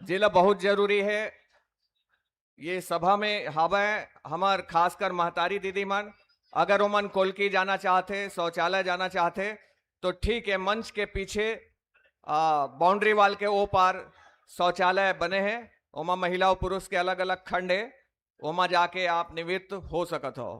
जिला बहुत जरूरी है। ये सभा में हवा हमार खासकर महतारी दीदी मन अगर ओमन कोलकी जाना चाहते, शौचालय जाना चाहते तो ठीक है, मंच के पीछे बाउंड्री वाल के ओ पार शौचालय बने हैं। ओमा महिला और पुरुष के अलग अलग खंड है, ओमा जाके आप निवृत्त हो सकत हो।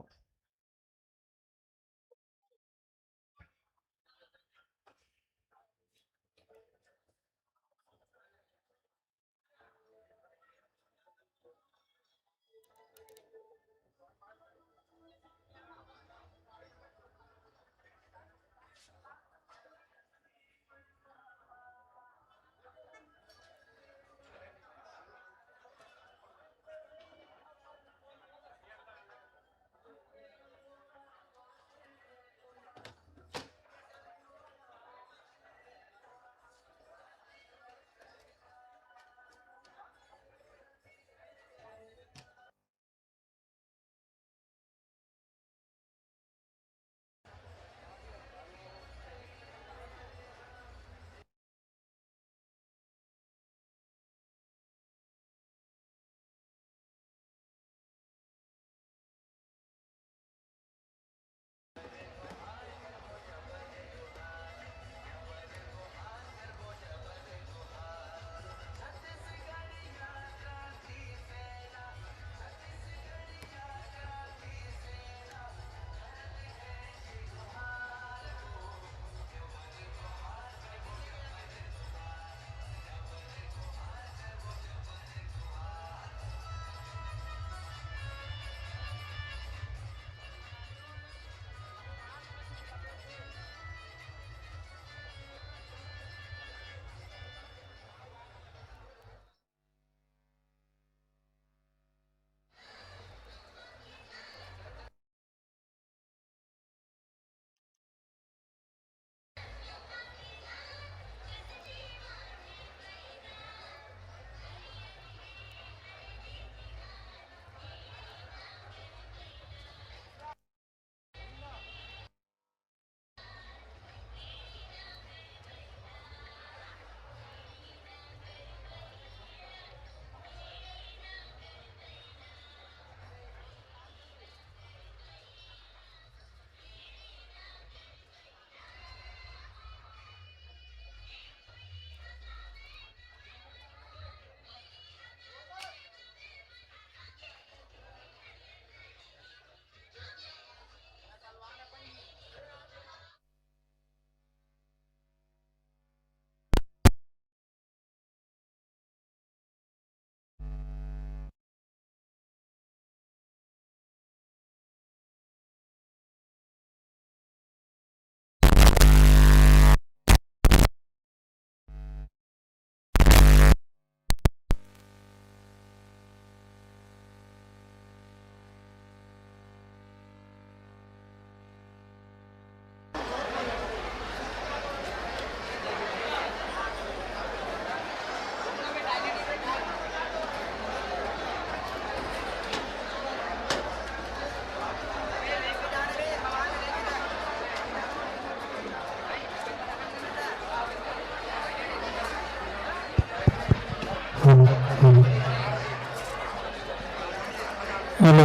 हेलो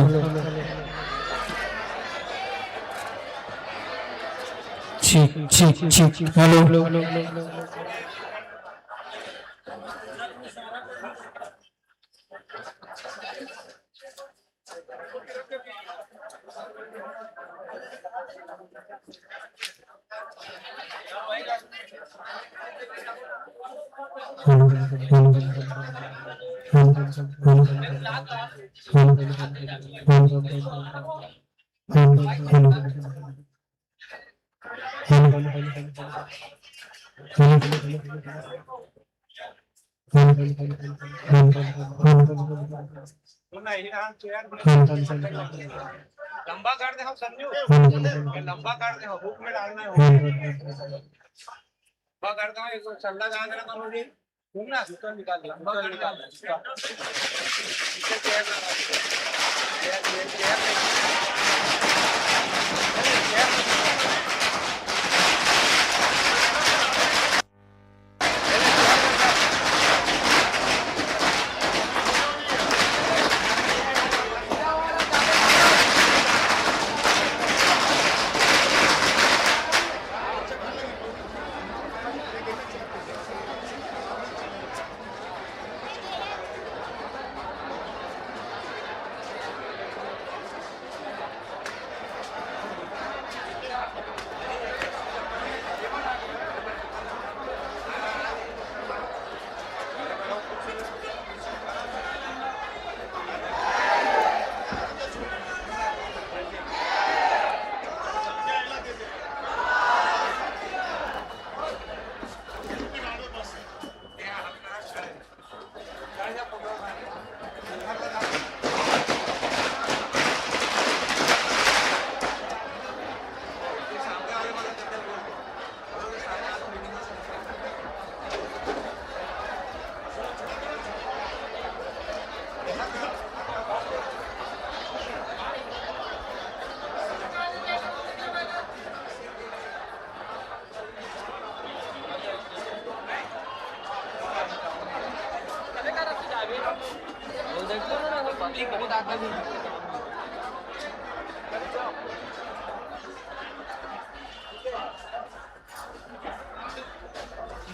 ठीक ठीक ठीक hello hello hello hello hello लंबा कर दे हम संजू, लंबा कर दे हम बुक में डालना है, लंबा कर दो एक चल्ला जहाँ तेरा करो जी, घूमना दूसरा निकाल दे, लंबा कर निकाल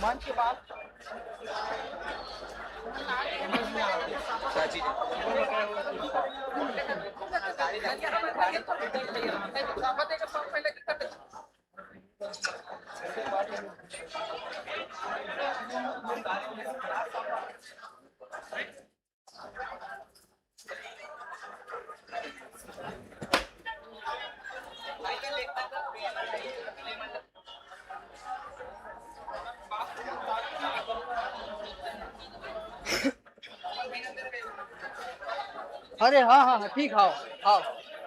मंच के बाद अरे हाँ हाँ हाँ, ठीक हाँ हाँ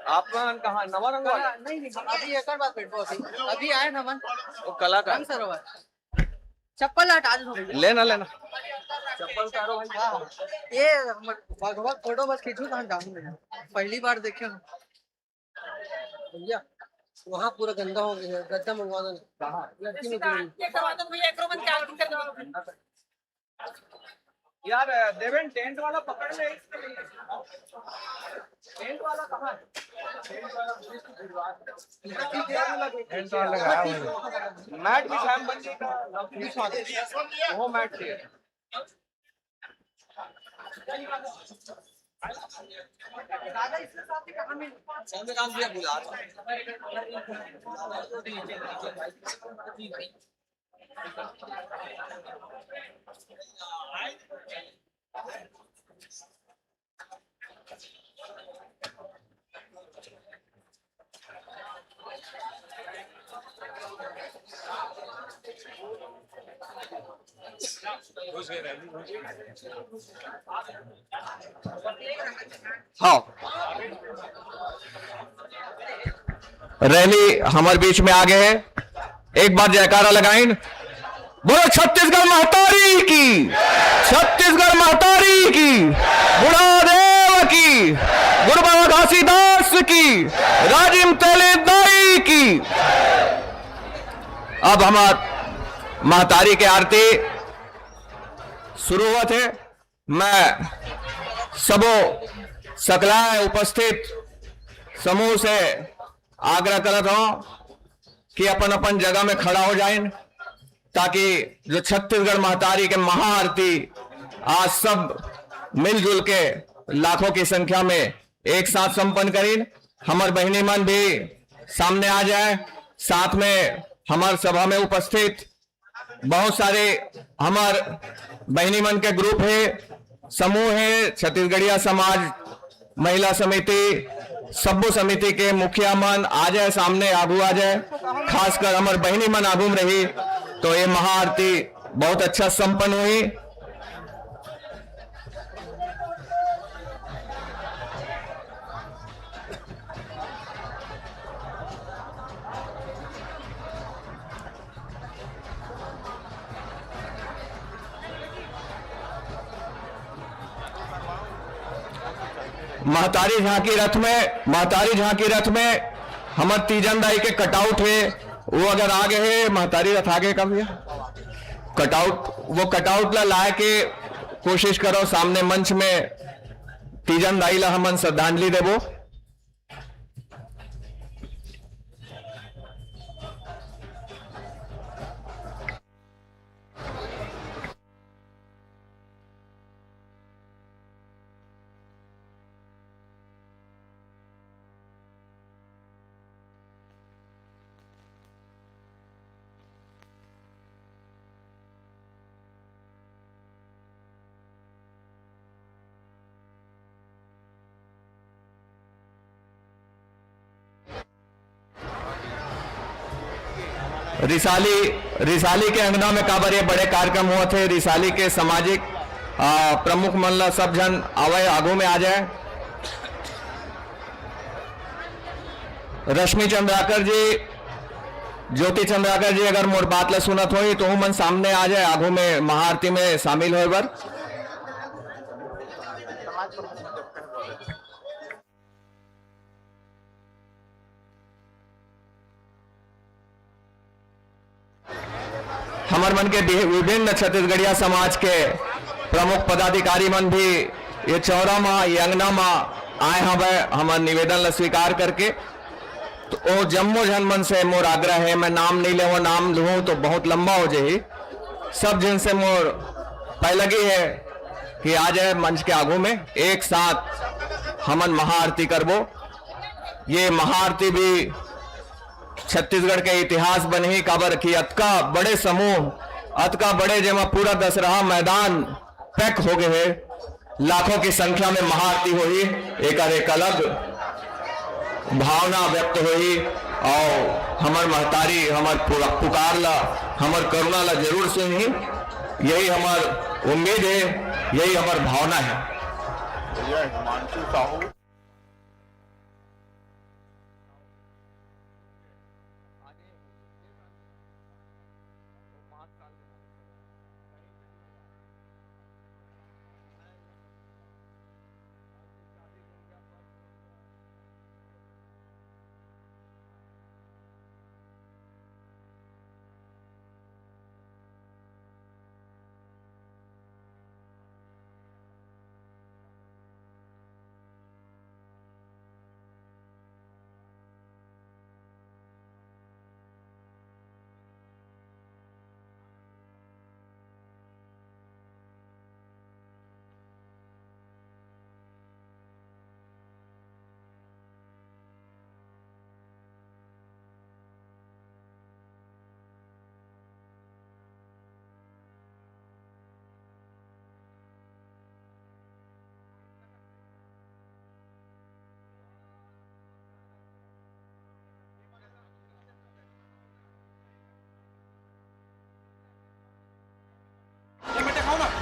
आप कहाँ नवा रंग वाला नहीं नहीं अभी एक और बात बैठो अभी आए ना मन वो कला का रंग सरोवर चप्पल हटा दो लेना लेना चप्पल तारो भाई हाँ ये भगवत फोटो बस खींचू तो हम जाऊंगे पहली बार देखे हम भैया वहाँ पूरा गंदा हो गया गद्दा मंगवा दो लड़की में यार देवेन टेंट वाला पकड़ ले टेंट वाला कहाँ है टेंट वाला लगा मैट भी सैम बन का वो मैट है दादा इसके साथ ही कहाँ मिल चंद्रकांत भैया बुला हाँ रैली हमारे बीच में आ गए हैं एक बार जयकारा लगाइन बोलो छत्तीसगढ़ महतारी की छत्तीसगढ़ महतारी की बुढ़ादेव की गुरु बाबा घासीदास की राजिम तेलीदाई की। अब हमार महतारी के आरती शुरू हुआ थे। मैं सबो सकलाए उपस्थित समूह से आग्रह करता हूं कि अपन अपन जगह में खड़ा हो जाएं ताकि जो छत्तीसगढ़ महतारी के महाआरती आज सब मिलजुल के लाखों की संख्या में एक साथ संपन्न करें। हमार बहनी मन भी सामने आ जाए। साथ में हमार सभा में उपस्थित बहुत सारे हमार बहनी मन के ग्रुप है समूह है छत्तीसगढ़िया समाज महिला समिति सब्बू समिति के मुखिया मन आ जाए सामने आगू आ जाए। खासकर हमार बहनी मन आगू में रही तो ये महाआरती बहुत अच्छा संपन्न हुई। महतारी झांकी रथ में हमार तीजन दाई के कटआउट है वो अगर आगे है महतारी रथ आगे का भैया कटआउट ला लाए के कोशिश करो सामने मंच में तीजन दाई ला हमन श्रद्धांजलि देबो। रिसाली के अंगना में काबर ये बड़े कार्यक्रम हुआ थे। रिसाली के सामाजिक प्रमुख मन सब जन आवे आगू में आ जाए। रश्मि चंद्राकर जी ज्योति चंद्राकर जी अगर मोर बात ला सुनत हो तो मन सामने आ जाए आगू में महाआरती में शामिल होए बर। हमार मन के विभिन्न छत्तीसगढ़िया समाज के प्रमुख पदाधिकारी मन भी ये चौरा माँ ये अंगना माँ आए हवे हमार निवेदन ला स्वीकार करके। तो ओ जम्मो जन मन से मोर आग्रह है, मैं नाम नहीं ले, नाम लूँ तो बहुत लंबा हो जाए। सब जन से मोर पहलगी है कि आ जाए मंच के आगू में, एक साथ हमन महाआरती करबो। ये महाआरती भी छत्तीसगढ़ के इतिहास बनी काबर कि अतका बड़े समूह, अतका बड़े जेमा पूरा दशहरा मैदान पैक हो गए है, लाखों की संख्या में महाआरती हुई, एक अलग भावना व्यक्त हुई। और हमर महतारी हमर पुकार ला, हमर करुणा ला जरूर सुनी, यही हमार उम्मीद है, यही हमार भावना है। भैया हिमांशु साहू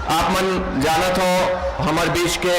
आप मन जानत हो हमार बीच के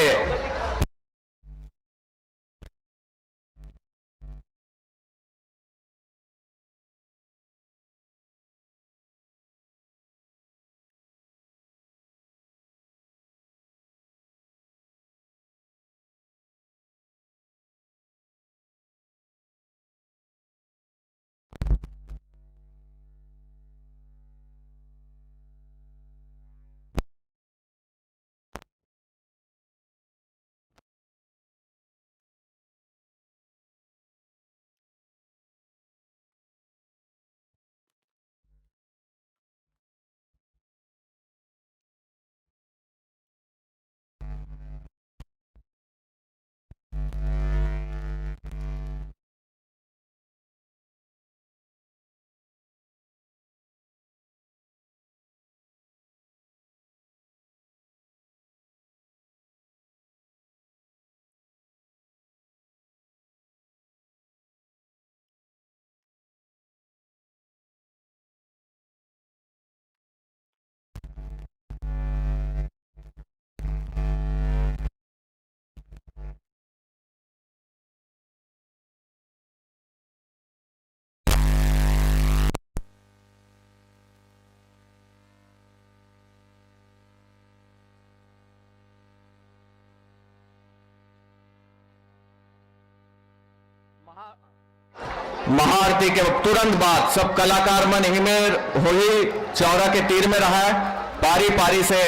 महाआरती के तुरंत बाद सब कलाकार मन हिमेर होली चौरा के तीर में रहा है, पारी पारी से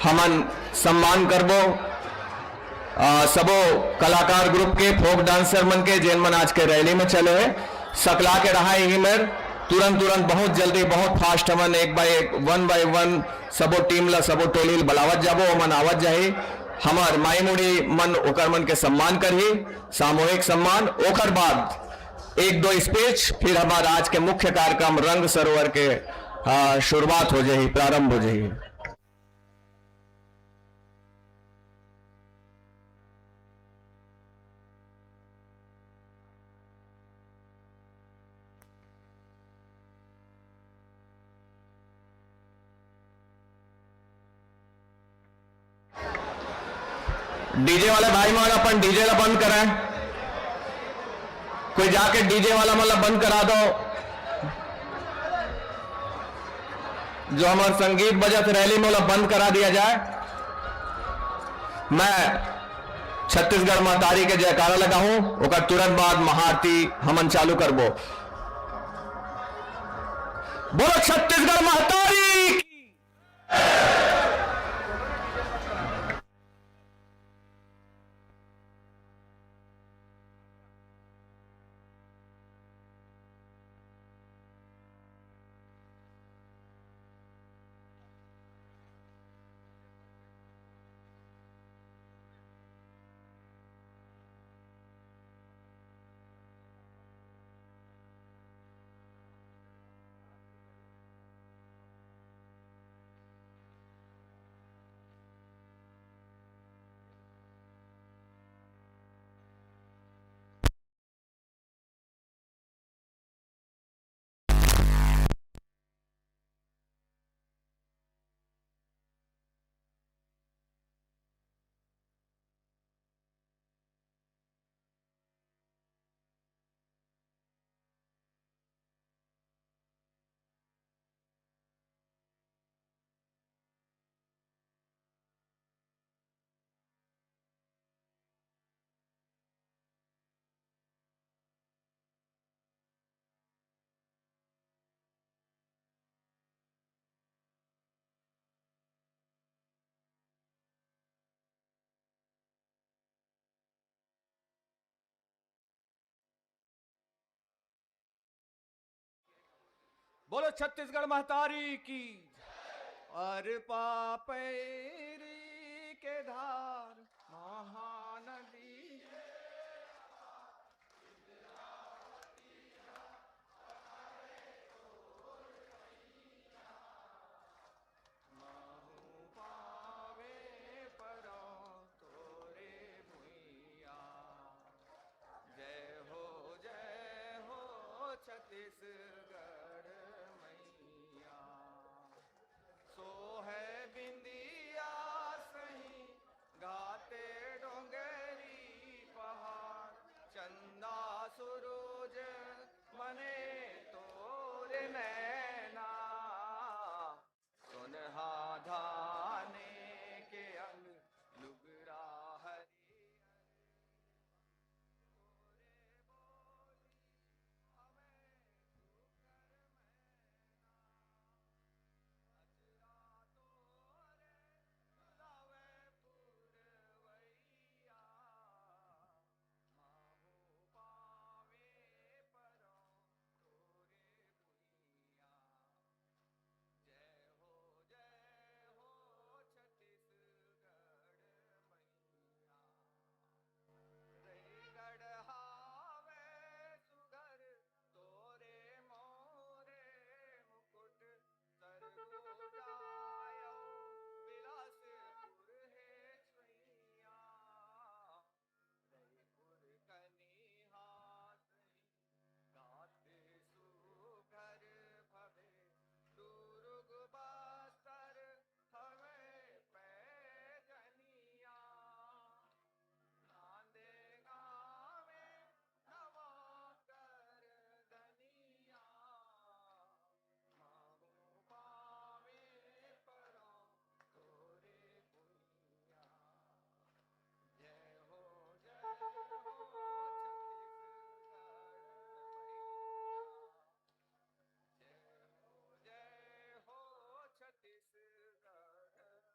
हमन सम्मान करबो। सबो कलाकार ग्रुप के फोक डांसर मन के जेन मन आज के रैली में चले है, सकला के रहा है हिमेर तुरंत बहुत जल्दी बहुत फास्ट हमन एक बाय एक वन बाय वन सबो टीम ला सबो टोली ला बलावत जाबो, मन आवत जाही। हमार माई मुड़ी मन ओकर मन के सम्मान करही, सामूहिक सम्मान। ओकर बाद एक दो स्पीच, फिर हमारा आज के मुख्य कार्यक्रम रंग सरोवर के शुरुआत हो जाही, प्रारंभ हो जाही। डीजे वाले भाई मान अपन डीजे ला बंद कराएं, कोई जाके डीजे वाला मतलब बंद करा दो। जो हमारा संगीत बजत रैली में वाला बंद करा दिया जाए। मैं छत्तीसगढ़ महतारी के जयकारा लगाऊं, ओकर तुरंत बाद महाआरती हमन चालू करबो। बोलो छत्तीसगढ़ महतारी की। बोलो छत्तीसगढ़ महतारी की। और पापेरी के धार महानदी, महू पावे परो तोरे भुइया। जय हो छत्तीसगढ़ मैया। सो है बिंदिया सही गाते डोंगरी पहाड़, चंदा सुरूज मने तोरे नैना। सुनहा धाने के अंग लुगरा हरी, गढ़हावे सुघर तोरे मोरे मुकुट, सरगो जायो बिलासपुर है छुइया। जयपुर कनिहा गाते सुघर भवे, दुर्ग बस्तर हमें पैजनिया। नांदे गावे नवा कर धनिया, महू पावे परो तोरे भुइया। जय हो छत्तीसगढ़ मैया। जय हो छत्तीसगढ़ मैया।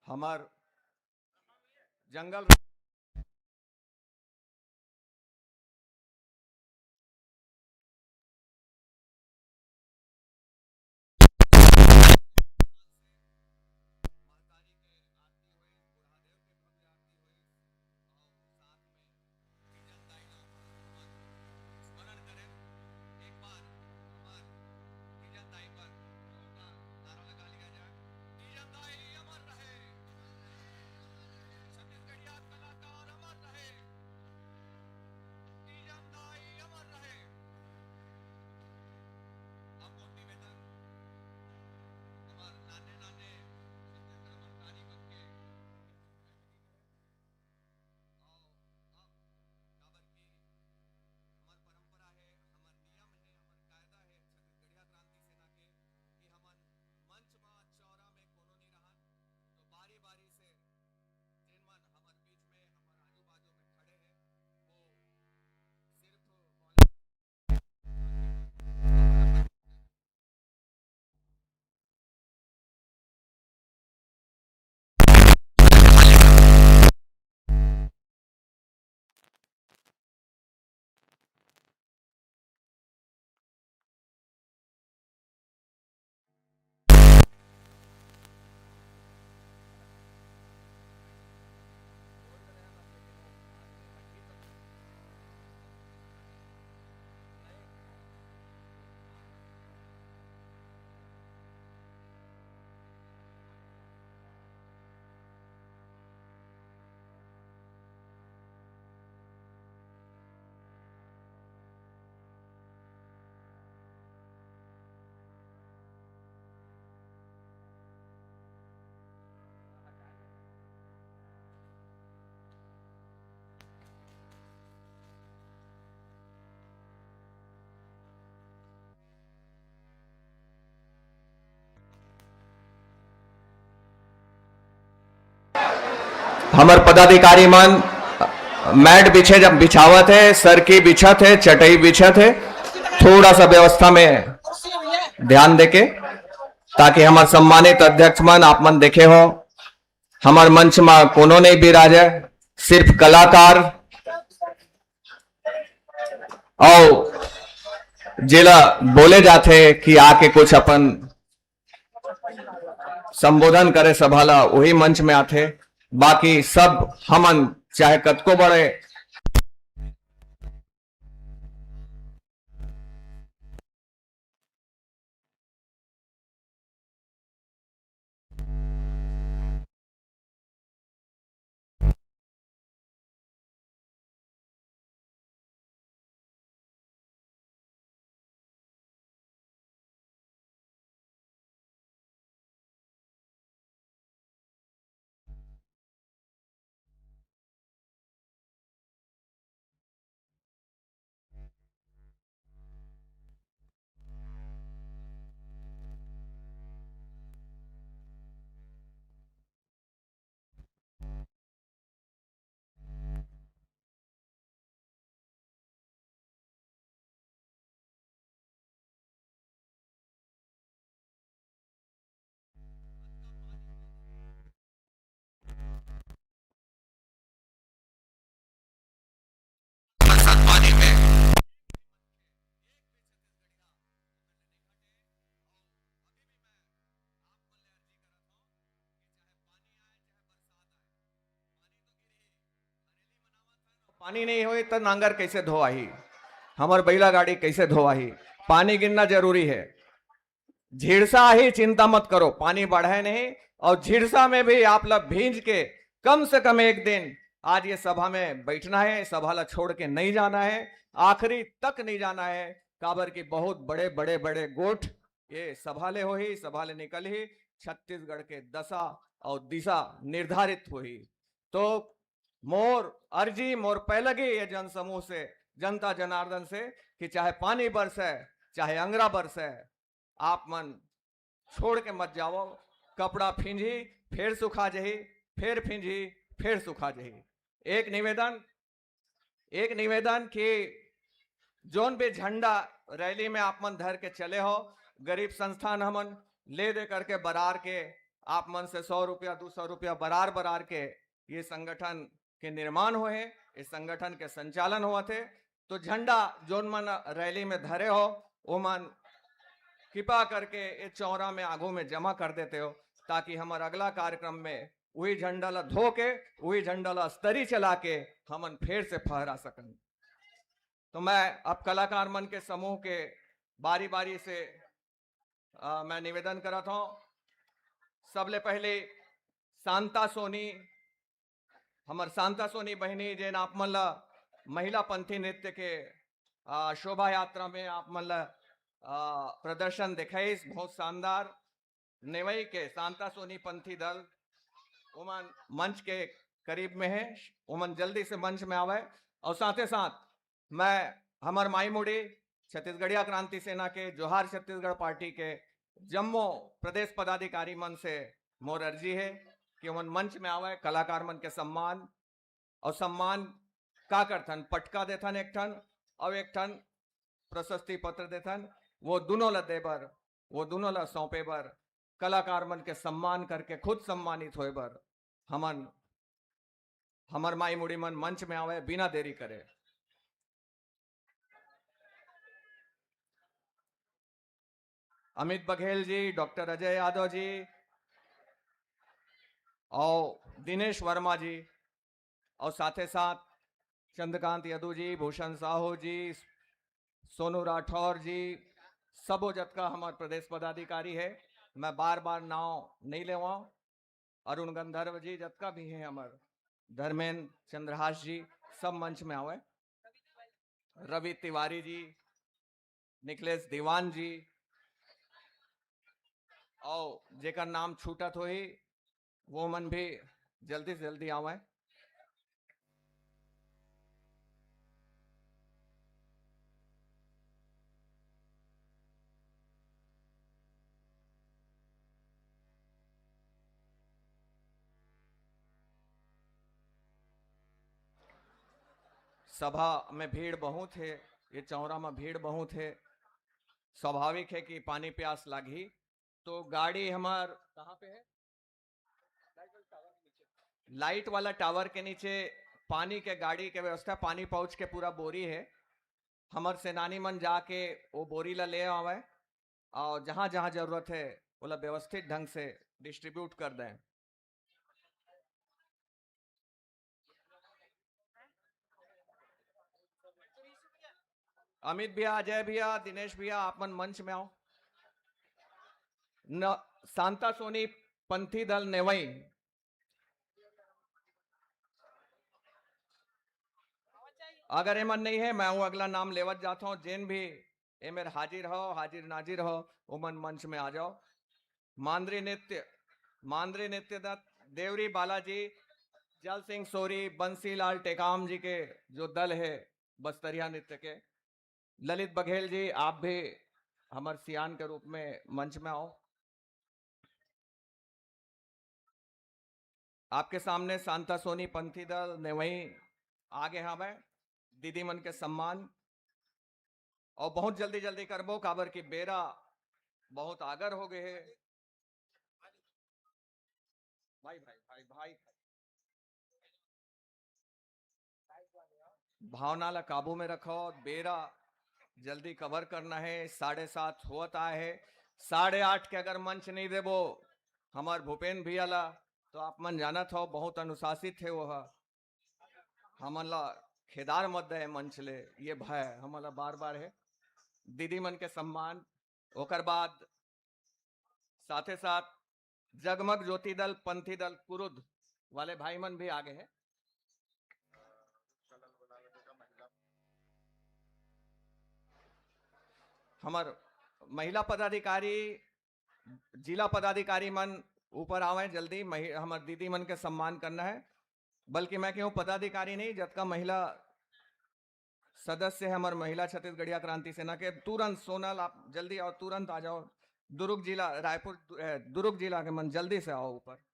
हमार जंगल महतारी के आरती हुई, बुढ़ादेव के भव्य आरती हुई, और साथ में तीजन दाई लोग अपन स्मरण करें। एक बार हमार तीजन दाई पर लोगों का नारा लगा लिया जाए। तीजन दाई अमर रहे, छत्तीसगढ़िया कला हमार पदाधिकारी मन मैट बिछे जब बिछावत है, सर की बिछत है, चटाई बिछत है, थोड़ा सा व्यवस्था में ध्यान देके, ताकि हमार सम्मानित अध्यक्ष मन आप मन देखे हो। हमार मंच में कोनो नहीं बिराजे, सिर्फ कलाकार और जिला बोले जाते कि आके कुछ अपन संबोधन करे सभाला, वही मंच में आते। बाकी सब हमन चाहे कतको बड़े पानी में पानी नहीं होए तो नांगर कैसे धोआही, हमार बैला गाड़ी कैसे धोआही। पानी गिरना जरूरी है। झिड़सा ही चिंता मत करो, पानी बढ़े नहीं। और झिड़सा में भी आप लोग भींज के कम से कम एक दिन आज ये सभा में बैठना है, सभा ला छोड़ के नहीं जाना है, आखिरी तक नहीं जाना है। काबर की बहुत बड़े बड़े बड़े गोठ ये सभा ले हो ही, सभा ले निकल ही छत्तीसगढ़ के दशा और दिशा निर्धारित हुई। तो मोर अर्जी मोर पहलगी ये जन समूह से, जनता जनार्दन से, कि चाहे पानी बरसे चाहे अंगरा बरसे, आप मन छोड़ के मत जाओ। कपड़ा फिंजी फिर सुखा जही, फिर फिंजी फिर सुखा जही। एक निवेदन कि जोन भी झंडा रैली में आप मन धर के चले हो, गरीब संस्थान हमन ले दे करके बरार के आप मन से 100 रुपया 200 रुपया बरार बरार के ये संगठन के निर्माण हुए, इस संगठन के संचालन हुआ थे। तो झंडा जोन मन रैली में धरे हो वो मन कृपा करके ये चौरा में आगू में जमा कर देते हो, ताकि हमारा अगला कार्यक्रम में वही झंडा ला धो के, वही झंडा ला स्तरी चला के हमन फिर से फहरा सकन। तो मैं अब कलाकार मन के समूह के बारी बारी से मैं निवेदन करता हूँ। सबले पहले शांता सोनी, हमार शांता सोनी बहनी जेन आप मन ला महिला पंथी नृत्य के शोभा यात्रा में आप मन ला प्रदर्शन दिखाइस, बहुत शानदार। नेवई के शांता सोनी पंथी दल उमन मंच के करीब में है, उमन जल्दी से मंच में आवे। और साथ ही साथ मैं हमार माई मुड़ी छत्तीसगढ़िया क्रांति सेना के जोहार छत्तीसगढ़ पार्टी के जम्मू प्रदेश पदाधिकारी मन से मोर अर्जी है कि उमन मंच में आवे। कलाकार मन के सम्मान और सम्मान का करथन, पटका देथन एक ठन और एक ठन प्रशस्ति पत्र देथन, वो दोनों ला देबर, वो दोनों ला सौंपे बर, कलाकार मन के सम्मान करके खुद सम्मानित होए बर हमन हमर माई मुड़ी मन मंच में आवे बिना देरी करे। अमित बघेल जी, डॉक्टर अजय यादव जी और दिनेश वर्मा जी, और साथ ही साथ चंद्रकांत यदू जी, भूषण साहू जी, सोनू राठौर जी, सबो जतका हमारे प्रदेश पदाधिकारी है, मैं बार बार नाम नहीं लेवा। अरुण गंधर्व जी जतका भी है, हमारे धर्मेंद्र चंद्रहास जी, सब मंच में आवे। रवि तिवारी जी, निखिलेश दीवान जी, और जेकर नाम छूटत हो ही वो मन भी जल्दी से जल्दी आवे। सभा में भीड़ बहुत है, ये चौरा में भीड़ बहुत है, स्वाभाविक है कि पानी प्यास लगी। तो गाड़ी हमार कहाँ पे है? लाइट वाला टावर के नीचे पानी के गाड़ी के व्यवस्था, पानी पहुंच के पूरा बोरी है। हमार सेनानी मन जाके वो बोरी ला ले आवे और जहां जहां जरूरत है वो ला व्यवस्थित ढंग से डिस्ट्रीब्यूट कर दें। अमित भैया, अजय भैया, दिनेश भैया, आप मन मंच में आओ। न शांता सोनी पंथी दल नेवई, अगर एमन नहीं है मैं वो अगला नाम लेवत जाता हूँ। जिन भी एमेर हाजिर हो, हाजिर नाजिर हो, उमन मंच में आ जाओ। मांद्री नृत्य दत्त, देवरी बालाजी, जल सिंह सोरी, बंसीलाल टेकाम जी के जो दल है बस्तरिया नृत्य के, ललित बघेल जी, आप भी हमारे सियान के रूप में मंच में आओ। आपके सामने शांता सोनी पंथी दल ने वहीं आगे हमें दीदी मन के सम्मान और बहुत जल्दी जल्दी करबो काबर की बेरा बहुत आगर हो गए है। भाई भाई भाई भाई भावना ला काबू में रखो, बेरा जल्दी कवर करना है। 7:30 होता है, 8:30 के अगर मंच नहीं देबो हमार भूपेन भैया ला तो आप मन जाना था बहुत अनुशासित है वह, हमला खेदार मत दे मंच ले, ये भय हमला बार बार है। दीदी मन के सम्मान ओकर बाद साथे साथ जगमग ज्योति दल पंथी दल कुरुद वाले भाई मन भी आगे हैं। हमार महिला पदाधिकारी, जिला पदाधिकारी मन ऊपर आवे जल्दी, हमार दीदी मन के सम्मान करना है। बल्कि मैं क्यों पदाधिकारी नहीं, जब का महिला सदस्य है हमारे महिला छत्तीसगढ़िया क्रांति सेना के, तुरंत सोनल आप जल्दी आओ, तुरंत आ जाओ। दुर्ग जिला रायपुर, दुर्ग जिला के मन जल्दी से आओ ऊपर।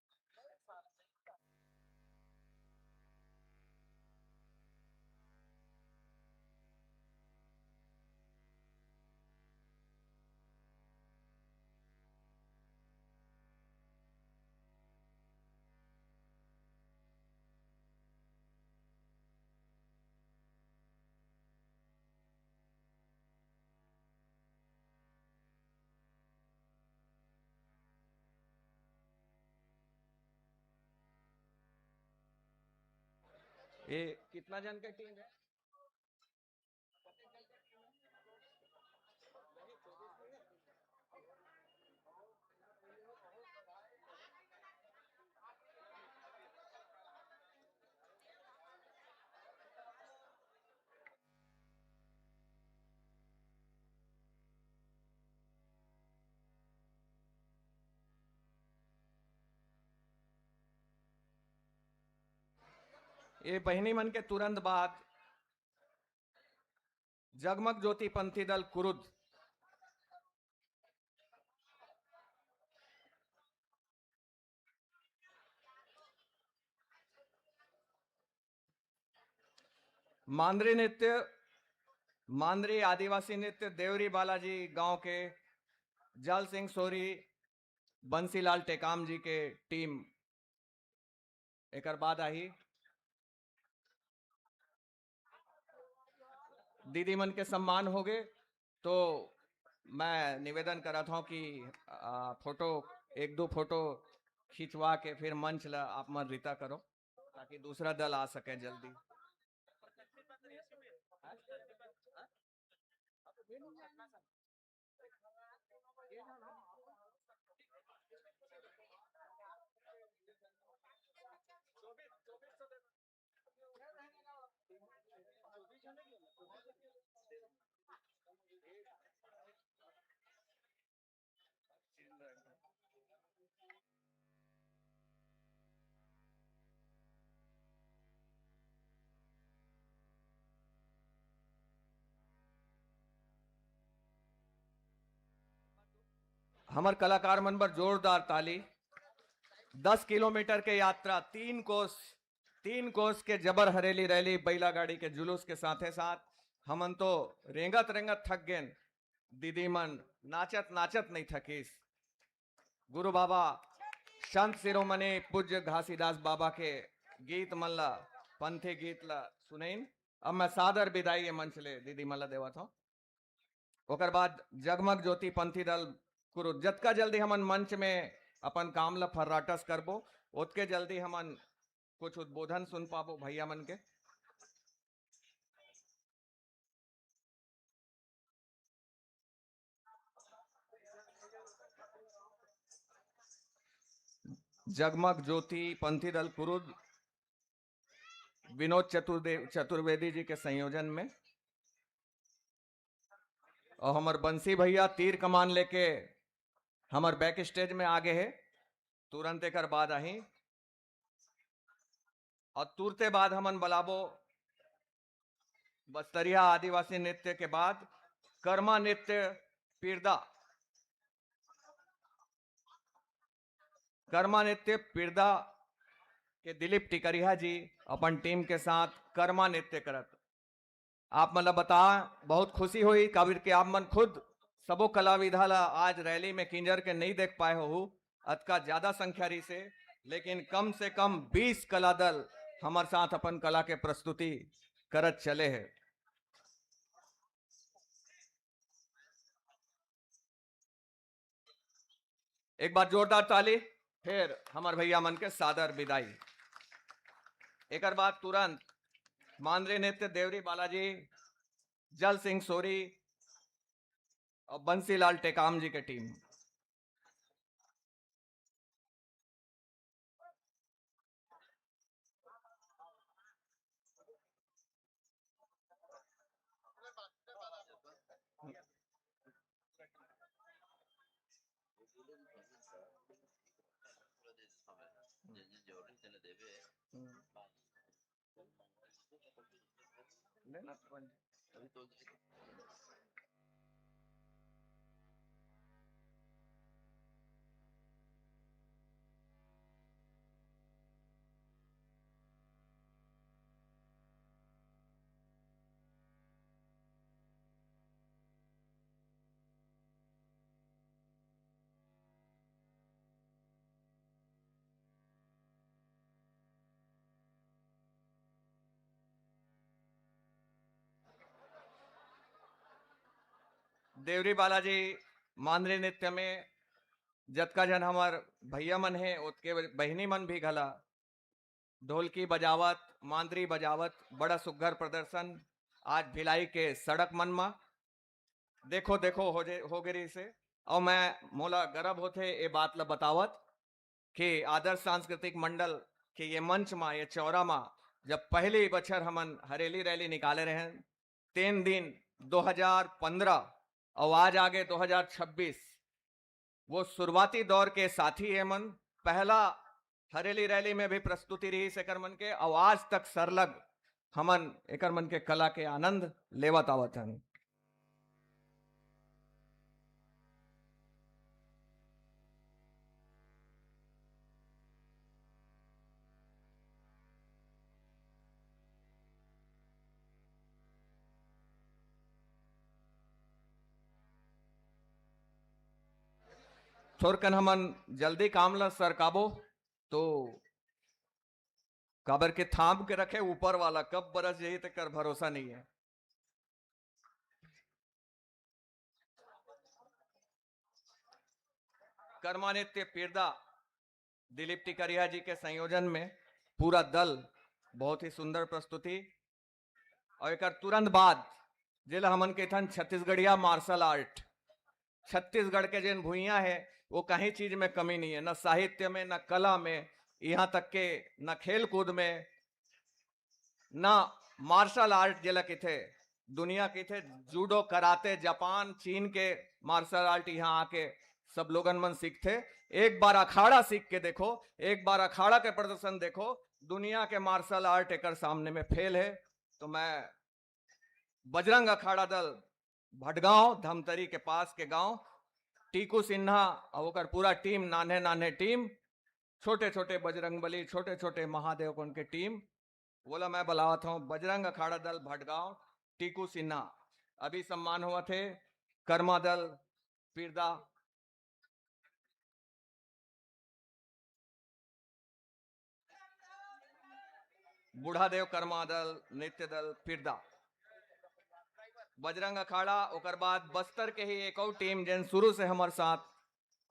ये कितना जन का टीम है? ये बहिनी मन के तुरंत बाद जगमग ज्योति पंथी दल कुरुद, मांद्री नृत्य, मांद्री आदिवासी नृत्य देवरी बालाजी गांव के जल सिंह सोरी बंसीलाल टेकाम जी के टीम एक बाद आई। दीदी मन के सम्मान हो गए तो मैं निवेदन करा था कि फोटो, 1-2 फोटो खिंचवा के फिर मंच ला आप मन रीता करो ताकि दूसरा दल आ सके जल्दी। हमार कलाकार मन पर जोरदार ताली। 10 किलोमीटर के यात्रा, 3 कोस 3 कोस के जबर हरेली रैली बैला गाड़ी के जुलूस के साथे साथ हमन तो रेंगत रेंगत थक गए। दीदी मन नाचत नाचत नहीं थकीस। गुरु बाबा संत शिरोमणि पूज्य घासीदास बाबा के गीत मल्ला पंथी गीत ला सुनैन। अब मैं सादर विदाई मंच ले दीदी मल्ला देवा था। ओकर बाद जगमग ज्योति पंथी दल कुरु जतका जल्दी हमन मंच में अपन काम ला फर्राटस करबो उतके जल्दी हमन कुछ उद्बोधन सुन पाबो भैया मन के। जगमग ज्योति पंथी दल कुरुद विनोद चतुर्वेदी जी के संयोजन में और हमार बंसी भैया तीर कमान लेके हमार बैक स्टेज में आगे है। तुरंत एक बाद आही और तुरते बाद हमन बलाबो बस्तरिया आदिवासी नृत्य के बाद कर्मा नृत्य पीरदा। कर्मा नृत्य पीरदा के दिलीप टिकरिया जी अपन टीम के साथ कर्मा नृत्य करत। आप मतलब बता बहुत खुशी हुई काबिर के आप मन खुद सबो कलाविधा ला आज रैली में किंजर के नहीं देख पाए हो अतका ज्यादा संख्या रही से, लेकिन कम से कम 20 कला दल हमारे साथ अपन कला के प्रस्तुति करत चले हैं। एक बार जोरदार ताली फिर हमार भैया मन के सादर विदाई। एक बाद तुरंत मांद्री नृत्य देवरी बालाजी जल सिंह सोरी और बंसीलाल टेकाम जी के टीम। देवरी बालाजी मांद्री नृत्य में जतका जन हमार भैया मन है उसके बहनी मन भी घला ढोलकी बजावत मांद्री बजावत बड़ा सुघर प्रदर्शन आज भिलाई के सड़क मन में देखो देखो हो गिरी से। और मैं मोला गर्व होते ये बात ला बतावत कि आदर्श सांस्कृतिक मंडल के ये मंच में ये चौरा में जब पहली बछर हमन हरेली रैली निकाले रहे 3 दिन 2015 और आज आगे 2026 वो शुरुआती दौर के साथी है मन। पहला हरेली रैली में भी प्रस्तुति रही सेकर मन के और आज तक सरलग हमन एकर मन के कला के आनंद लेवत आवत हन। छोरकन हमन जल्दी काम ला सरकाबो तो काबर के थाम के रखे ऊपर वाला कब बरस यही तक कर भरोसा नहीं है। कर्मा नृत्य पीरदा दिलीप टिकरिया जी के संयोजन में पूरा दल बहुत ही सुंदर प्रस्तुति। और एक तुरंत बाद जिला हमन के थन छत्तीसगढ़िया मार्शल आर्ट। छत्तीसगढ़ के जिन भूइया है वो कहीं चीज में कमी नहीं है, न साहित्य में न कला में, यहाँ तक के न खेल कूद में न मार्शल आर्ट जिला के थे दुनिया के थे जूडो कराते जापान चीन के मार्शल आर्ट यहाँ आके सब लोगन मन सीखते। एक बार अखाड़ा सीख के देखो, एक बार अखाड़ा के प्रदर्शन देखो, दुनिया के मार्शल आर्ट एक सामने में फेल है। तो मैं बजरंग अखाड़ा दल भटगांव धमतरी के पास के गांव टीकू सिन्हा और पूरा टीम नान्हे नान्हे टीम छोटे छोटे बजरंग बली छोटे छोटे महादेव उनके टीम बोला मैं बुलावत हूं बजरंग अखाड़ा दल भटगांव टीकू सिन्हा। अभी सम्मान हुआ थे कर्मा दल पीरदा। बूढ़ादेव कर्मा दल नृत्य दल पीरदा। बजरंग अखाड़ा ओकर बाद बस्तर के ही एक और टीम जिन शुरू से हमारे साथ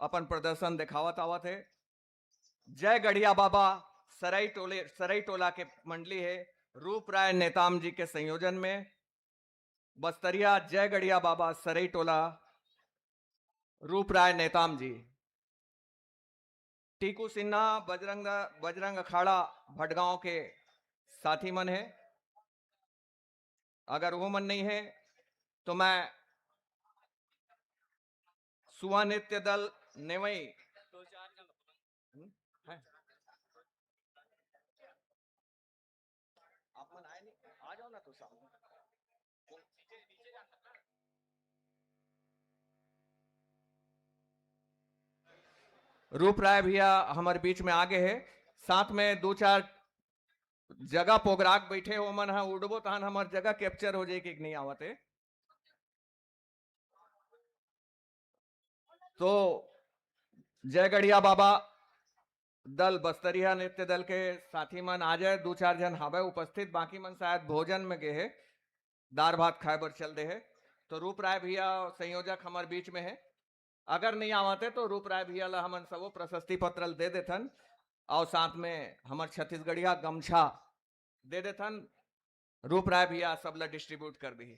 अपन प्रदर्शन दिखावत आवत है। जय गढ़िया बाबा सराई टोला के मंडली है रूप राय नेताम जी के संयोजन में। बस्तरिया जय गढ़िया बाबा सराई टोला रूप राय नेताम जी। टीकू सिन्हा बजरंग अखाड़ा भटगांव के साथी मन है। अगर वो मन नहीं है तो मैं सुहा नृत्य दल नेवई है। आप मन आए नहीं, आ जाओ ना तो सामने। रूप राय भैया हमारे बीच में आगे है। साथ में दो चार जगह पोगराग बैठे हो मन है उड़बो तहन हमार जगह कैप्चर हो जाए कि नहीं आवते। तो जय गढ़िया बाबा दल बस्तरिया नृत्य दल के साथी मन आ जाए। दो चार जन हवे उपस्थित, बाकी मन शायद भोजन में गए है, दार भात खाए बर चल दे है। तो रूप राय भैया संयोजक हमारे बीच में है। अगर नहीं आवते तो रूप राय भैया ला हमन सबो प्रशस्ति पत्र दे देथन और साथ में हमार छत्तीसगढ़िया गमछा दे देथन। रूप राय भैया सब ला डिस्ट्रीब्यूट कर दी।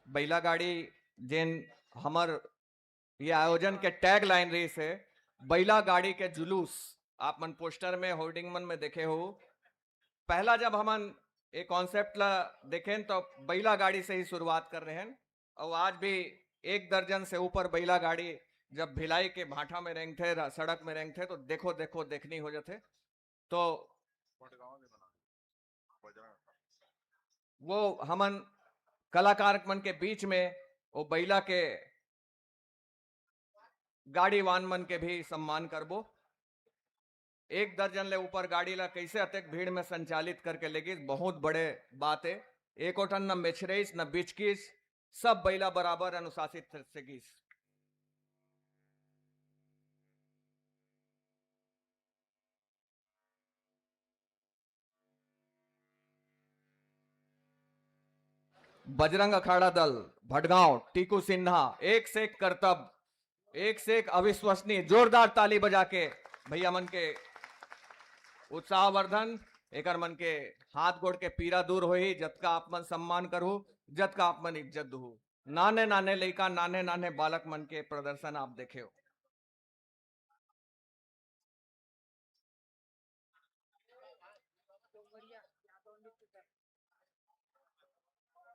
बैला गाड़ी जिन हमर ये आयोजन के टैग लाइन रही से बैला गाड़ी के जुलूस आप मन पोस्टर में होर्डिंग मन में देखे हो। पहला जब हमन एक कॉन्सेप्ट ला देखें तो बैला गाड़ी से ही शुरुआत कर रहे हैं और आज भी 1 दर्जन से ऊपर बैला गाड़ी जब भिलाई के भाटा में रेंगते सड़क में रेंगते तो देखो देखो देखनी हो जाते। तो वो हमन कलाकार मन के बीच में वो बैला के गाड़ी वान मन के भी सम्मान करबो। 1 दर्जन ले ऊपर गाड़ी ला कैसे अतक भीड़ में संचालित करके लेगी बहुत बड़े बात है। एक ओठन न मिछरेस न बिचकिस सब बैला बराबर अनुशासित से गीस। बजरंग अखाड़ा दल भटगांव टीकू सिन्हा एक से एक करतब, एक से एक अविश्वसनीय जोरदार ताली बजा के भैया मन के उत्साहवर्धन एकर मन के हाथ गोड़ के पीरा दूर होई। जतका आप मन सम्मान करू जतका आप मन इज्जत दू। नाने नाने लड़का नाने नाने बालक मन के प्रदर्शन आप देखे हो।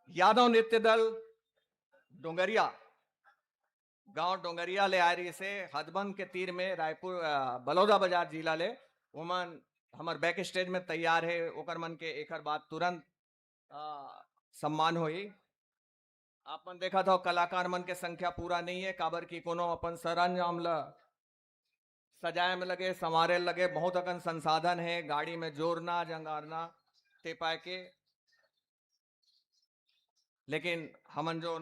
यादव नृत्य दल डोंगरिया गांव डोंगरिया ले आ रही से हदबंद के तीर में रायपुर बलौदा बाजार जिला ले उमन हमार बैक स्टेज में तैयार है। ओकर मन के एकर बाद तुरंत सम्मान होई। आप मन देखा था कलाकार मन के संख्या पूरा नहीं है काबर की कोनो अपन सरंजाम ला सजाए में लगे संवारे लगे। बहुत अकन संसाधन है गाड़ी में जोड़ना जंगारना ते पाए के, लेकिन हमन जो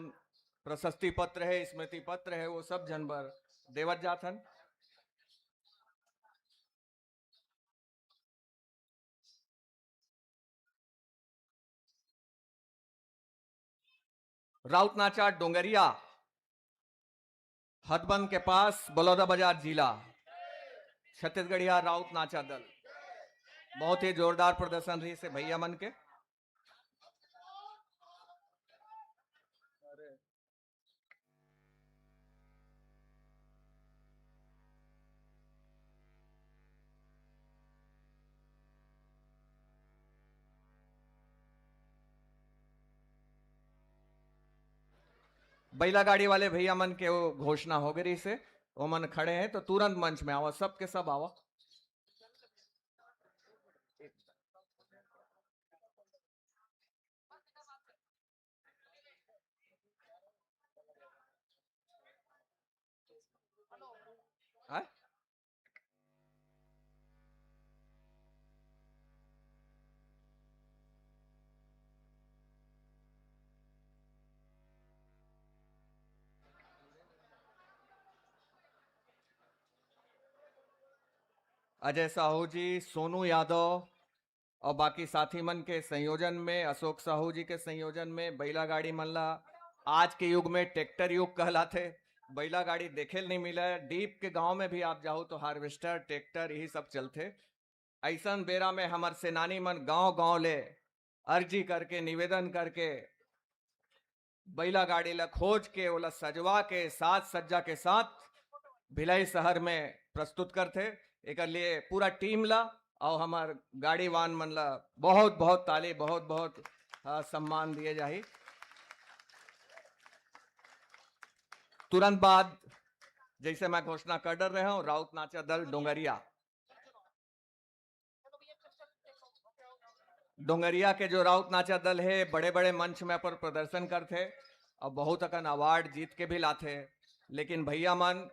प्रशस्ति पत्र है स्मृति पत्र है वो सब जनबर देवत जाथन। राउत नाचा डोंगरिया हथबंद के पास बलौदा बाजार जिला छत्तीसगढ़िया राउत नाचा दल बहुत ही जोरदार प्रदर्शन रही से भैया मन के। बैला गाड़ी वाले भैया मन के वो घोषणा हो गई से वो मन खड़े हैं तो तुरंत मंच में आओ, सब के सब आओ। हाँ? अजय साहू जी, सोनू यादव और बाकी साथी मन के संयोजन में, अशोक साहू जी के संयोजन में बैला गाड़ी मल्ला आज के युग में ट्रैक्टर युग कहलाते। बैला गाड़ी देखे नहीं मिला है। डीप के गांव में भी आप जाओ तो हार्वेस्टर ट्रैक्टर यही सब चलते। ऐसा बेरा में हमार सेनानी मन गांव गांव ले अर्जी करके निवेदन करके बैला गाड़ी ला खोज के ओला सजवा के साज सज्जा के साथ भिलाई शहर में प्रस्तुत करते। एक लिए पूरा टीम ला और हमार गाड़ी वान मन ला बहुत बहुत ताली, बहुत बहुत सम्मान दिए जाही। तुरंत बाद जैसे मैं घोषणा कर डर रहा हूं, राउत नाचा दल डोंगरिया, डोंगरिया के जो राउत नाचा दल है बड़े बड़े मंच में पर प्रदर्शन करते और बहुत अकन अवार्ड जीत के भी लाते। लेकिन भैया मन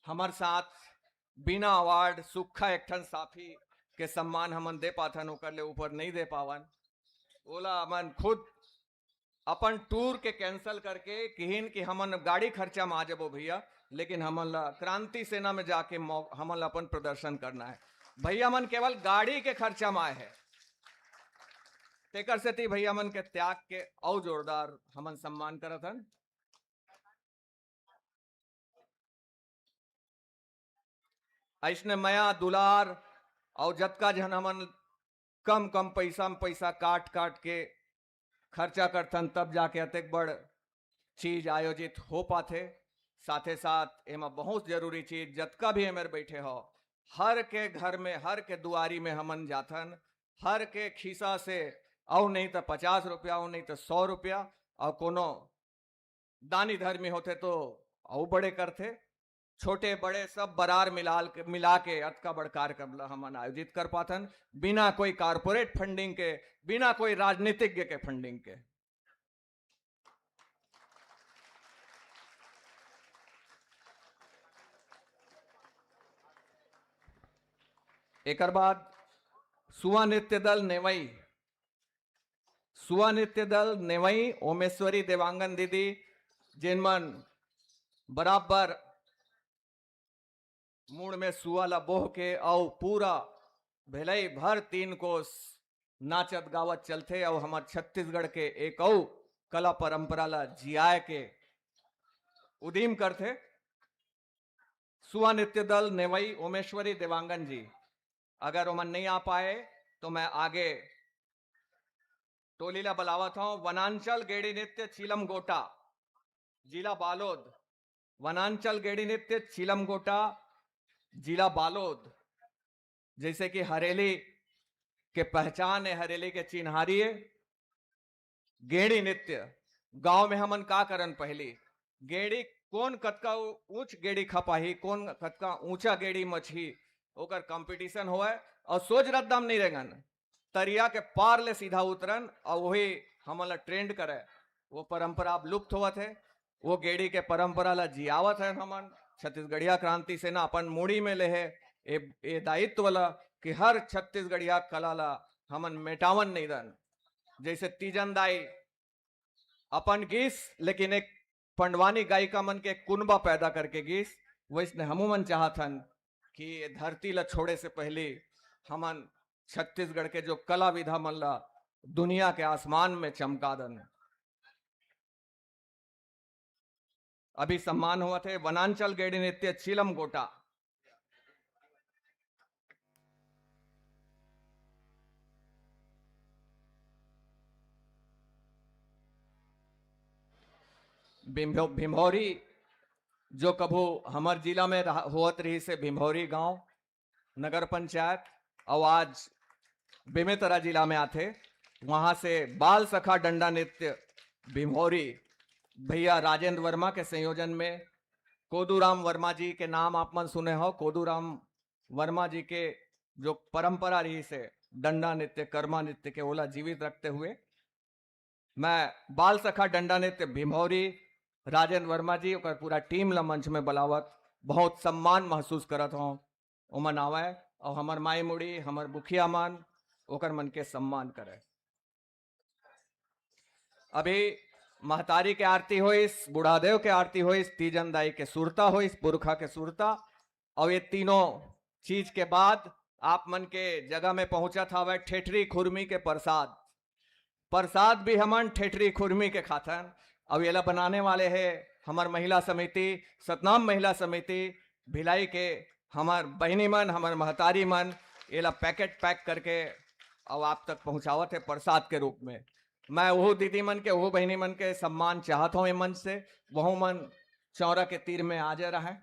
हमार साथ बिना अवार्ड सूखा एक ठन साफी के सम्मान हमन दे पाथन, ओकर ले ऊपर नहीं दे पावन। ओला हमन खुद अपन टूर के कैंसल करके कहिन कि हमन गाड़ी खर्चा में आ जाबो भैया, लेकिन हमन ला क्रांति सेना में जाके हमन ला अपन प्रदर्शन करना है। भैया मन केवल गाड़ी के खर्चा में आए है। तेकर सेती भैया मन के त्याग के और जोरदार हमन सम्मान करत हन। ऐसने मया दुलार और जतका जन हमन कम कम पैसा में पैसा काट काट के खर्चा करथन तब जाके अतेक बड़ चीज आयोजित हो पाते। साथे साथ एमा बहुत जरूरी चीज जतका भी हमारे बैठे हो, हर के घर में, हर के दुआरी में हमन जाथन, हर के खीसा से और नहीं तो 50 रुपया और नहीं तो 100 रुपया, और कोनो दानी धर्मी होते तो और बड़े करते। छोटे बड़े सब बरार मिला के अतका बड़ कार्यक्रम हमन आयोजित कर पाथन, बिना कोई कारपोरेट फंडिंग के, बिना कोई राजनीतिज्ञ के फंडिंग के। एक बाद सुआ नृत्य दल नेवई, सुआ नृत्य दल नेवई ओमेश्वरी देवांगन दीदी जिनमन बराबर मूड में सुआ ला बोह के और पूरा भिलाई भर 3 कोस नाचत गावत चलते और हमार छत्तीसगढ़ के एक और कला परंपरा ला जियाए के उदीम करते। सुआ नृत्य दल नेवई ओमेश्वरी देवांगन जी, अगर ओमन नहीं आ पाए तो मैं आगे टोली ला बुलावत हूं। वनांचल गेड़ी नृत्य चीलम गोटा जिला बालोद, वनांचल गेड़ी नृत्य चीलम गोटा जिला बालोद। जैसे कि हरेली के पहचान है, हरेली के चिन्हारी है गेड़ी नृत्य। गांव में हमन का करन, पहली गेड़ी कौन कतका ऊंच गेड़ी खपाही, कौन कतका ऊंचा गेड़ी मछी, ओकर कंपटीशन होए और सोच रद्दम नहीं रहेगन, तरिया के पार ले सीधा उतरन और वही हमन ला ट्रेंड करे। वो परंपरा अब लुप्त होवत है, वो गेड़ी के परंपरा ला जियावत है। हमन छत्तीसगढ़िया क्रांति सेना अपन मूड़ी में ले है ए दायित्व वाला कि हर छत्तीसगढ़िया कला ला हमन मेटावन नहीं दन। जैसे तीजन दाई अपन गीस, लेकिन एक पंडवानी गायिका मन के कुनबा पैदा करके गीस, वैसने हमू मन चाहतन कि ये धरती ला छोड़े से पहले हमन छत्तीसगढ़ के जो कला विधा मन ला दुनिया के आसमान में चमका दन। अभी सम्मान हुआ थे वनांचल गेड़ी नृत्य चीलम गोटा। भिमौरी जो कभू हमार जिला में होत रही से भिमौरी गांव नगर पंचायत, और आज बेमेतरा जिला में आते, वहां से बाल सखा डंडा नृत्य भिमौरी भैया राजेंद्र वर्मा के संयोजन में कोदूराम वर्मा जी के नाम आप मन सुने हो। कोदूराम वर्मा जी के जो परंपरा रही से डंडा नृत्य कर्मा नृत्य के ओला जीवित रखते हुए मैं बाल सखा डंडा नृत्य भीमौरी राजेंद्र वर्मा जी और पूरा टीम ला मंच में बुलावत बहुत सम्मान महसूस करत हूँ। उमन आवे और हमर माई मुड़ी हमर मुखिया मान ओकर मन के सम्मान करे। अभी महतारी के आरती होइस, बुढ़ादेव के आरती होइस, तीजन दाई के सुरता होइस, पुरखा के सुरता, और ये तीनों चीज के बाद आप मन के जगह में पहुंचा था वह ठेठरी खुरमी के प्रसाद। प्रसाद भी हमन ठेठरी खुरमी के खाथन। अब ये ला बनाने वाले हैं हमार महिला समिति, सतनाम महिला समिति भिलाई के हमार बहनी मन, हमार महतारी मन ये ला पैकेट पैक करके अब आप तक पहुंचावत है प्रसाद के रूप में। मैं वो दीदी मन के वो बहनी मन के सम्मान चाहता हूँ मन से, वह मन चौरा के तीर में आ जा रहा है।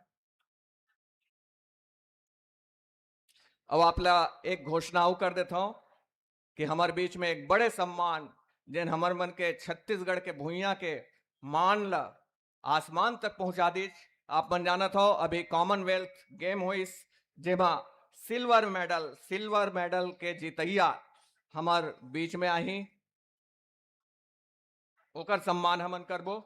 अब आप ला एक घोषणा कर देता हूं कि हमारे बीच में एक बड़े सम्मान जिन हमार मन के छत्तीसगढ़ के भूइया के मान ला आसमान तक पहुंचा दीज। आप मन जानत हो अभी कॉमनवेल्थ गेम हुई जेमा सिल्वर मेडल के जीतैया हमार बीच में आई, ओकर सम्मान हमन करबो।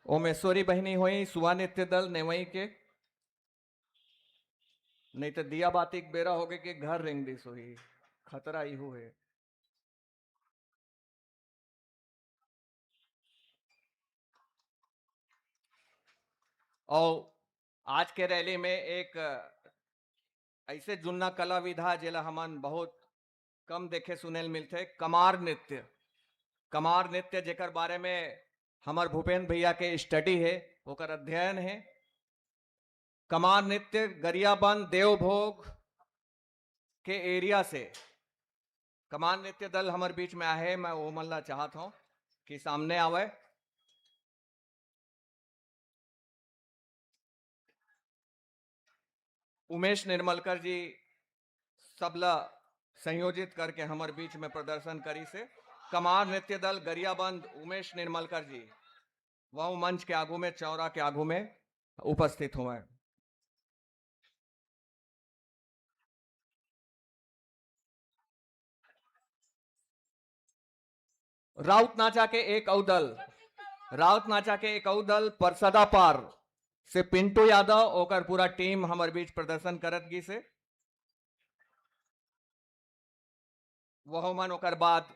ओमेश्वरी बहनी हुई सुवा नृत्य दल नेवई के, नहीं तो दिया बाती बेरा हो गए कि घर रेंग दी सोई खतरा ही हुए। और आज के रैली में एक ऐसे जुन्ना कला विधा जेला हमन बहुत कम देखे सुनेल मिलते, कमार नृत्य। कमार नृत्य जेकर बारे में हमार भूपेंद्र भैया के स्टडी है, ओकर अध्ययन है। कमार नृत्य गरियाबंद देवभोग के एरिया से कमार नृत्य दल हमारे बीच में आए। मैं वो मल्ला चाहता हूं कि सामने आवे। उमेश निर्मलकर जी सबला संयोजित करके हमारे बीच में प्रदर्शन करी से कमार नृत्य दल गरियाबंद उमेश निर्मलकर जी वह मंच के आगू में चौरा के आगू में उपस्थित हुए। राउत नाचा के एक औदल परसदा पार से पिंटू यादव ओकर पूरा टीम हमारे बीच प्रदर्शन करत गी से वह मन ओकर बाद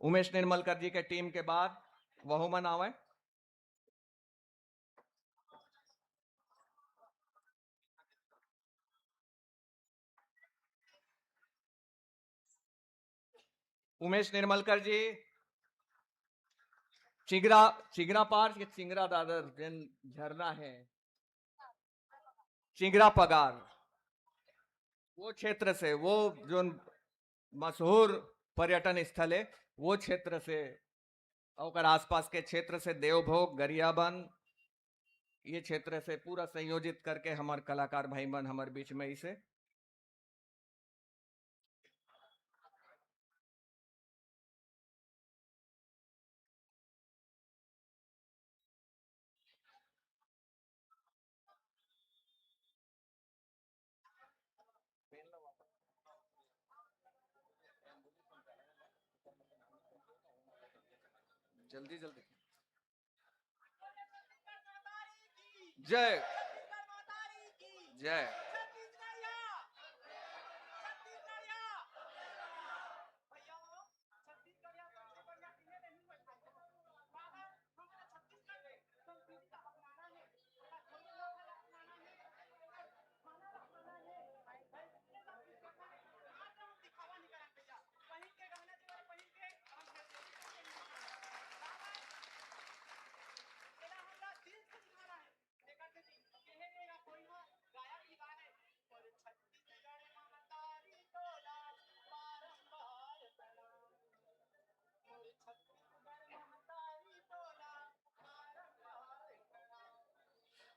उमेश निर्मलकर जी के टीम के बाद वह मन आवे। उमेश निर्मलकर जी चिगरा पार के चिंगरा दादर जिन झरना है चिंगरा पगार वो क्षेत्र से, वो जो मशहूर पर्यटन स्थल है वो क्षेत्र से और आसपास के क्षेत्र से देवभोग गरियाबंद ये क्षेत्र से पूरा संयोजित करके हमारे कलाकार भाई बहन हमारे बीच में इसे जल्दी जल्दी जय जय।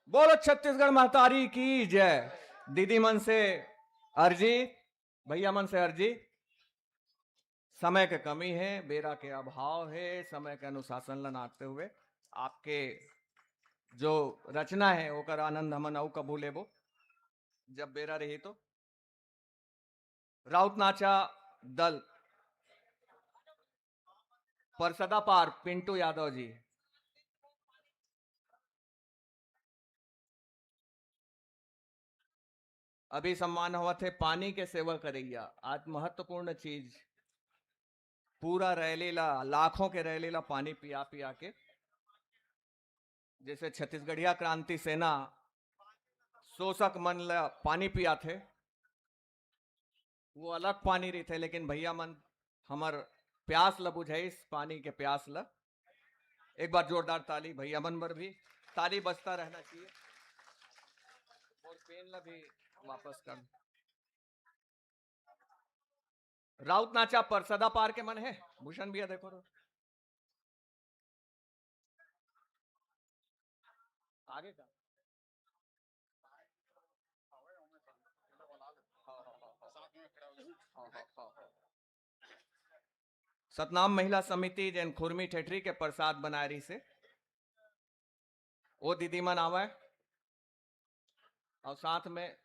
बोलो छत्तीसगढ़ महतारी की जय। दीदी मन से अर्जी, भैया मन से अर्जी, समय के कमी है, बेरा के अभाव है, समय के अनुशासन ला नापते हुए आपके जो रचना है ओकर आनंद हमन अउ कबू लेबो जब बेरा रही तो। राउत नाचा दल परसदा पार पिंटू यादव जी। अभी सम्मान हुआ थे पानी के सेवा करैया, आज महत्वपूर्ण चीज, पूरा रैलीला लाखों के रैलीला पानी पिया पिया के, जैसे छत्तीसगढ़िया क्रांति सेना शोषक मन ला पानी पिया थे, वो अलग पानी रही थे, लेकिन भैया मन हमर प्यास ला बुझाइस, पानी के प्यास ला। एक बार जोरदार ताली भैया मन पर भी, ताली बजता रहना चाहिए। और पेन ला भी वापस कर। राउत नाचा परसदा पार के मन है, भूषण भैया देखो तो। आगे का सतनाम महिला समिति जैन खुरमी ठेठरी के प्रसाद बनाए रही से वो दीदी मन आवे, और साथ में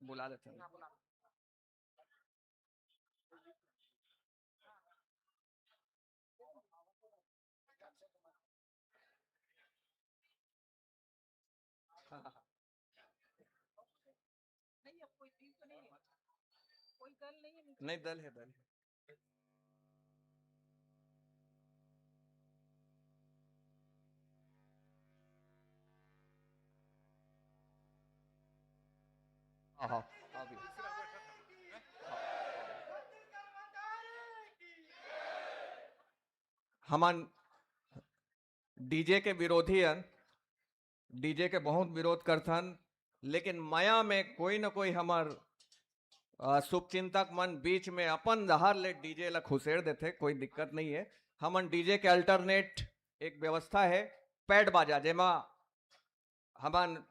बुला लेते हैं। नहीं, दल है, दल है। हाँ, अभी हमन डीजे के विरोधी हन, डीजे के बहुत विरोध करथन, लेकिन माया में कोई न कोई हमार शुभचिंतक मन बीच में अपन दहार ले डीजे ला खुसेड़ देते, कोई दिक्कत नहीं है। हमन डीजे के अल्टरनेट एक व्यवस्था है पैड बाजा, जेमा हमन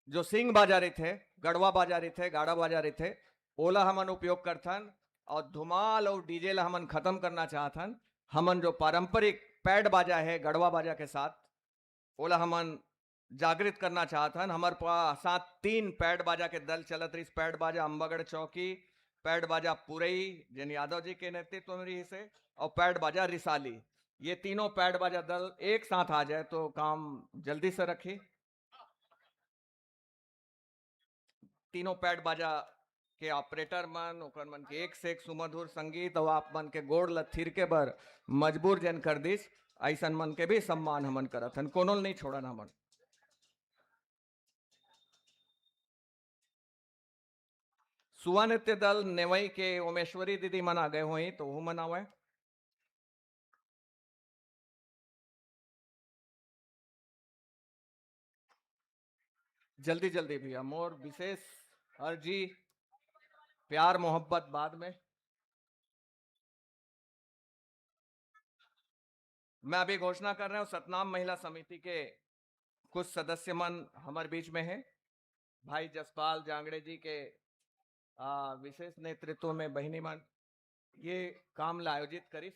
जो सिंह बाजा रहे थे, गड़वा बाजा रहे थे, गाड़ा बाजा रहे थे, ओला हमन उपयोग करथन, और धुमाल और डीजे ला हमन खत्म करना चाहथन। हमन जो पारंपरिक पैड बाजा है गड़वा बाजा के साथ, ओला हमन जागृत करना चाहथन। हमारे पास 3 पैड बाजा के दल चलत रही, पैड बाजा अंबागढ़ चौकी, पैड बाजा पुरई जिन यादव जी के नेतृत्व में रही से, और पैड बाजा रिसाली। ये तीनों पैड बाजा दल एक साथ आ जाए तो काम जल्दी से रखी। तीनों पैड बाजा के ऑपरेटर मन, ओकर मन के एक से एक सुमधुर संगीत, और आप मन के गोड़ ल थिर के बर मजबूर जन कर दिस, ऐसन मन के भी सम्मान हमन करत हन, कोनो नहीं छोड़न हमन। सुवा नृत्य दल नेवई के ओमेश्वरी दीदी मन आ गए हुई, तो वो मनावे। जल्दी जल्दी भैया, मोर विशेष अर्जी, प्यार मोहब्बत बाद में। मैं अभी घोषणा कर रहा हूं, सतनाम महिला समिति के कुछ सदस्य मन हमारे बीच में है। भाई जसपाल जांगड़े जी के विशेष नेतृत्व में बहिनी मन ये काम ला आयोजित करिस।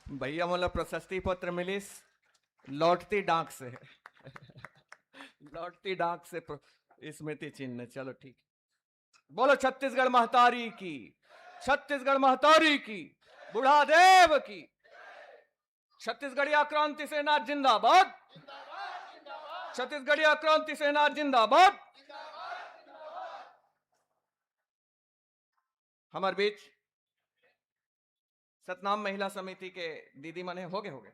भैया मतलब प्रशस्ति पत्र मिलिस लौटती डाक से लौटती डाक से स्मृति चिन्ह। चलो ठीक, बोलो छत्तीसगढ़ महतारी की, छत्तीसगढ़ महतारी की, बुढ़ादेव की। छत्तीसगढ़िया क्रांति सेना जिंदाबाद, छत्तीसगढ़िया क्रांति सेना जिंदाबाद। हमारे बीच सतनाम महिला समिति के दीदी मने हो गए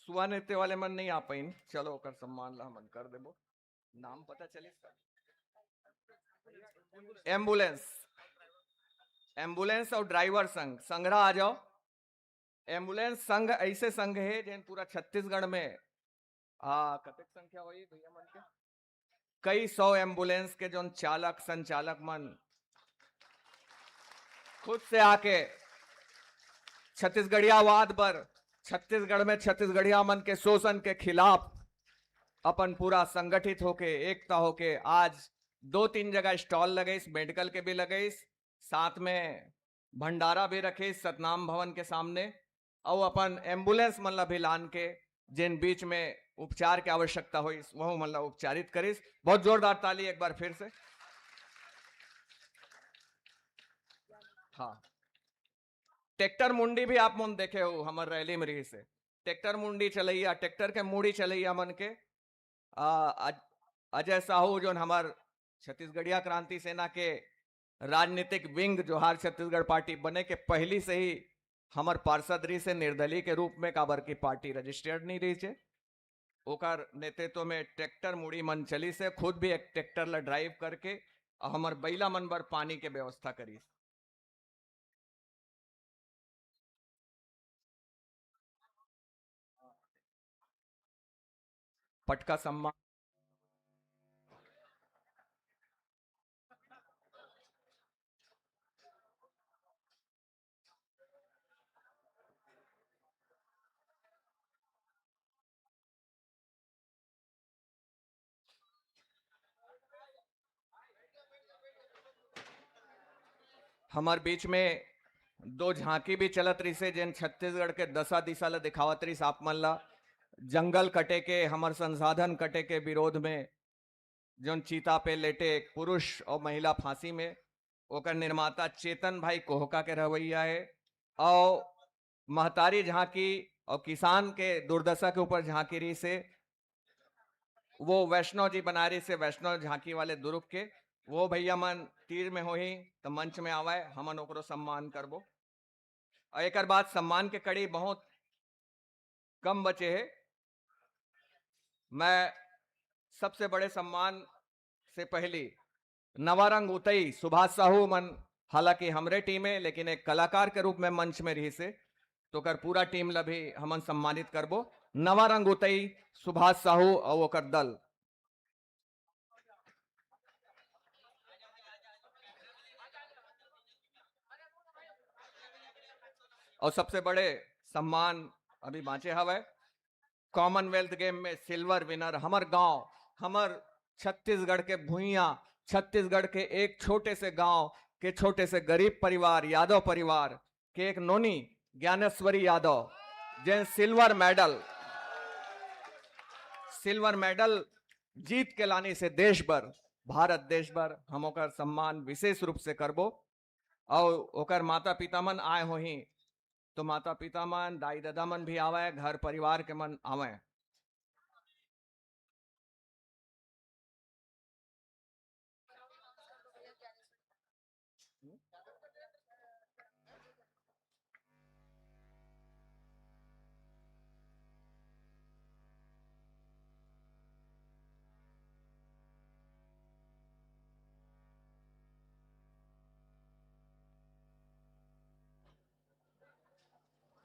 सुआ नृत्य वाले मन नहीं आ पाइन, चलो ओकर सम्मान ला मन कर देबो। नाम पता चलिस का? एम्बुलेंस, एम्बुलेंस और ड्राइवर संघ संग्रह आ जाओ। एम्बुलेंस संघ ऐसे संघ है जिन पूरा छत्तीसगढ़ में कतक संख्या हुई भैया मन के कई सौ एम्बुलेंस के जो चालक संचालक मन खुद से आके छत्तीसगढ़ियावाद पर छत्तीसगढ़ में छत्तीसगढ़िया मन के शोषण के खिलाफ अपन पूरा संगठित होके एकता होके आज 2-3 जगह स्टॉल लगे, मेडिकल के भी लगे, साथ में भंडारा भी रखे सतनाम भवन के सामने, और अपन एम्बुलेंस मतलब भी लान के जिन बीच में उपचार की आवश्यकता हुई वह मतलब उपचारित करिस। बहुत जोरदार ताली एक बार फिर से। हाँ, ट्रैक्टर मुंडी भी आप मन देखे हो हमार रैली में रही से ट्रैक्टर मुंडी चलैया, ट्रैक्टर के मुड़ी चलैया मन के अजय साहू जो हमार छत्तीसगढ़िया क्रांति सेना के राजनीतिक विंग जोहार छत्तीसगढ़ पार्टी बने के पहली से ही हमार पार्षद रही से निर्दलीय के रूप में काबर की पार्टी रजिस्टर्ड नहीं रही छे। ओकर नेतृत्व में ट्रैक्टर मुड़ी मन चली से खुद भी एक ट्रैक्टर ला ड्राइव करके हमार बैला मन बर पानी के व्यवस्था करी। पटका सम्मान हमार बीच में 2 झांकी भी चलत रही से जिन छत्तीसगढ़ के दशा दिशा ला दिखावत रही आप मन ला। जंगल कटे के हमार संसाधन कटे के विरोध में जो चीता पे लेटे एक पुरुष और महिला फांसी में, ओकर निर्माता चेतन भाई कोहका के रवैया है। और महतारी झांकी और किसान के दुर्दशा के ऊपर झांकी रही से वो वैष्णव जी बना रही से वैष्णव झांकी वाले दुर्ग के वो भैया मन तीर में हो ही तो मंच में आवे हमन ओकरो सम्मान करबो। और एक बाद सम्मान के कड़ी बहुत कम बचे है। मैं सबसे बड़े सम्मान से पहली नवारंग उतई सुभाष साहू मन, हालांकि हमरे टीम है लेकिन एक कलाकार के रूप में मंच में रही से तो कर पूरा टीम ला भी हमन सम्मानित करबो। नवारंग उतई सुभाष साहू और ओकर दल। और सबसे बड़े सम्मान अभी बांचे हवे कॉमनवेल्थ गेम में सिल्वर विनर हमर गांव, हमर छत्तीसगढ़ के भुइया, छत्तीसगढ़ के एक छोटे से गांव के छोटे से गरीब परिवार यादव परिवार के एक नोनी ज्ञानेश्वरी यादव जिन सिल्वर मेडल जीत के लाने से देश भर भारत देश भर हम ओकर सम्मान विशेष रूप से करबो। और ओकर माता पिता मन आए हो ही तो माता पिता मन दाई दादा मन भी आवे, घर परिवार के मन आवे।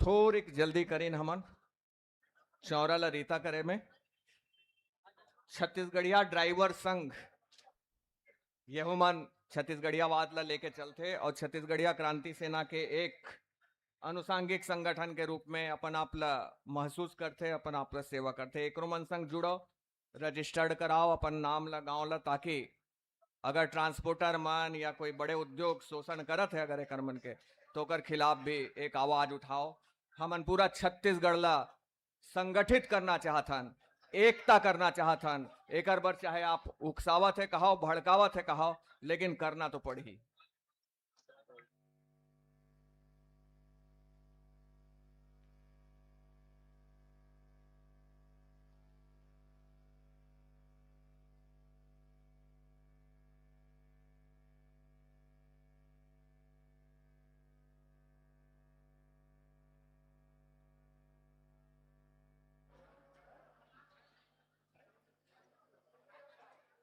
थोड़ी जल्दी करीन हमन चौरा ला रीता करे में। छत्तीसगढ़िया ड्राइवर संघ यह मन छत्तीसगढ़िया वाद ला लेके चलते और छत्तीसगढ़िया क्रांति सेना के एक अनुसांगिक संगठन के रूप में अपन आप ला महसूस करते, अपन आप ला सेवा करते। एक मन संग जुड़ो, रजिस्टर्ड कराओ अपन नाम ला गांव ला, ताकि अगर ट्रांसपोर्टर मन या कोई बड़े उद्योग शोषण करत है अगर एक मन के तो कर खिलाफ भी एक आवाज उठाओ। हमन पूरा छत्तीसगढ़ ला संगठित करना चाहथन, एकता करना चाहथन। एक बार चाहे आप उकसावत है कहो, भड़कावत है कहो, लेकिन करना तो पड़ी।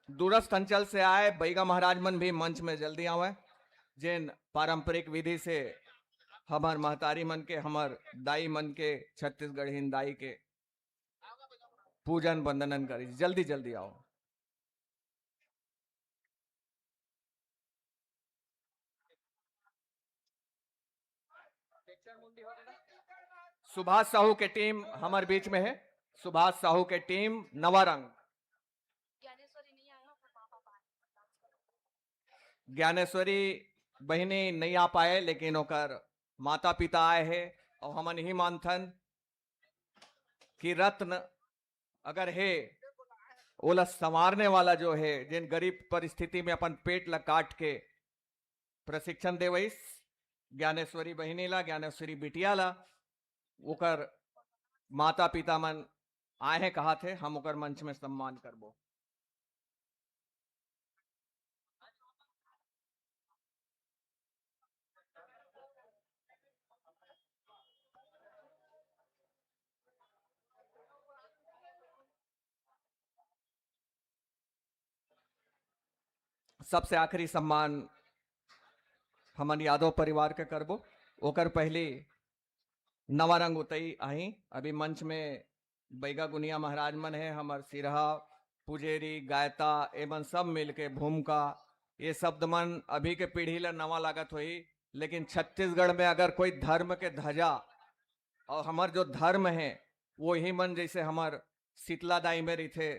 दूरस्थ अंचल से आए बैगा महाराज मन भी मंच में जल्दी आवे, जिन पारंपरिक विधि से हमार महतारी मन के, हमार दाई मन के, छत्तीसगढ़ हिंदाई के पूजन वंदनन करी। जल्दी जल्दी आओ। सुभाष साहू के टीम हमारे बीच में है। सुभाष साहू के टीम नवारंग। ज्ञानेश्वरी बहनी नहीं आ पाए, लेकिन ओकर माता पिता आए हैं और हमन ही मानथन कि रत्न अगर है ओला संवारने वाला जो है, जिन गरीब परिस्थिति में अपन पेट ला काट के प्रशिक्षण देवैस ज्ञानेश्वरी बहनी ला, ज्ञानेश्वरी बिटिया ला, ओकर माता पिता मन आए हैं, कहा थे हम ओकर मंच में सम्मान करबो। सबसे आखिरी सम्मान हमन यादव परिवार के करबो। ओकर पहले नवारंग उतई आई। अभी मंच में बैगा गुनिया महाराज मन है, हमार सिरहा पुजेरी गायता एवं सब मिलके भूमिका, ये शब्द मन अभी के पीढ़ी ला नवा लागत हुई, लेकिन छत्तीसगढ़ में अगर कोई धर्म के ध्वजा और हमार जो धर्म है वो ही मन, जैसे हमार शीतला दाई में रही थे,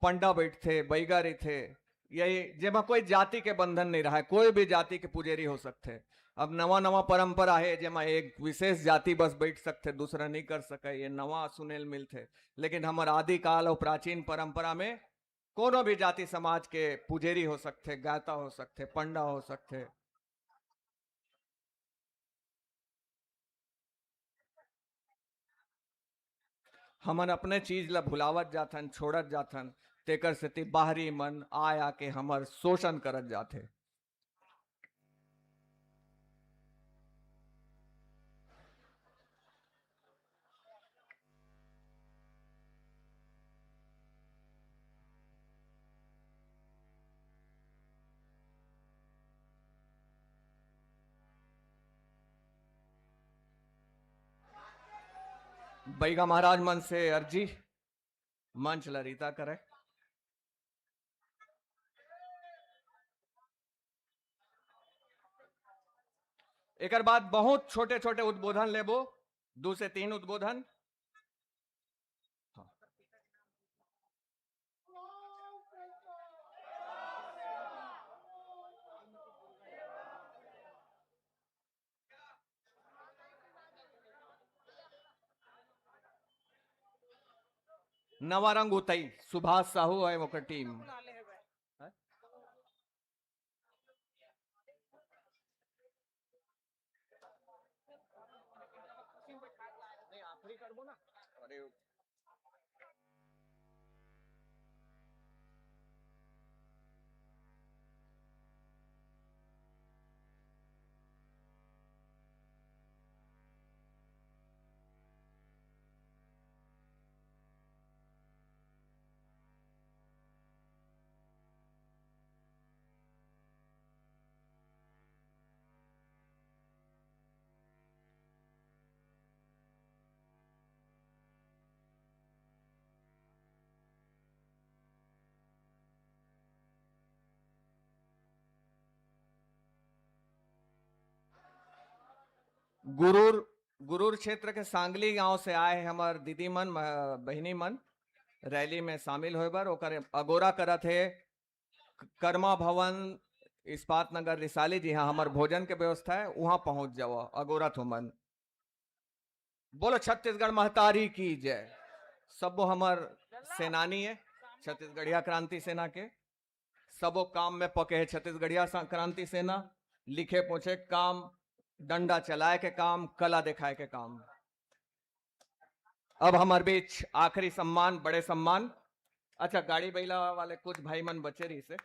पंडा बैठते, बैगा रही थे, यही जेमा कोई जाति के बंधन नहीं रहा है, कोई भी जाति के पुजेरी हो सकते। अब नवा नवा परंपरा है जेमा एक विशेष जाति बस बैठ सकते, दूसरा नहीं कर सके, ये नवा सुनेल मिलते। लेकिन हमारे आदिकाल और प्राचीन परंपरा में कोनो भी जाति समाज के पुजेरी हो सकते, गायता हो सकते, पंडा हो सकते। हमन अपने चीज ला भुलावत जाथन, छोड़त जाथन, तेकर से बाहरी मन आया के हमर शोषण करत जाथे। बैगा महाराज मन से अर्जी मंच लरिता करे। एक बाद बहुत छोटे छोटे उद्बोधन लेबो, 2 से 3 उद्बोधन। हाँ। नवारंग उतई सुभाष साहू है ओकर टीम। गुरूर गुरूर क्षेत्र के सांगली गांव से आए हैं हमार दीदी मन, बहनी मन, रैली में शामिल होए बर ओकर अगोरा करत है कर्मा भवन इस्पात नगर रिसाली, जी हाँ हमार भोजन के व्यवस्था है, वहां पहुंच जाओ अगोरा थो मन। बोलो छत्तीसगढ़ महतारी की जय। सबो हमार सेनानी है छत्तीसगढ़िया क्रांति सेना के, सबो काम में पके है छत्तीसगढ़िया क्रांति सेना, लिखे पूछे काम, डंडा चलाए के काम, कला दिखाए के काम। अब हमारे बीच आखिरी सम्मान, बड़े सम्मान। अच्छा गाड़ी बैला वाले कुछ भाई मन बचे रही से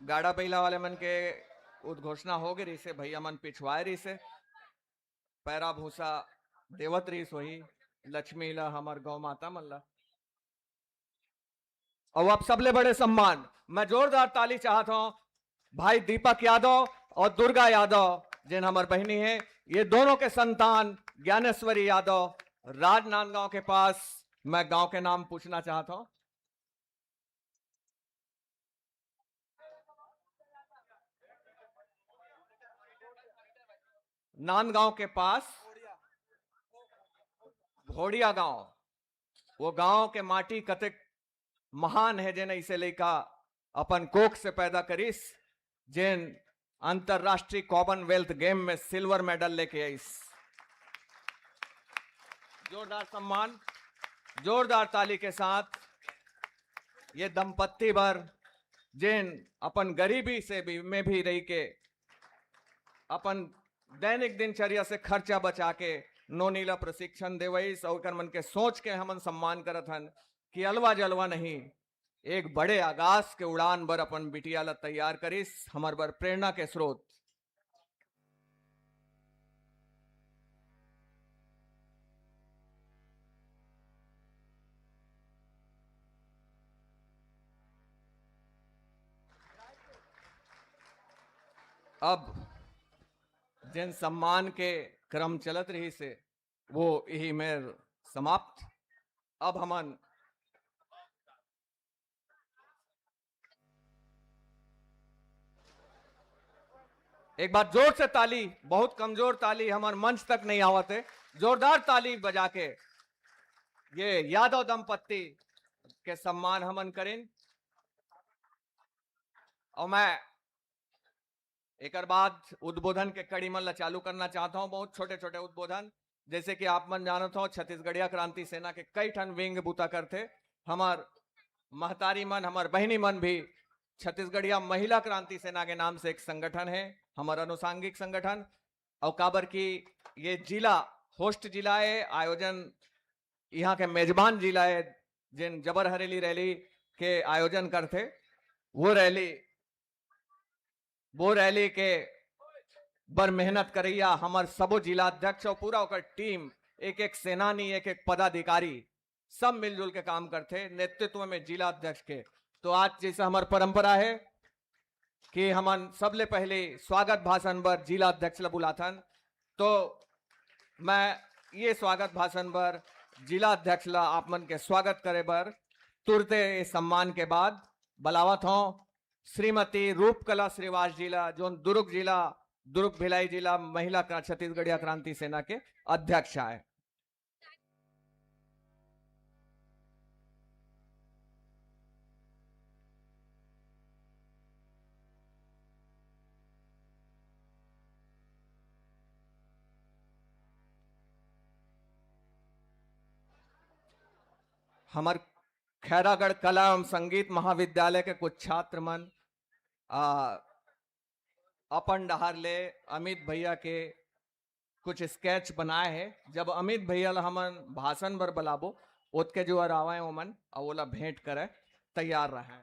गाड़ा पहिला वाले मन के उद्घोषणा हो गई रही से भैया मन पिछवाए रही से पैरा भूसा देवत रही सोही लक्ष्मी ला हमार गौ माता मन ला। और अब सबले बड़े सम्मान मैं जोरदार ताली चाहता हूं भाई दीपक यादव और दुर्गा यादव जिन हमार बहनी है, ये दोनों के संतान ज्ञानेश्वरी यादव राजनांदगांव के पास। मैं गांव के नाम पूछना चाहता हूं। नांदगांव के पास घोड़िया गांव, वो गांव के माटी कतक महान है जिन इसे लेका अपन कोख से पैदा करीस, जिन अंतरराष्ट्रीय कॉमनवेल्थ गेम में सिल्वर मेडल लेके आईस। जोरदार सम्मान, जोरदार ताली के साथ ये दंपत्ति भर जिन अपन गरीबी से भी में भी रही के अपन दैनिक दिनचर्या से खर्चा बचा के नोनीला प्रशिक्षण देवईस और मन के सोच के हमन सम्मान करत हन कि अलवा जलवा नहीं, एक बड़े आगाज के उड़ान बर अपन बिटिया ला तैयार करिस, हमर बर प्रेरणा के स्रोत। अब जिन सम्मान के क्रम चलत रही से वो यही में समाप्त। अब हमन एक बार जोर से ताली, बहुत कमजोर ताली हमार मंच तक नहीं आवते, जोरदार ताली बजा के ये यादव दंपत्ति के सम्मान हमन करें। और मैं एक बाद उद्बोधन के कड़ी मन ला चालू करना चाहता हूं। बहुत छोटे छोटे उद्बोधन, जैसे कि आप मन जानत हो छत्तीसगढ़िया क्रांति सेना के कई ठन विंग बूता करते। हमार महतारी मन, हमार बहनी मन भी छत्तीसगढ़िया महिला क्रांति सेना के नाम से एक संगठन है, हमारा अनुसांगिक संगठन। और काबर की ये जिला होस्ट जिला है, आयोजन यहाँ के मेजबान जिला है, जिन जबर हरेली रैली के आयोजन करते। वो रैली के बर मेहनत करैया हमार सबो जिला अध्यक्ष और पूरा ओकर टीम, एक एक सेनानी, एक एक पदाधिकारी सब मिलजुल के काम करते नेतृत्व में जिला अध्यक्ष के। तो आज जैसा हमार परंपरा है कि हमन सबले पहले स्वागत भाषण पर जिला अध्यक्ष ला बुलाथन, तो मैं ये स्वागत भाषण पर जिला अध्यक्ष ला आप मन के स्वागत करे बर तुरते सम्मान के बाद बुलावत हूं श्रीमती रूपकला श्रीवास जिला, जो दुर्ग भिलाई जिला महिला छत्तीसगढ़िया क्रांति सेना के अध्यक्ष है। हमार खैरागढ़ कला एवं संगीत महाविद्यालय के कुछ छात्र मन अपन डहार ले अमित भैया के कुछ स्केच बनाए हैं। जब अमित भैया ला हमन भाषण बर बुलाबो ओतके जो आवे ओमन और ओला भेंट करे तैयार रहे।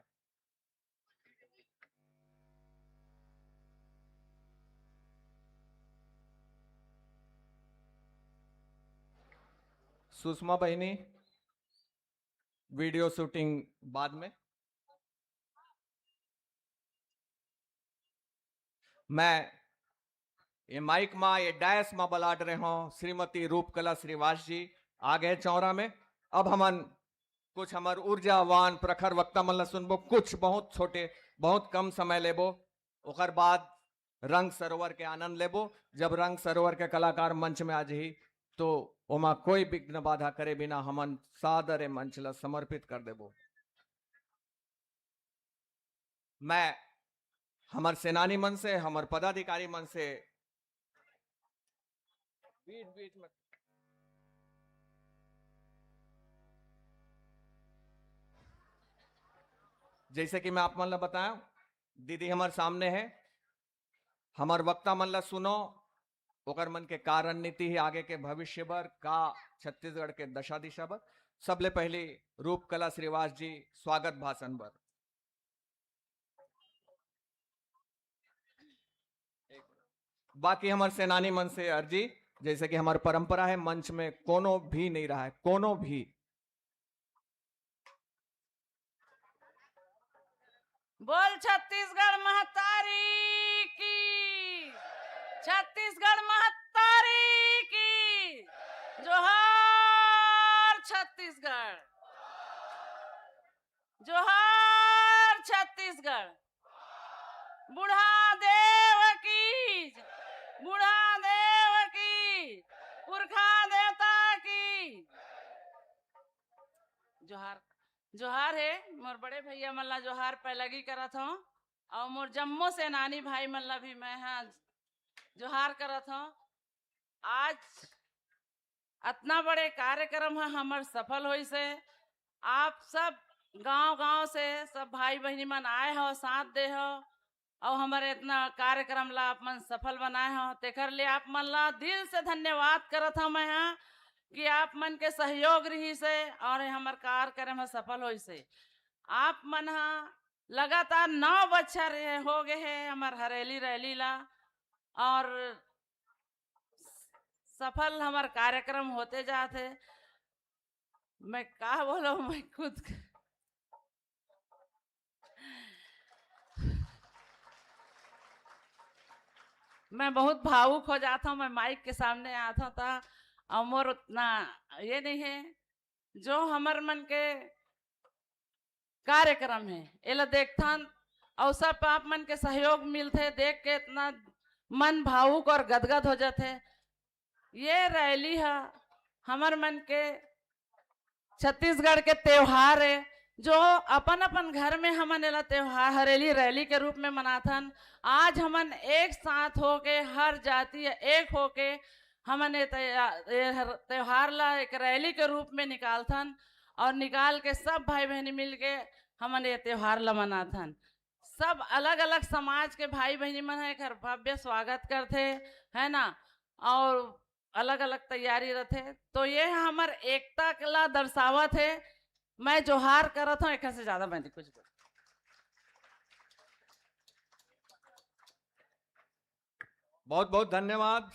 सुषमा बहनी वीडियो शूटिंग बाद में। मैं ये माइक मा ये डैश मा बलाट रहे हो श्रीमती रूपकला श्रीवास जी आगे चौरा में। अब हमन कुछ हमार ऊर्जावान प्रखर वक्ता मन ला सुनबो, कुछ बहुत छोटे बहुत कम समय लेबो, ओकर बाद रंग सरोवर के आनंद लेबो। जब रंग सरोवर के कलाकार मंच में आ जाही तो ओमा कोई विघ्न बाधा करे बिना हमन सादर मंच ला समर्पित कर देबो। मैं हमार सेनानी मन से, हमार पदाधिकारी मन से बीच बीच में जैसे कि मैं आप मन ला बताया, दीदी हमारे सामने है, हमार वक्ता मन ला सुनो, ओकर मन के का रणनीति है आगे के भविष्य बर, का छत्तीसगढ़ के दशा दिशा बर। सबले पहले रूपकला श्रीवास जी स्वागत भाषण बर। बाकी हमारे सेनानी मन से अर्जी, जैसे कि हमारी परंपरा है, मंच में कोनो भी नहीं रहा है, कोनो भी। बोल छत्तीसगढ़ महतारी की, छत्तीसगढ़ महतारी की जोहार। छत्तीसगढ़ जोहार। छत्तीसगढ़ बूढ़ा देव की, बूढ़ा देव की, पुरखा देवता की जोहार। जोहार है मोर बड़े भैया मल्ला जोहार पहलगी करत हूँ, और मोर जम्मू से नानी भाई मल्ला भी मैं हाँ जोहार करत हूँ। आज इतना बड़े कार्यक्रम है हमार सफल हुई से, आप सब गांव-गांव से सब भाई बहनी मन आए हो, साथ दे हो, और हमारे इतना कार्यक्रम ला आप मन सफल बनाए हो, तेकर लिए आप मन ला दिल से धन्यवाद करत हूँ मैं यहाँ कि आप मन के सहयोग रही से और हमार कार्यक्रम है सफल हुई से। आप मन हाँ लगातार 9 बच्चर हो गए है हमार हरेली रैली ला, और सफल हमार कार्यक्रम होते जाते। मैं क्या बोलो, मैं खुद मैं बहुत भावुक हो जाता हूँ, मैं माइक के सामने आता था, और मोर उतना ये नहीं है। जो हमार मन के कार्यक्रम है एला देखथन और सब आप मन के सहयोग मिलते, देख के इतना मन भावुक और गदगद हो जाते। ये रैली है हमार मन के छत्तीसगढ़ के त्योहार है, जो अपन अपन घर में हमन एला त्योहार हरेली रैली के रूप में मनाथन। आज हमन एक साथ होके हर जाति एक होके हमन ये त्योहार ला एक रैली के रूप में निकालथन, और निकाल के सब भाई बहनी मिल के हमन ये त्योहार ला मनाथन। सब अलग अलग समाज के भाई बहनी मन है घर भव्य स्वागत करते है ना, और अलग अलग तैयारी रहते। तो ये हमार एकता ला दर्शावत है। मैं जोहार करत हूँ, एक से ज्यादा मैं कुछ बोल। बहुत बहुत धन्यवाद,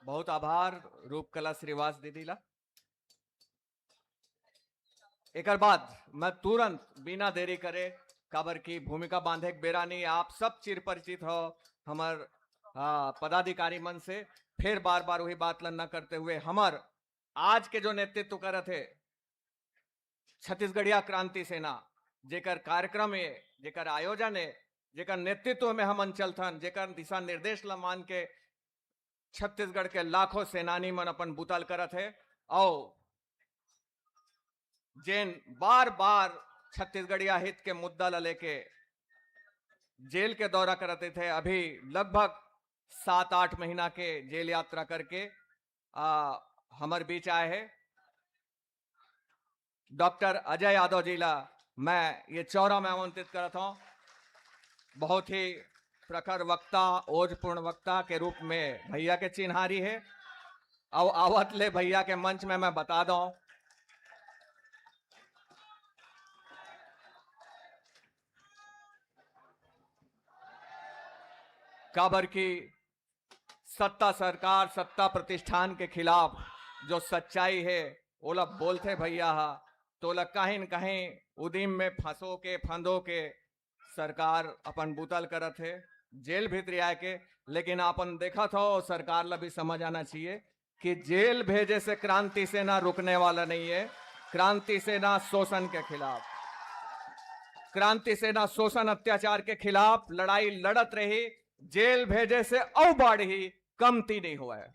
बहुत आभार रूपकला श्रीवास दीदी ला। एक बाद मैं तुरंत बिना देरी करे काबर की भूमिका बांधे के बेरा नहीं, आप सब चिर परिचित हो हमार पदाधिकारी मन से। फिर बार बार वही बात न करते हुए हमार आज के जो नेतृत्व कर थे छत्तीसगढ़िया क्रांति सेना, जेकर कार्यक्रम है, जेकर आयोजन है, जेकर नेतृत्व में हम चलथन, जेकर दिशा निर्देश ला मान के छत्तीसगढ़ के लाखों सेनानी मन अपन बुतल करत है, और जेन बार बार छत्तीसगढ़िया हित के मुद्दा ला लेके जेल के दौरा करते थे, अभी लगभग 7-8 महीना के जेल यात्रा करके हमारे बीच आए हैं डॉक्टर अजय यादव जी ला मैं ये चौरा में आमंत्रित करता हूं। बहुत ही प्रखर वक्ता, ओजपूर्ण वक्ता के रूप में भैया के चिन्हारी है, और आवत ले भैया के मंच में मैं बता दूं काबर की सत्ता सरकार, सत्ता प्रतिष्ठान के खिलाफ जो सच्चाई है ओला बोलते भैया हा, तो ला कहीं न कहीं उदीम में फंसो के फंदो के सरकार अपन बुतल करत है जेल भीतर आए के। लेकिन अपन देखा था सरकार ला भी समझ आना चाहिए कि जेल भेजे से क्रांति सेना रुकने वाला नहीं है। क्रांति सेना शोषण के खिलाफ, क्रांति सेना शोषण अत्याचार के खिलाफ लड़ाई लड़त रही, जेल भेजे से औ बढ़ी कमती नहीं हुआ है।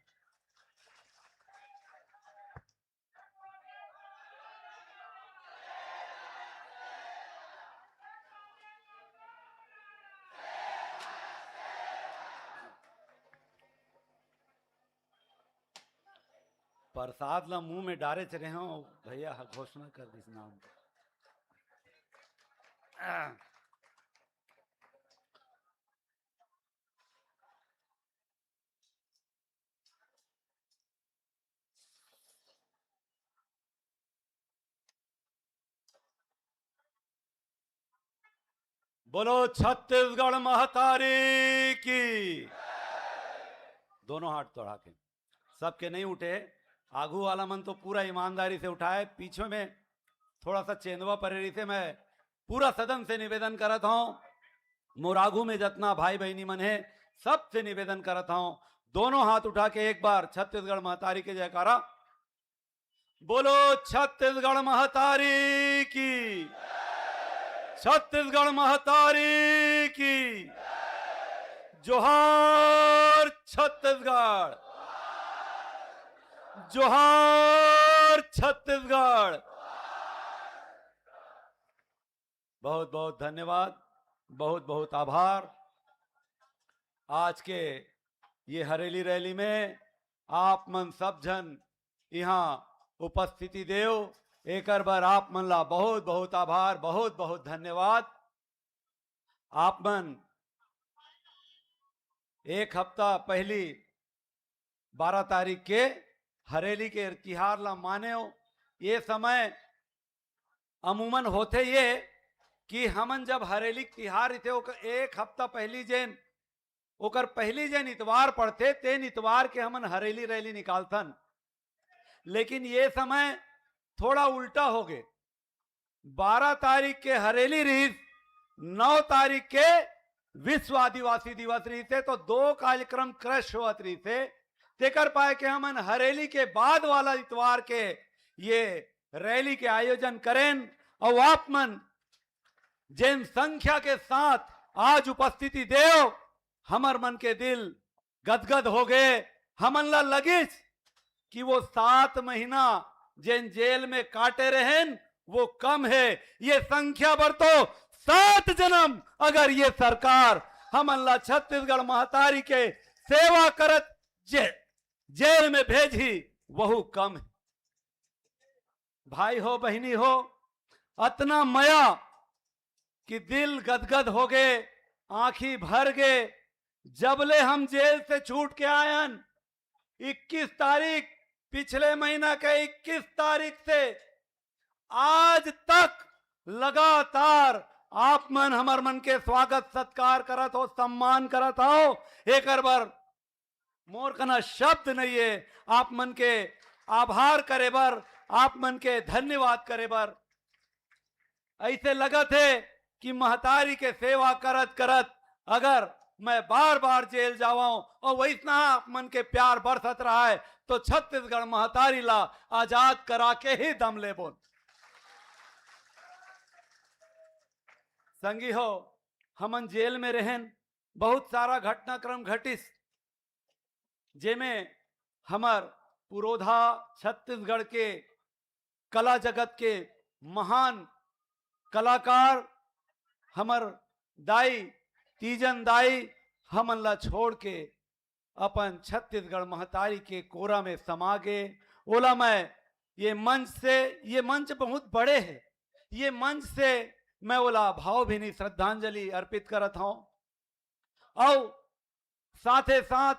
प्रसाद ला मुंह में डारे चले हो भैया, घोषणा कर दी इस नाम को। बोलो छत्तीसगढ़ महतारी की, दोनों हाथ चढ़ा के। सबके नहीं उठे, आगू वाला मन तो पूरा ईमानदारी से उठाए, पीछे में थोड़ा सा चेंदवा परेरी से मैं पूरा सदन से निवेदन करता हूं, मोरागू में जितना भाई बहनी मन है सबसे निवेदन करता हूं, दोनों हाथ उठा के एक बार छत्तीसगढ़ महतारी के जयकारा बोलो। छत्तीसगढ़ महतारी की, छत्तीसगढ़ महतारी की जोहार, छत्तीसगढ़ जोहार, छत्तीसगढ़। बहुत बहुत धन्यवाद, बहुत बहुत आभार। आज के ये हरेली रैली में आप मन सब जन यहाँ उपस्थिति देव, एक बार आप मन ला बहुत बहुत आभार, बहुत बहुत धन्यवाद। आप मन एक हफ्ता पहली 12 तारीख के हरेली के तिहार ला माने हो। ये समय अमूमन होते ये कि हमन जब हरेली तिहार थे एक हफ्ता पहली जेन ओकर पहली जेन इतवार पड़ते तेन इतवार के हमन हरेली रैली निकालथन, लेकिन ये समय थोड़ा उल्टा हो गए। 12 तारीख के हरेली रही, 9 तारीख के विश्व आदिवासी दिवस रही थे, तो 2 कार्यक्रम क्रश हुआ रही थे। तेकर पाए के हमन हरेली के बाद वाला इतवार के ये रैली के आयोजन करें। और आप मन जिन संख्या के साथ आज उपस्थिति देव, हमर मन के दिल गदगद हो गए। हमन ला लगिस कि वो 7 महीना जिन जेल में काटे रहें वो कम है। ये संख्या पर तो 7 जन्म अगर ये सरकार हमन ला छत्तीसगढ़ महतारी के सेवा करत जेल में भेजी वह कम है। भाई हो बहनी हो, अतना मया कि दिल गदगद हो गए, आंखी भर गए। जबले हम जेल से छूट के आयन 21 तारीख पिछले महीना के 21 तारीख से आज तक लगातार आप मन हमर मन के स्वागत सत्कार करत हो, सम्मान करत हो। एक बार मोर कना शब्द नहीं है आप मन के आभार करे बर, आप मन के धन्यवाद करे बर। ऐसे लगत है कि महतारी के सेवा करत करत अगर मैं बार बार जेल जावाऊं और वैसना आप मन के प्यार बरसत रहा है तो छत्तीसगढ़ महतारी ला आजाद करा के ही दम ले बोल। संगी हो, हमन जेल में रहें, बहुत सारा घटनाक्रम घटिस, जेमें हमर पुरोधा छत्तीसगढ़ के कला जगत के महान कलाकार हमर दाई तीजन दाई हमन ला छोड़ के अपन छत्तीसगढ़ महतारी के कोरा में समा गए। ओला मैं ये मंच बहुत बड़े है, ये मंच से मैं ओला भावभीनी श्रद्धांजलि अर्पित करत हूं। और साथे साथ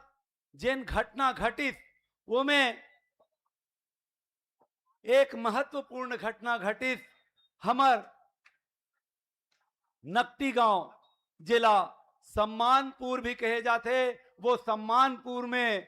जिन घटना घटित वो में एक महत्वपूर्ण घटना घटित हमर नकटी गांव जिला सम्मानपुर भी कहे जाते, वो सम्मानपुर में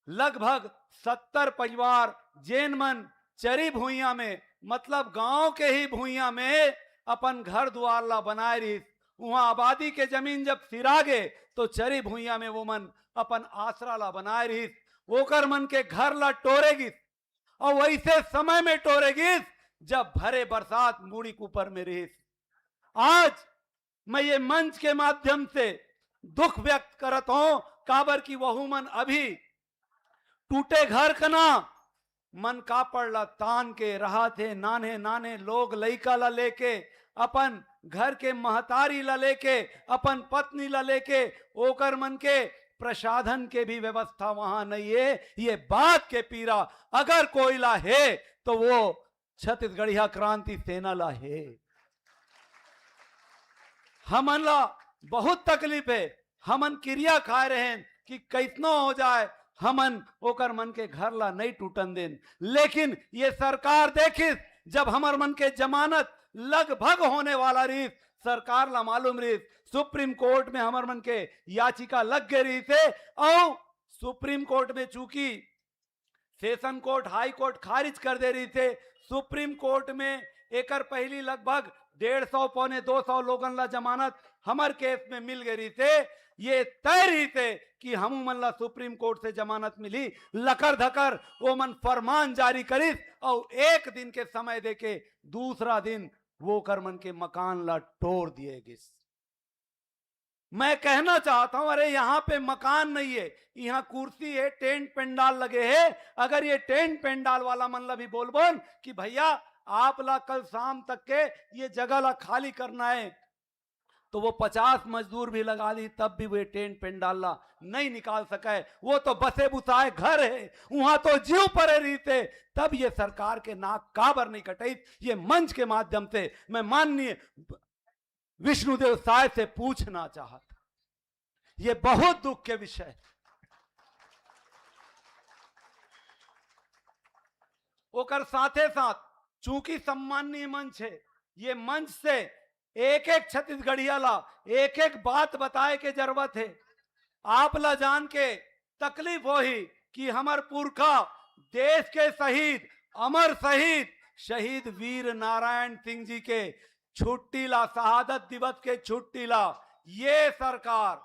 लगभग 70 परिवार जैन मन चरी भूइया में, मतलब गांव के ही भूइया में अपन घर द्वार ला बनाए रही। वहां आबादी के जमीन जब सिरा गए तो चरी भूइया में वो मन अपन आसरा ला बनाए रही, ओकर मन के घर ला टोरेगी। और वैसे समय में टोरेगी जब भरे बरसात मूड़ी के ऊपर में रही। आज मैं ये मंच के माध्यम से दुख व्यक्त करता हूं, काबर की वहू मन अभी टूटे घर कना मन कापड़ ला तान के रहा थे। नाने नाने लोग लइका ला लेके, अपन घर के महतारी ला लेके, अपन पत्नी ला लेके, ओकर मन के प्रसाधन के भी व्यवस्था वहां नहीं है। ये बात के पीरा अगर कोई ला है तो वो छत्तीसगढ़िया क्रांति सेना ला है। हमन ला बहुत तकलीफ है, हमन क्रिया खाए रहे कि कैसनो हो जाए हमन ओकर मन के घर ला नहीं टूटन देन। लेकिन ये सरकार देखिस जब हमर मन के जमानत लगभग होने वाला रही, सरकार ला मालूम रही सुप्रीम कोर्ट में हमर मन के याचिका लग गई रही थे और सुप्रीम कोर्ट में चूंकि सेशन कोर्ट हाई कोर्ट खारिज कर दे रही थे, सुप्रीम कोर्ट में एकर पहली लगभग 150 पौने 200 लोगन ला जमानत हमार केस में मिल गई थे। ये तय रही थे कि हम मन ला सुप्रीम कोर्ट से जमानत मिली, लकर धकर वो मन फरमान जारी करिस और एक दिन के समय देके दूसरा दिन वो कर मन के मकान ला तोड़ दिए गिस। मैं कहना चाहता हूं, अरे यहां पे मकान नहीं है, यहाँ कुर्सी है, टेंट पंडाल लगे हैं। अगर ये टेंट पंडाल वाला मन ला भी बोल बोल कि भैया आप ला कल शाम तक के ये जगह ला खाली करना है, तो वो 50 मजदूर भी लगा ली तब भी वो टेंट पंडाल ला नहीं निकाल सके। वो तो बसे बुसाए घर है, वहां तो जीव परे रहते, तब ये सरकार के नाक काबर नहीं कटाई। ये मंच के माध्यम से मैं माननीय विष्णुदेव साय से पूछना चाहता, ये बहुत दुख के विषय। ओकर साथे साथ चूंकि सम्माननीय मंच है, ये मंच से एक एक छत्तीसगढ़िया ला एक एक बात बताए के जरूरत है। आप ला जान के तकलीफ हो ही कि हमार पुरखा देश के शहीद, अमर शहीद, शहीद वीर नारायण सिंह जी के छुट्टी ला, शहादत दिवस के छुट्टी ला, ये सरकार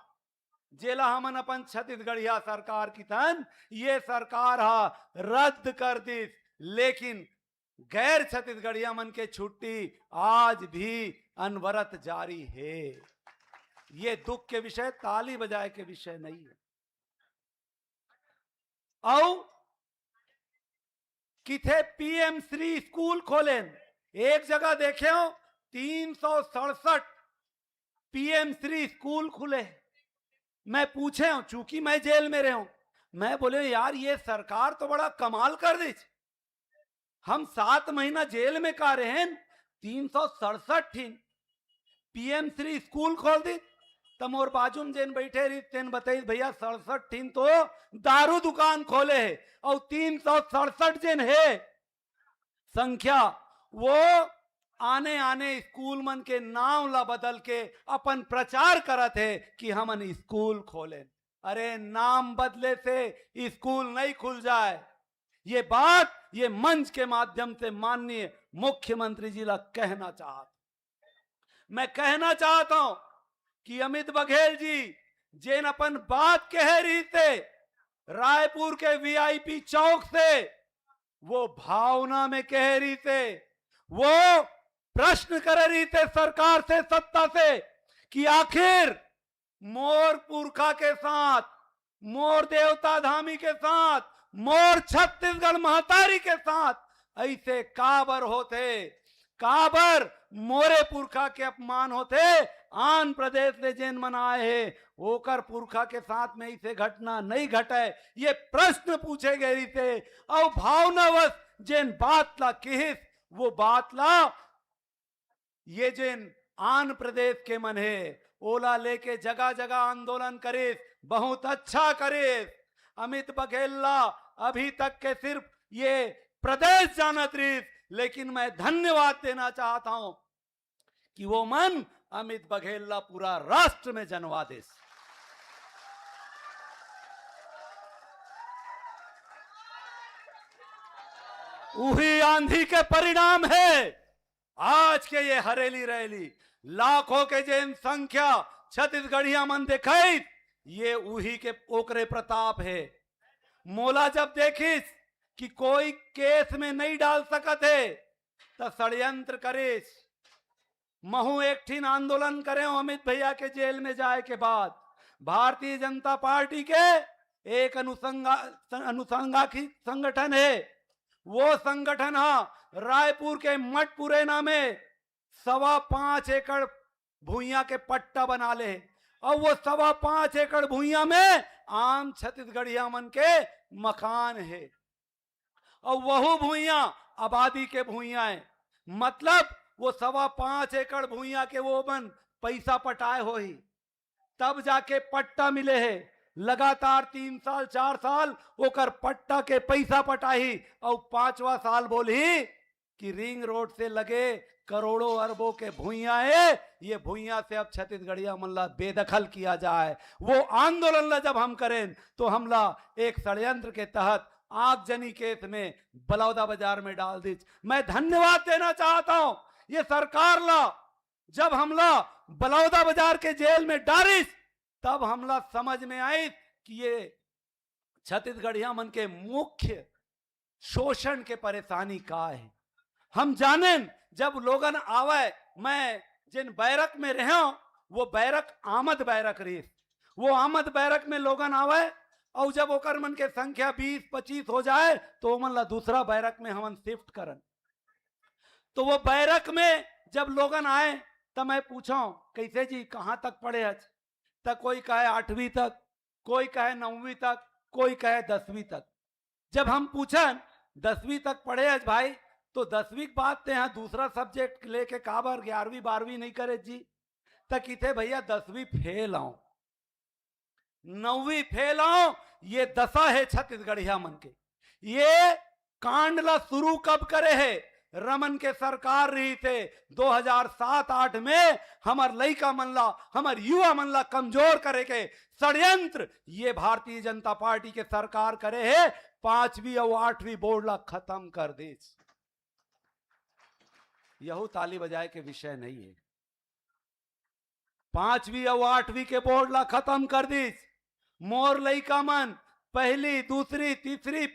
जेला हमन अपन छत्तीसगढ़िया सरकार की तन ये सरकार हा रद्द कर दी। लेकिन गैर छत्तीसगढ़िया मन के छुट्टी आज भी अनवरत जारी है। ये दुख के विषय, ताली बजाए के विषय नहीं है। औ किथे पीएम श्री स्कूल खोले, एक जगह देखे हो 367 पीएम श्री स्कूल खुले। मैं पूछे हूं, चूंकि मैं जेल में रहा हूं, मैं बोले यार ये सरकार तो बड़ा कमाल कर दी। हम 7 महीना जेल में का रहे, 367 पीएम श्री स्कूल खोल दी। तम और बाजू में जेन बैठे रही तेन बताई भैया 67 तो दारू दुकान खोले है और 367 जेन है संख्या, वो आने आने स्कूल मन के नाम ला बदल के अपन प्रचार करत है कि हमन स्कूल खोले। अरे नाम बदले से स्कूल नहीं खुल जाए। ये बात ये मंच के माध्यम से माननीय मुख्यमंत्री जी ला कहना चाहता। मैं कहना चाहता हूं कि अमित बघेल जी जेन अपन बात कह रही थे रायपुर के वीआईपी चौक से, वो भावना में कह रही थे, वो प्रश्न कर रही थे सरकार से, सत्ता से कि आखिर मोर पुरखा के साथ, मोर देवता धामी के साथ, मोर छत्तीसगढ़ महतारी के साथ ऐसे काबर होते, काबर मोरे पुरखा के अपमान होते। आंध्र प्रदेश से जेन मनाए है ओकर पुरखा के साथ में इसे घटना नहीं घटे, ये प्रश्न पूछे गए थे। और भावनावश जेन बात ला किहिस, वो बात ला ये जेन आंध्र प्रदेश के मन है ओला लेके जगह जगह आंदोलन करे, बहुत अच्छा करे। अमित बघेल ला अभी तक के सिर्फ ये प्रदेश जानत रही, लेकिन मैं धन्यवाद देना चाहता हूं कि वो मन अमित बघेल ला पूरा राष्ट्र में जनवा दे। वही आंधी के परिणाम है आज के ये हरेली रैली, लाखों के जेन संख्या छत्तीसगढ़िया मन दिखाई, ये उही के ओकरे प्रताप है। मोला जब देखिस कि कोई केस में नहीं डाल सकत है तो षड्यंत्र करेस। महू एक ठीन आंदोलन करे अमित भैया के जेल में जाए के बाद, भारतीय जनता पार्टी के एक अनुसंघाकी संगठन है, वो संगठन रायपुर के मठपुरेना में 5.25 एकड़ भूइया के पट्टा बना ले, और वो 5.25 एकड़ भूइया में आम छत्तीसगढ़िया मन के मकान है, और वह भूइया आबादी के भूइया है। मतलब वो 5.25 एकड़ भूइया के वो मन पैसा पटाए हो ही तब जाके पट्टा मिले है। लगातार 3 साल 4 साल ओकर पट्टा के पैसा पटाही, और 5वां साल बोली कि रिंग रोड से लगे करोड़ों अरबों के भूइया है, ये भूइया से अब छत्तीसगढ़िया मल्ला बेदखल किया जाए। वो आंदोलन ला जब हम करें तो हमला एक षड्यंत्र के तहत आगजनी केस में बलौदा बाजार में डाल दी। मैं धन्यवाद देना चाहता हूं ये सरकार ला, जब हमला बलौदा बाजार के जेल में डालिस तब हमला समझ में आई कि ये छत्तीसगढ़िया मन के मुख्य शोषण के परेशानी का है। हम जाने जब लोगन आवे, मैं जिन बैरक में रहे वो बैरक आमद बैरक रही, वो आमद बैरक में लोगन आवे और जब ओकर मन के संख्या 20-25 हो जाए तो मन ला दूसरा बैरक में हमन शिफ्ट करन। तो वो बैरक में जब लोगन आए तब मैं पूछा कैसे जी कहां तक पढ़े हज, तक कोई कहे 8वीं तक, कोई कहे 9वीं तक, कोई कहे 10वीं तक। जब हम पूछन 10वीं तक पढ़े हज भाई, तो 10वीं के बाद ते यहाँ दूसरा सब्जेक्ट लेके काबर 11वीं 12वीं नहीं करे जी, तक इथे भैया 10वीं फेल आओ 9वीं फेल आओ। ये दशा है छत्तीसगढ़िया मन के। ये कांड ला शुरू कब करे है, रमन के सरकार रही थे 2007-8 में हमार लइका मनला, हमार युवा मनला कमजोर करे के षड्यंत्र ये भारतीय जनता पार्टी के सरकार करे है। 5वीं और 8वीं बोर्ड ला खत्म कर दे। यहू ताली बजाए के विषय नहीं है। 5वीं और 8वीं के बोर्ड ला खत्म कर दी। मोर लइका मन 1ली, 2री, 3री,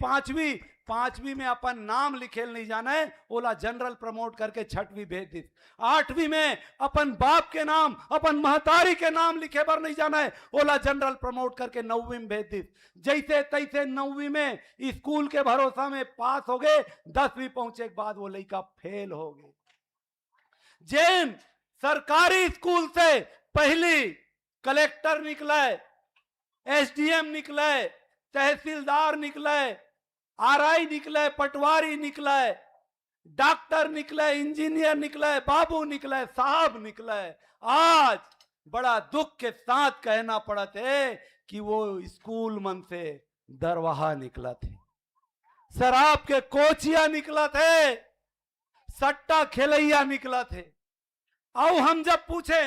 5वीं में अपन नाम लिखेल नहीं जाना है, ओला जनरल प्रमोट करके 6वीं भेज दी। 8वीं में अपन बाप के नाम, अपन महतारी के नाम लिखे बर नहीं जाना है, ओला जनरल प्रमोट करके 9वीं में भेज दी। जैसे तैसे 9वीं में स्कूल के भरोसा में पास हो गए, 10वीं पहुंचे के बाद वो लड़का फेल हो गए। जैन सरकारी स्कूल से 1ली कलेक्टर निकले, एसडीएम निकले, तहसीलदार निकले, आरआई निकले, पटवारी निकले, डॉक्टर निकले, इंजीनियर निकले, बाबू निकले, साहब निकले। आज बड़ा दुख के साथ कहना पड़त है कि वो स्कूल मन से दरवाहा निकला थे, शराब के कोचिया निकला थे, सट्टा खेलैया निकला थे। और हम जब पूछे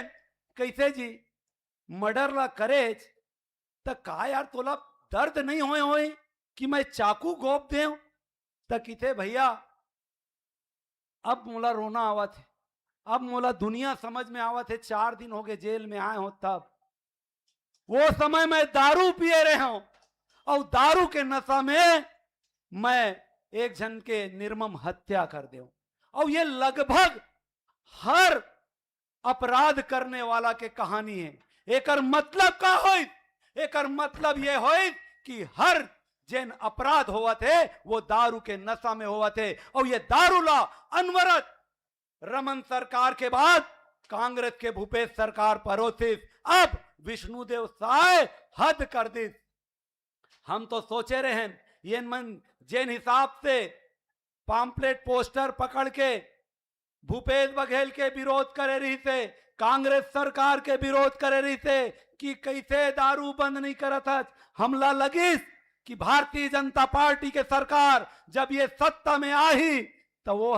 कैसे जी मर्डर ला करे तो कहा यार तोला दर्द नहीं होए कि मैं चाकू गोप दे, तक इथे भैया अब मोला रोना आवा थे, अब मोला दुनिया समझ में आवा थे। 4 दिन हो गए जेल में आए हो, तब वो समय मैं दारू पिए रहे हूं और दारू के नशा में मैं एक जन के निर्मम हत्या कर दे। और ये लगभग हर अपराध करने वाला के कहानी है। एकर मतलब का होई, एकर मतलब ये होई कि हर जिन अपराध हुआ थे वो दारू के नशा में हुआ थे। और ये दारू ला अनवरत रमन सरकार के बाद कांग्रेस के भूपेश सरकार परोसिस, अब विष्णुदेव साय हद कर दी। हम तो सोचे रहे ये मन जिन हिसाब से पाम्पलेट पोस्टर पकड़ के भूपेश बघेल के विरोध करे रही थे, कांग्रेस सरकार के विरोध करे रही थे कि कैसे दारू बंद नहीं करत है। हमला लगी कि भारतीय जनता पार्टी के सरकार जब ये सत्ता में आई तो वो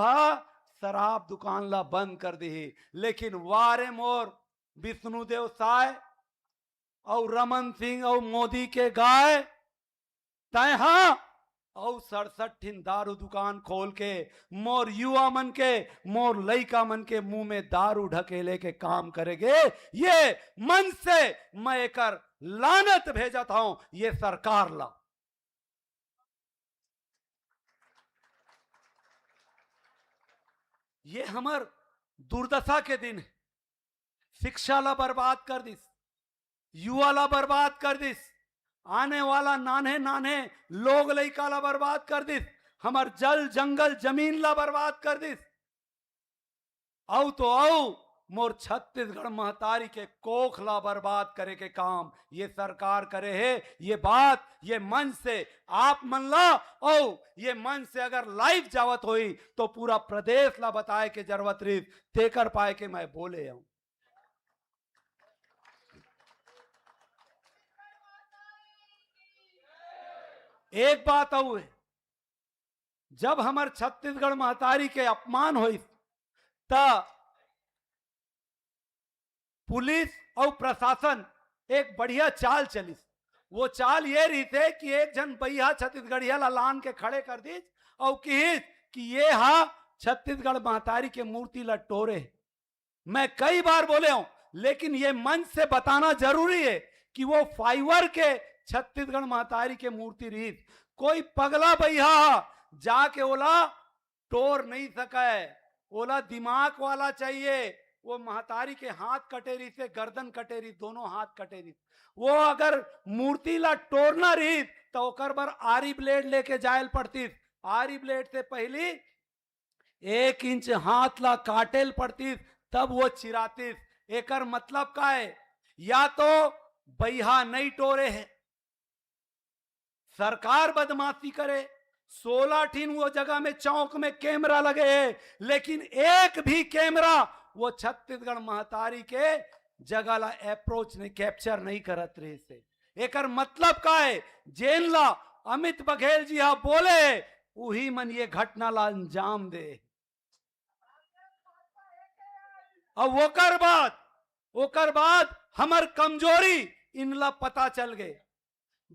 शराब दुकान ला बंद कर दी। लेकिन वारे मोर विष्णुदेव साय और रमन सिंह और मोदी के गाय तय और 67 दारू दुकान खोल के मोर युवा मन के, मोर लइका मन के मुंह में दारू ढकेले के काम करेंगे। ये मन से मैं एकर लानत भेजत हूं ये सरकार ला। ये हमार दुर्दशा के दिन है। शिक्षा ला बर्बाद कर दिस, युवा ला बर्बाद कर दिस, आने वाला नाने नाने लोग लइका ला बर्बाद कर दिस, हमार जल जंगल जमीन ला बर्बाद कर दिस। औ तो औ मोर छत्तीसगढ़ महतारी के कोख ला बर्बाद करे के काम ये सरकार करे है। ये बात ये मन से आप मन ला और ये मन से अगर लाइव जावत होई तो पूरा प्रदेश ला बताए के जरूरत रही तेकर पाए के मैं बोले हूं। एक बात और है, जब हमार छत्तीसगढ़ महतारी के अपमान हुई पुलिस और प्रशासन एक बढ़िया चाल चली। वो चाल ये रही थे कि एक जन भैया छत्तीसगढ़िया लान के खड़े कर दी और कि ये हा छत्तीसगढ़ महतारी के मूर्ति लटोरे। मैं कई बार बोले हूं, लेकिन ये मंच से बताना जरूरी है कि वो फाइवर के छत्तीसगढ़ महतारी के मूर्ति रीत कोई पगला भैया जाके ओला तोड़ नहीं सका है। ओला दिमाग वाला चाहिए। वो महतारी के हाथ कटेरी से गर्दन कटेरी, दोनों हाथ कटेरी। वो अगर मूर्ति ला तोड़ना रही तो ओकर बर आरी ब्लेड लेके जायल पड़ती। आरी ब्लेड से पहली 1 इंच हाथ ला काटेल पड़ती, तब वो चिराती। एकर मतलब का है, या तो बैहा नहीं टोरे है, सरकार बदमाशी करे। 16 ठीन वो जगह में चौक में कैमरा लगे है, लेकिन एक भी कैमरा वो छत्तीसगढ़ महतारी के जगह ला अप्रोच नहीं, कैप्चर नहीं करत रहे से। एकर मतलब का है, जेन ला अमित बघेल जी हा बोले वही मन ये घटना ला अंजाम दे। अब ओकर बाद हमर कमजोरी इनला पता चल गए।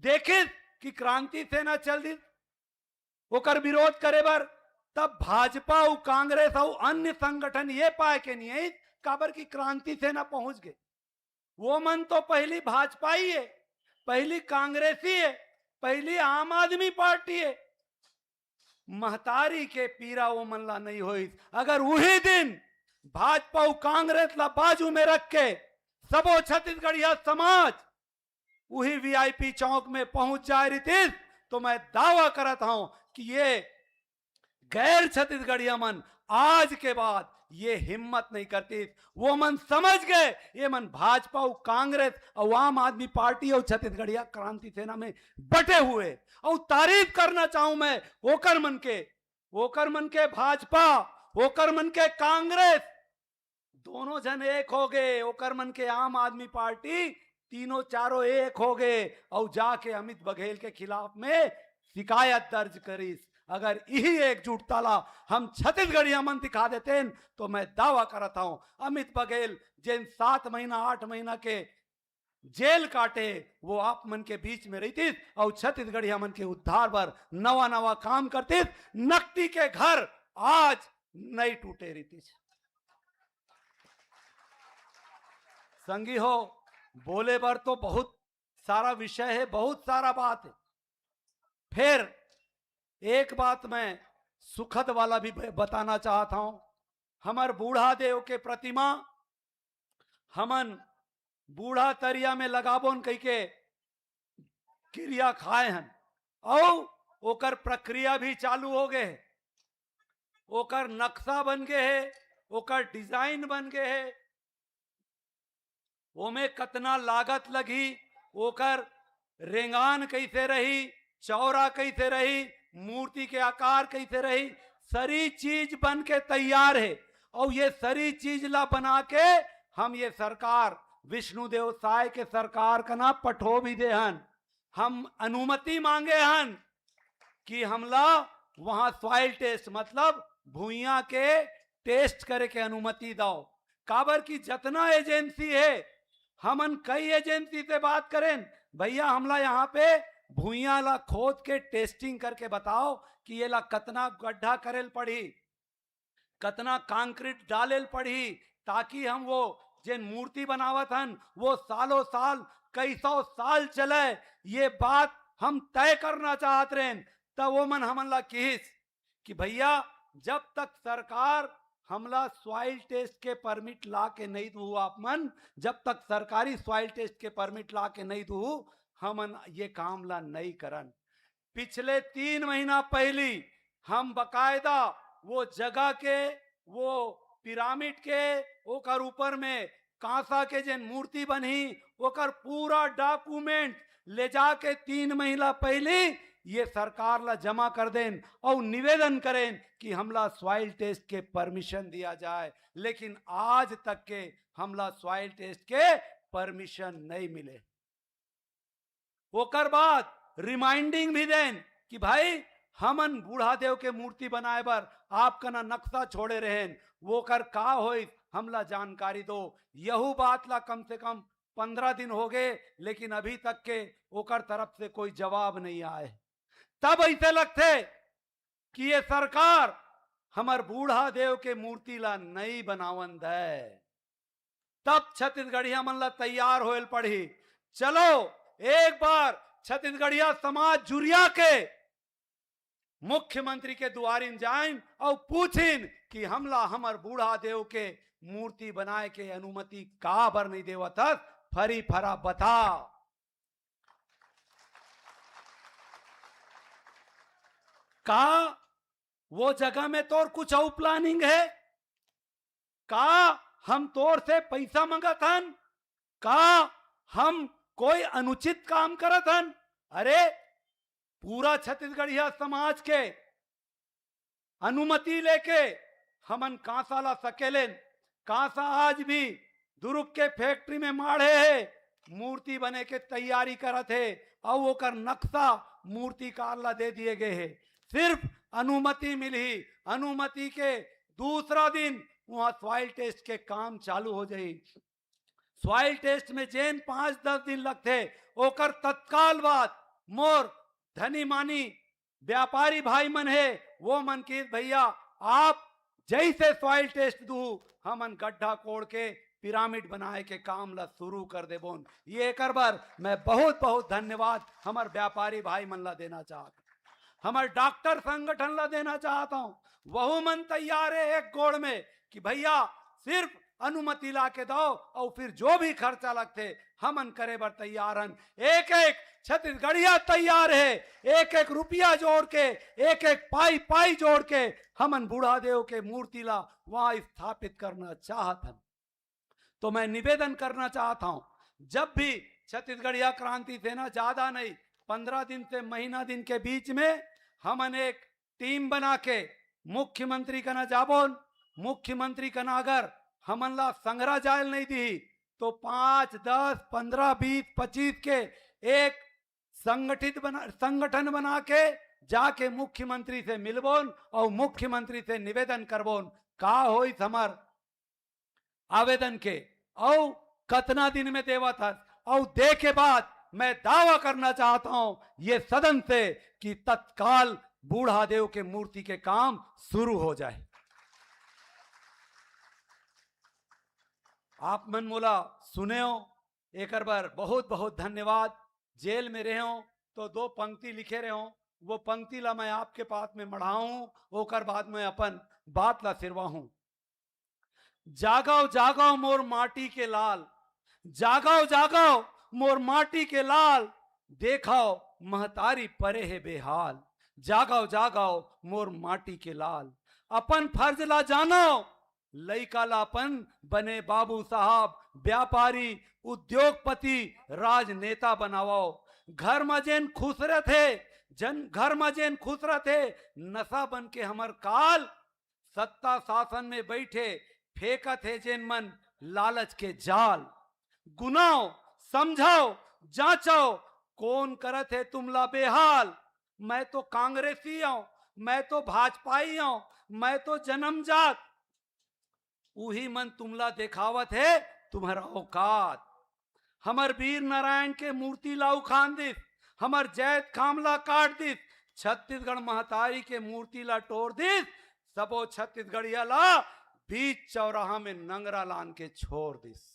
देखे कि क्रांति सेना चल दी ओकर विरोध करे बर, तब भाजपा और कांग्रेस और अन्य संगठन ये पाए के नहीं है काबर की क्रांति सेना पहुंच गए। वो मन तो पहली भाजपा ही है, पहली कांग्रेसी है, पहली आम आदमी पार्टी है। महतारी के पीरा वो मन ला नहीं हुई। अगर वही दिन भाजपा और कांग्रेस ला बाजू में रख के सबो छत्तीसगढ़िया समाज वही वीआईपी चौक में पहुंच जाए रही, तो मैं दावा करता हूं कि ये गैर छत्तीसगढ़िया मन आज के बाद ये हिम्मत नहीं करती। वो मन समझ गए ये मन भाजपा और कांग्रेस और आम आदमी पार्टी और छत्तीसगढ़िया क्रांति सेना में बटे हुए। और तारीफ करना चाहूं मैं ओकर मन के भाजपा, ओकर मन के कांग्रेस, दोनों जन एक हो गए। ओकर मन के आम आदमी पार्टी तीनों चारों एक हो गए और जाके अमित बघेल के खिलाफ में शिकायत दर्ज करीस। अगर यही एकजुटता ला हम छत्तीसगढ़िया मन दिखा देते तो मैं दावा करता हूं अमित बघेल जिन 7 महीना 8 महीना के जेल काटे वो आप मन के बीच में रहती और छत्तीसगढ़िया मन के उद्धार पर नवा काम करती। नकटी के घर आज नहीं टूटे रहती। संगी हो, बोले बर तो बहुत सारा विषय है, बहुत सारा बात है। फिर एक बात मैं सुखद वाला भी बताना चाहता हूं। हमार बूढ़ा देव के प्रतिमा हमन बूढ़ा तरिया में लगाबोन कही के क्रिया खाए हन और ओकर प्रक्रिया भी चालू हो गए। ओकर नक्शा बन गए है, ओकर डिजाइन बन गए है, ओमे कतना लागत लगी, ओकर रेंगान कैसे रही, चौड़ा कैसे रही, मूर्ति के आकार कैसे रही, सारी चीज बन के तैयार है। और ये सारी चीज ला बना के हम ये सरकार विष्णुदेव साय के सरकार का ना पठो भी दे हन। हम अनुमति मांगे हन कि हमला वहां सॉइल टेस्ट मतलब भूइया के टेस्ट करे के अनुमति दो। काबर की जितना एजेंसी है, हमन कई एजेंसी से बात करें, भैया हमला यहाँ पे भूइया ला खोद के टेस्टिंग करके बताओ कि ये ला कतना गड्ढा करेल पड़ी, कतना कंक्रीट डालेल पड़ी, ताकि हम वो जिन मूर्ति बनावत हन वो सालों साल कई 100 साल चले। ये बात हम तय करना चाहते रहे। तब वो मन हमन ला किस कि भैया जब तक सरकार हमला सॉइल टेस्ट के परमिट ला के नहीं दू, आप मन जब तक सरकारी सॉइल टेस्ट के परमिट ला के नहीं दू, हमन ये काम ला नहीं करन। पिछले 3 महीना पहली हम बकायदा वो जगह के, वो पिरामिड के ओकर ऊपर में कांसा के जिन मूर्ति बनी ओकर पूरा डॉक्यूमेंट ले जाके 3 महीना पहले ये सरकार ला जमा कर दें और निवेदन करें कि हमला सॉइल टेस्ट के परमिशन दिया जाए। लेकिन आज तक के हमला सॉइल टेस्ट के परमिशन नहीं मिले। ओकर बाद रिमाइंडिंग भी दें कि भाई हमन बूढ़ा देव के मूर्ति बनाए बर आपका ना नक्शा छोड़े रहें, वो कर का होई हमला जानकारी दो। यहू बात ला कम से कम 15 दिन हो गए, लेकिन अभी तक के ओकर तरफ से कोई जवाब नहीं आए। तब ऐसे लगते कि ये सरकार हमर बूढ़ा देव के मूर्ति ला नहीं बनावन दे। तब छत्तीसगढ़िया मन ला तैयार होल पड़ी, चलो एक बार छत्तीसगढ़िया समाज जुरिया के मुख्यमंत्री के दुआरिन जाइन और पूछिन कि हमला हमर बूढ़ा देव के मूर्ति बनाए के अनुमति का बर नहीं देवत फरी फरा बता। का वो जगह में तोर कुछ और प्लानिंग है? का हम तोर से पैसा मंगत हन? का हम कोई अनुचित काम करत हन? अरे पूरा छत्तीसगढ़िया समाज के अनुमति लेके हमन कांसा ला सकेलेन। कांसा आज भी दुर्ग के फैक्ट्री में माढ़े है, मूर्ति बने के तैयारी करत है और ओकर नक्शा मूर्तिकार ला दे दिए गए है। सिर्फ अनुमति मिली, अनुमति के दूसरा दिन वहां सॉइल टेस्ट के काम चालू हो जाई। सॉइल टेस्ट में जैन 5-10 दिन लगते, ओकर तत्काल बाद मोर धनी मानी व्यापारी भाई मन है वो मन की भैया आप जैसे सॉइल टेस्ट दू हमन गड्ढा कोड़ के पिरामिड बनाए के काम ला शुरू कर दे बोन। ये एक बार मैं बहुत बहुत धन्यवाद हमार व्यापारी भाई मन ला देना चाहता, हमार डॉक्टर संगठन ला देना चाहता हूं। वह मन तैयार है एक गोड़ में कि भैया सिर्फ अनुमति ला के दो और फिर जो भी खर्चा लगते हमन करे बर तैयार हन। एक एक छत्तीसगढ़िया तैयार है, एक एक रुपया जोड़ के, एक एक पाई पाई जोड़ के हमन बूढ़ा देव के मूर्ति ला वहां स्थापित करना चाहत हन। तो मैं निवेदन करना चाहता हूं, जब भी छत्तीसगढ़िया क्रांति सेना ज्यादा नहीं 15 दिन से महीना दिन के बीच में हमन एक टीम बना के मुख्यमंत्री का ना जाबोन, मुख्यमंत्री का ना अगर हमन ला संग्रह जायल नहीं दी तो 5, 10, 15, 20, 25 के एक संगठन बना के जाके मुख्यमंत्री से मिलबोन और मुख्यमंत्री से निवेदन करबोन का होई हमार आवेदन के और कितना दिन में देवा था। और दे के बाद मैं दावा करना चाहता हूं ये सदन से कि तत्काल बूढ़ा देव के मूर्ति के काम शुरू हो जाए। आप मन मोला सुने हो, एक बार बहुत बहुत धन्यवाद। जेल में रहे हो तो 2 पंक्ति लिखे रहे हो, वो पंक्ति ला मैं आपके पास में मढ़ाऊं, ओकर बाद में अपन बात ला सिरवाहूं। जागाओ जागाओ मोर माटी के लाल, जागाओ जागाओ मोर माटी के लाल, देखाओ महतारी परे है बेहाल। जागाओ जागाओ मोर माटी के लाल, अपन फर्ज ला जानो, लइका लापन बने बाबू साहब, व्यापारी उद्योगपति राजनेता बनाओ। घर में जेन खुश रहे घर में जेन खुश रहे नशा बन के हमर काल, सत्ता शासन में बैठे फेंकत है जेन मन लालच के जाल। गुनाओ समझाओ जांचो कौन करत है तुमला बेहाल। मैं तो कांग्रेसी हूं, मैं तो भाजपाई हूं, मैं तो जन्मजात, उही मन तुमला देखावत है तुम्हारा औकात। हमर वीर नारायण के मूर्ति ला उखान दिस, हमर जैत खामला काट दिस, छत्तीसगढ़ महतारी के मूर्ति ला तोड़ दिस, सबो छत्तीसगढ़िया ला बीच चौराहा में नंगरा लान के छोड़ दिस।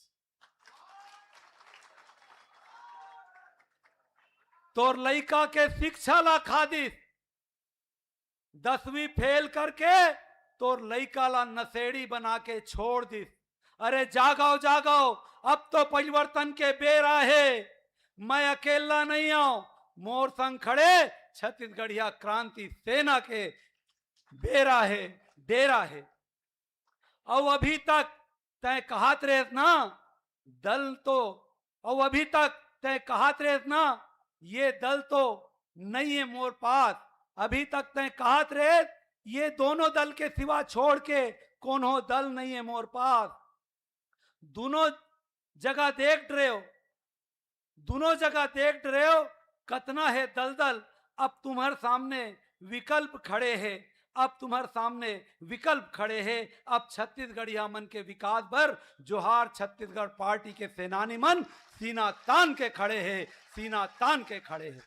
तोर लइका के शिक्षा ला खा दिस, 10वीं फेल करके तोर लइका ला नशेड़ी बना के छोड़ दिस। अरे जागाओ जागाओ, अब तो परिवर्तन के बेरा है, मैं अकेला नहीं हूं, मोर संग खड़े छत्तीसगढ़िया क्रांति सेना के बेरा है, डेरा है। और अभी तक तय कहत रहे ना दल तो, और अभी तक तय कहत रहे ना ये दल तो नहीं है मोर पास, अभी तक तय कहत रहे ये दोनों दल के सिवा छोड़ के कोनो दल नहीं है मोर पास। दोनों जगह देख रहे हो, दोनों जगह देख रहे हो कतना है दलदल। अब तुम्हारे सामने विकल्प खड़े हैं, अब तुम्हारे सामने विकल्प खड़े हैं। अब छत्तीसगढ़िया मन के विकास पर जोहार छत्तीसगढ़ पार्टी के सेनानी मन सीना तान के खड़े हैं, सीना तान के खड़े हैं।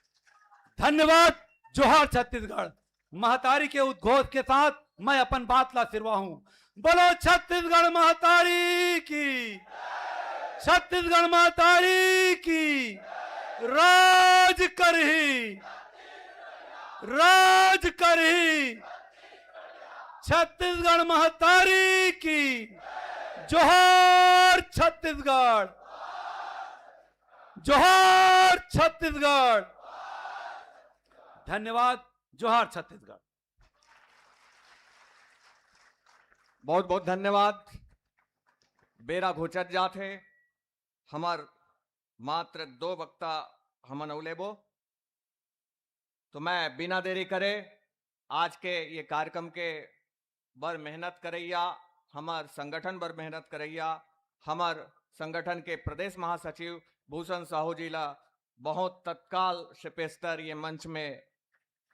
धन्यवाद। जोहार छत्तीसगढ़। महतारी के उद्घोष के साथ मैं अपन बात ला सिरवा हूं। बोलो छत्तीसगढ़ महतारी की, छत्तीसगढ़ महतारी की। राज करही, राज करही, छत्तीसगढ़ महतारी की। जोहार छत्तीसगढ़, जोहार छत्तीसगढ़। धन्यवाद। जोहार छत्तीसगढ़। बहुत बहुत धन्यवाद। बेरा घोचत जात है। हमार मात्र 2 वक्ता हमन अवलेबो, तो मैं बिना देरी करे आज के ये कार्यक्रम के बर मेहनत करैया, हमार संगठन बर मेहनत करैया, हमार संगठन के प्रदेश महासचिव भूषण साहू जी ला बहुत तत्काल से पेशतर ये मंच में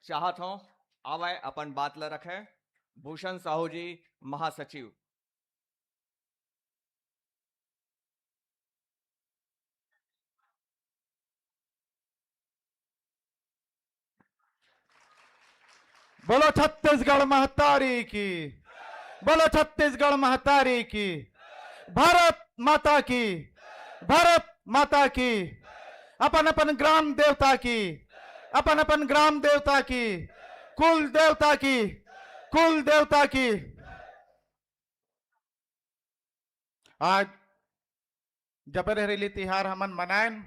चाहत हूं आवे अपन बात ला रखे। भूषण साहू जी महासचिव। बोलो छत्तीसगढ़ महतारी की, बोलो छत्तीसगढ़ महतारी की। भारत माता की, भारत माता की। अपन अपन ग्राम देवता की, अपन अपन ग्राम देवता की, कुल देवता की, कुल देवता की। आज जबरहरीली तिहार हमन मनाएन।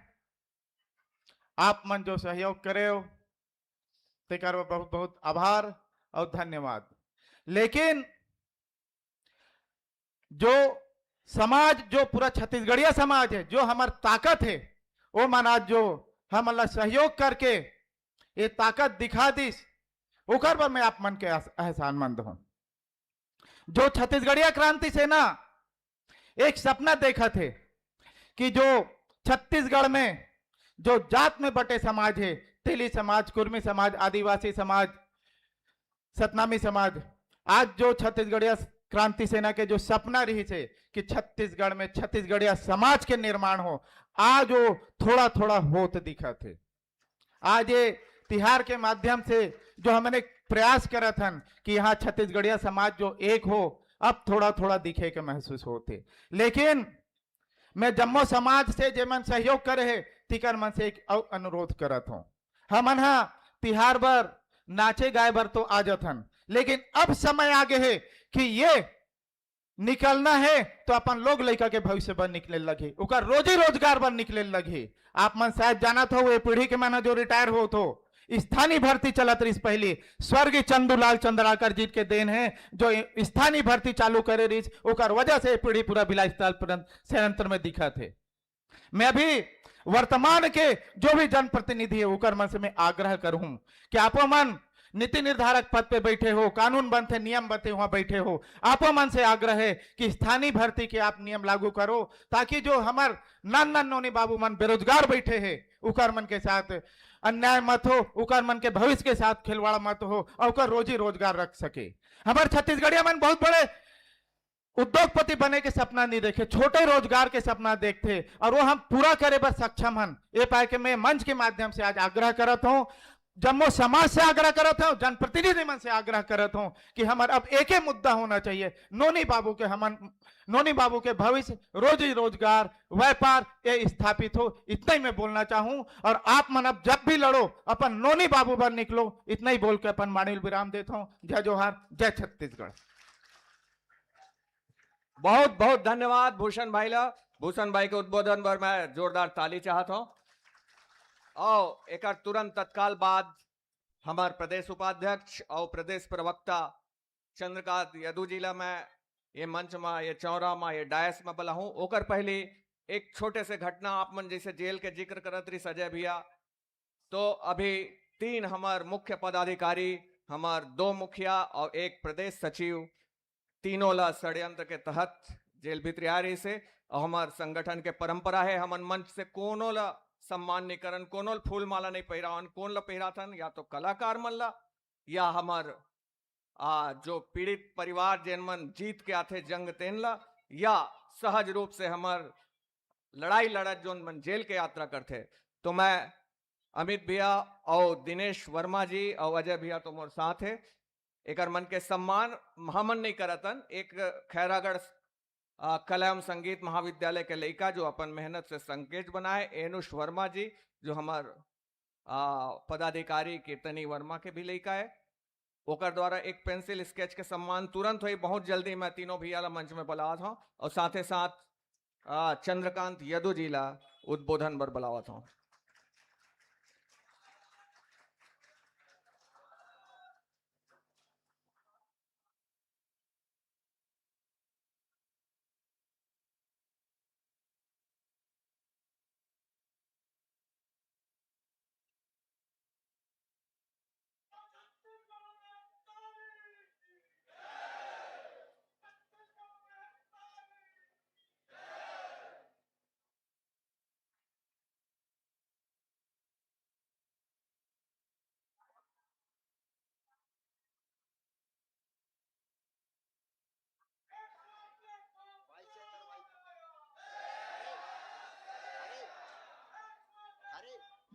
आप मन जो सहयोग करे हो तेकर बहुत बहुत आभार और धन्यवाद। लेकिन जो समाज, जो पूरा छत्तीसगढ़िया समाज है, जो हमार ताकत है, वो मन आज जो हम अल्लाह सहयोग करके ये ताकत दिखा दिस, ओकर पर मैं आप मन के एहसानमंद हूं। जो छत्तीसगढ़िया क्रांति सेना एक सपना देखा थे कि जो छत्तीसगढ़ में जो जात में बटे समाज है, तेली समाज, कुर्मी समाज, आदिवासी समाज, सतनामी समाज, आज जो छत्तीसगढ़िया क्रांति सेना के जो सपना रही थे कि छत्तीसगढ़ में छत्तीसगढ़िया समाज के निर्माण हो, आज वो थोड़ा थोड़ा होत दिखा थे। आज ये तिहार के माध्यम से जो हमने प्रयास करा था कि यहाँ छत्तीसगढ़िया समाज जो एक हो, अब थोड़ा थोड़ा दिखे के महसूस होते। लेकिन मैं जम्मो समाज से जे मन सहयोग करे है तिकर मन से एक अनुरोध करत हूं। हमन हा तिहार बर नाचे गाए बर तो आ जाथन, लेकिन अब समय आगे है कि ये निकलना है तो अपन लोग लड़का के भविष्य बर निकले लगे, उकर रोजी रोजगार बर निकले लगे। आप मन शायद जानत हो, ये पीढ़ी के मन जो रिटायर हो तो स्थानीय भर्ती चलत रही। पहले स्वर्गीय चंदूलाल चंद्राकर जी के देन है जो स्थानीय भर्ती चालू करे रही, उकर वजह से पीढ़ी पूरा बिलास संयंत्र में दिखा थे। मैं अभी वर्तमान के जो भी जनप्रतिनिधि है उकर मन से मैं आग्रह करूं कि आपो मन नीति निर्धारक पद पे बैठे हो, कानून बनते, नियम बनते, वहां बैठे हो, आपो मन से आग्रह है कि स्थानीय भर्ती के आप नियम लागू करो, ताकि जो हमार नान नोनी बाबू मन बेरोजगार बैठे हैं उकर मन के साथ अन्याय मत हो, उकर मन के भविष्य के साथ खिलवाड़ मत हो और उकर रोजी रोजगार रख सके। हमारे छत्तीसगढ़िया मन बहुत बड़े उद्योगपति बने के सपना नहीं देखे, छोटे रोजगार के सपना देखते और वो हम पूरा करे पर सक्षम हन। ये पाए के मैं मंच के माध्यम से आज आग्रह करत हूं, जम्मो समाज से आग्रह करत हूं, जनप्रतिनिधि मन से आग्रह करत हूं कि हमार अब एक ही मुद्दा होना चाहिए, नोनी बाबू के हमन नोनी बाबू के भविष्य, रोजी रोजगार, व्यापार ये स्थापित हो। इतना ही मैं बोलना चाहूं और आप मन अब जब भी लड़ो अपन नोनी बाबू पर निकलो, इतना ही बोल के अपन माणिल विराम देता हूं। जय जोहार, जय छत्तीसगढ़। बहुत बहुत धन्यवाद भूषण भाई ला। भूषण भाई के उद्बोधन पर मैं जोरदार ताली चाहता हूं। और एक तुरंत तत्काल बाद हमारे प्रदेश उपाध्यक्ष और प्रदेश प्रवक्ता चंद्रकांत यदू जिला में ये मंच में, ये चौरा में, ये डायस में बला हूं। ओकर पहले एक छोटे से घटना आप मन जैसे जेल के जिक्र करत रही सजय भैया, तो अभी 3 हमार मुख्य पदाधिकारी, हमार 2 मुखिया और 1 प्रदेश सचिव, तीनों ला षड्यंत्र के तहत जेल भितरियारी से। और हमार संगठन के परंपरा है हमन मंच से कोनो ला सम्मान नहीं करन, कोनो फूल माला नहीं पहिरावन, कौन ला पहिराथन, या तो कलाकार मन ला या हमार जो पीड़ित परिवार जेन मन जीत के आथे जंग तेन ला, या सहज रूप से हमार लड़ाई लड़त जोन मन जेल के यात्रा करते, तो मैं अमित भैया और दिनेश वर्मा जी और अजय भैया तो मोर साथ है, एक मन के सम्मान हमन नहीं करतन। एक खैरागढ़ कला एवं संगीत महाविद्यालय के लड़का जो अपन मेहनत से संकेत बनाए, एनुष वर्मा जी जो हमार पदाधिकारी कीर्तनी वर्मा के भी लड़का है, ओकर द्वारा एक पेंसिल स्केच के सम्मान तुरंत हुई। बहुत जल्दी मैं तीनों भैया ला मंच में बुलावत हूँ और साथ ही साथ चंद्रकांत यदु जी ला उद्बोधन पर बुलावत हूँ।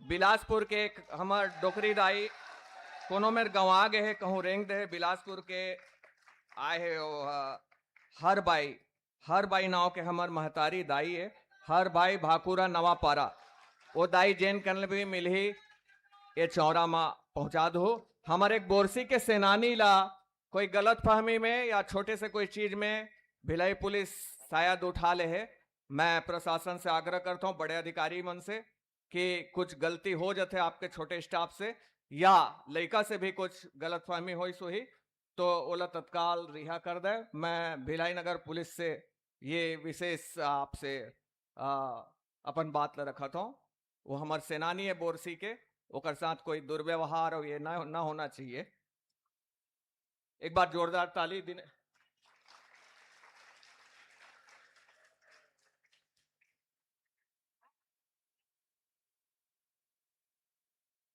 बिलासपुर के एक हमार डोकरी दाई कोनो मेर गंवा गए है, कहूँ रेंग दे बिलासपुर के आए है हर बाई नाव के हमार महतारी दाई है, हर बाई भाकुरा नवा पारा। वो दाई जैन करने भी मिली ये चौरा मा पहुंचा दो। हमारे एक बोरसी के सेनानी ला कोई गलत फहमी में या छोटे से कोई चीज में भिलाई पुलिस शायद उठा ले है। मैं प्रशासन से आग्रह करता हूँ, बड़े अधिकारी मन से, कि कुछ गलती हो जाते आपके छोटे स्टाफ से या लड़का से भी कुछ गलत फहमी हो सोही तो ओला तत्काल रिहा कर दे। मैं भिलाई नगर पुलिस से ये विशेष आपसे अपन बात ला रखा था। वो हमारे सेनानी है बोरसी के, ओकर साथ कोई दुर्व्यवहार और ये ना होना चाहिए। एक बार जोरदार ताली दिन।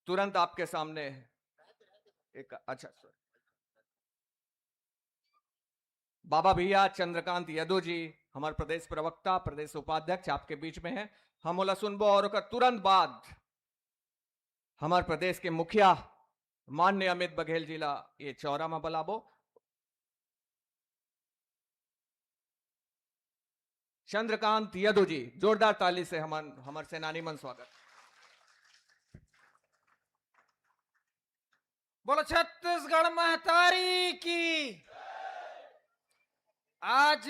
तुरंत आपके सामने एक अच्छा बाबा भैया चंद्रकांत यदु जी हमारे प्रदेश प्रवक्ता प्रदेश उपाध्यक्ष आपके बीच में हैं। हम ओला सुनबो और तुरंत बाद हमारे प्रदेश के मुखिया माननीय अमित बघेल जी ला ये चौरा में बुलाबो। चंद्रकांत यदु जी जोरदार ताली से हमारे सेनानी मन स्वागत। बोलो छत्तीसगढ़ महतारी की। आज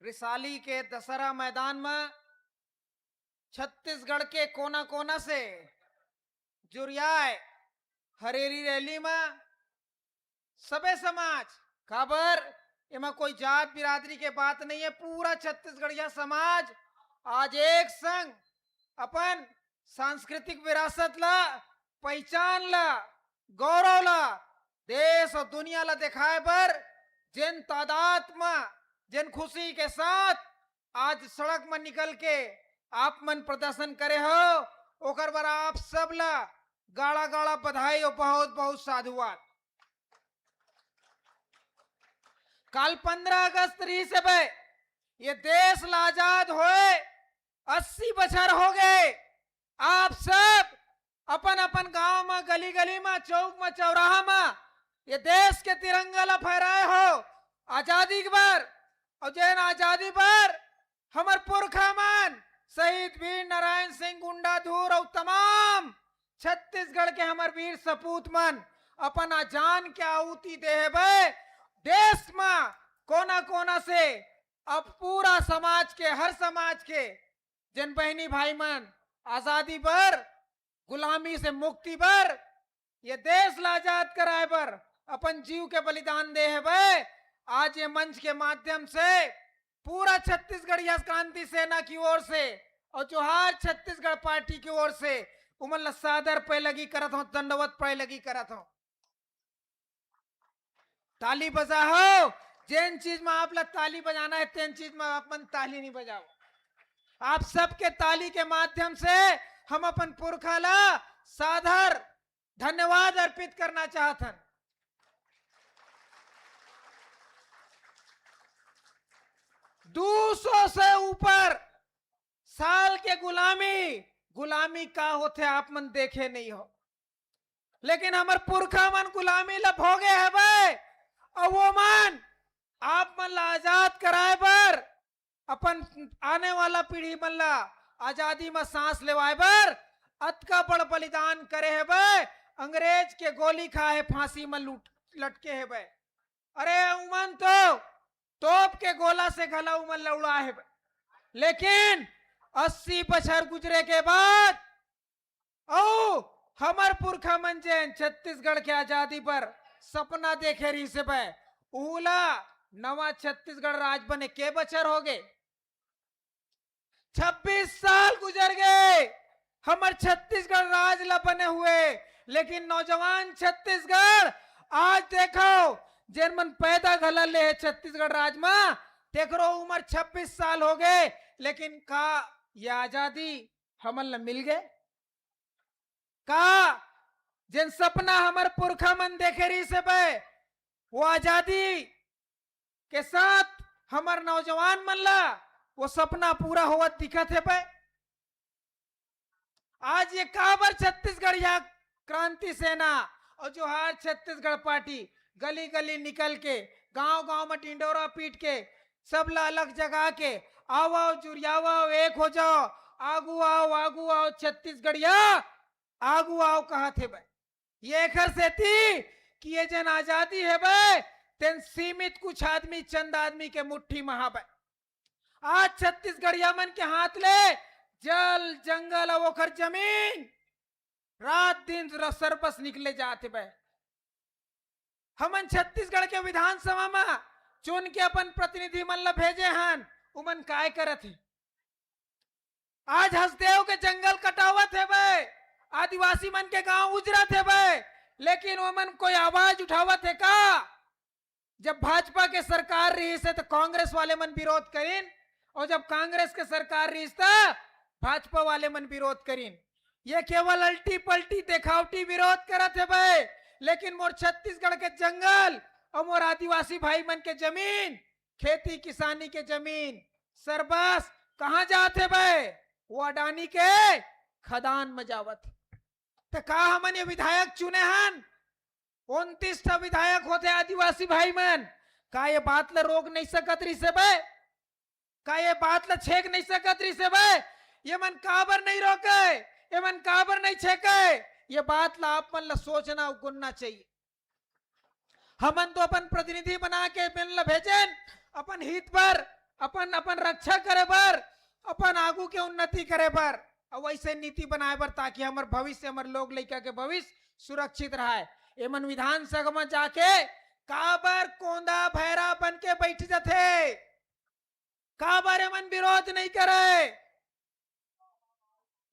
रिसाली के दशहरा मैदान में छत्तीसगढ़ के कोना कोना से जुरियाए हरेरी रैली में सबे समाज खबर इमा कोई जात बिरादरी के बात नहीं है, पूरा छत्तीसगढ़िया समाज आज एक संग अपन सांस्कृतिक विरासत ला पहचान ला गौरव ला देश और दुनिया ला दिखाए पर जिन तादाद में जिन खुशी के साथ आज सड़क में निकल के आप मन प्रदर्शन करे हो, ओकर बर आप सब ला गाड़ा गाड़ा बधाई और बहुत बहुत साधुवाद। कल 15 अगस्त रही से बे ये देश ला आजाद हुए 80 बछर हो गए। आप सब अपन अपन गांव में गली गली में चौक में चौराहा में ये देश के तिरंगा ला फहराए हो आजादी के बार। और जैन आजादी पर हमार पुरखा मन शहीद वीर नारायण सिंह गुंडाधुर और तमाम छत्तीसगढ़ के हमार वीर सपूत मन अपन जान के आहुति दे बे। देश में कोना कोना से अब पूरा समाज के हर समाज के जन बहनी भाई मन आजादी पर गुलामी से मुक्ति पर ये देश ला आजाद कराए पर अपन जीव के बलिदान दे है बे। आज ये मंच के माध्यम से पूरा छत्तीसगढ़ क्रांति सेना की ओर से और जोहार छत्तीसगढ़ पार्टी की ओर से उमल सादर पे लगी करत हूं, दंडवत पे लगी करत हूं। ताली बजा हो, जिन चीज में आप ला ताली बजाना है तेन चीज में अपन ताली नहीं बजाओ। आप सबके ताली के माध्यम से हम अपन पुरखा ला सादर धन्यवाद अर्पित करना चाहते हैं। 200 से ऊपर साल के गुलामी का होते आप मन देखे नहीं हो, लेकिन हमार पुरखा मन गुलामी ला भोगे है भाई। और वो मन आप मन ला आजाद कराए बर, अपन आने वाला पीढ़ी मन ला आजादी में सांस लेवाए बर अतका बड़ बलिदान करे है भाई। अंग्रेज के गोली खाए, फांसी में लटके है भाई। अरे उमन तो तोप के गोला से गला उमन लौड़ा है भाई। लेकिन 80 बछर गुजरे के बाद ओ हमार पुरखा मन जैन छत्तीसगढ़ के आजादी पर सपना देखे रही से भाई। उला नवा छत्तीसगढ़ राज बने के बछर हो गए, 26 साल गुजर गए हमार छत्तीसगढ़ राज ला बने हुए। लेकिन नौजवान छत्तीसगढ़ आज देखो जेन मन पैदा घला ले है छत्तीसगढ़ राज में, देखो उम्र 26 साल हो गए, लेकिन का ये आजादी हमन ला मिल गए का? जिन सपना हमार पुरखा मन देखे रही से बे, वो आजादी के साथ हमार नौजवान मन ला वो सपना पूरा हुआ दिखत है बे। आज ये काबर छत्तीसगढ़ या क्रांति सेना और जोहार छत्तीसगढ़ पार्टी गली गली निकल के गांव गांव में टिंडोरा पीट के सब ला अलग जगह के आओ आओ जुरियाओ एक हो जाओ, आगू आओ छत्तीसगढ़िया आगू आओ कहा थे भाई। ये घर से थी कि ये जन आजादी है भाई तेन सीमित कुछ आदमी चंद आदमी के मुट्ठी में हा भाई। आज छत्तीसगढ़िया मन के हाथ ले जल जंगल और ओखर जमीन रात दिन सरबस निकले जाते भाई। हमन छत्तीसगढ़ के विधानसभा में चुन के अपन प्रतिनिधि मन ला भेजे हन, उमन काय करत है? आज हसदेव के जंगल कटावत है भाई, आदिवासी मन के गांव उजरत है भाई, लेकिन वो मन कोई आवाज उठावत है का? जब भाजपा के सरकार रही से तो कांग्रेस वाले मन विरोध करीन, और जब कांग्रेस के सरकार रही तो भाजपा वाले मन विरोध करीन। ये केवल अल्टी पल्टी देखावटी विरोध करत है भाई। लेकिन मोर छत्तीसगढ़ के जंगल और मोर आदिवासी भाई मन के जमीन, खेती किसानी के जमीन सरबस कहाँ जाते भाई? वो अडानी के खदान में जावत। तो का हमन ये विधायक चुने हन? 29 विधायक होते आदिवासी भाई मन, का ये बात ला रोक नहीं सकत रही से भाई? का ये बात ला छेक नहीं सकत रही से भाई? ये मन काबर नहीं रोके, ये मन काबर नहीं छेके? ये बात ला आप मन ला सोचना गुनना चाहिए। हमन तो अपन प्रतिनिधि बना के मन ला भेजन अपन हित पर, अपन अपन रक्षा करे बर, अपन आगू के उन्नति करे बर, और वैसे नीति बनाए बर ताकि हमार भविष्य, हमार लोग लड़का के भविष्य सुरक्षित रहे। एमन विधानसभा में जाके काबर कोंदा भैरा बन के बैठ जाते, काबर एमन विरोध नहीं करे?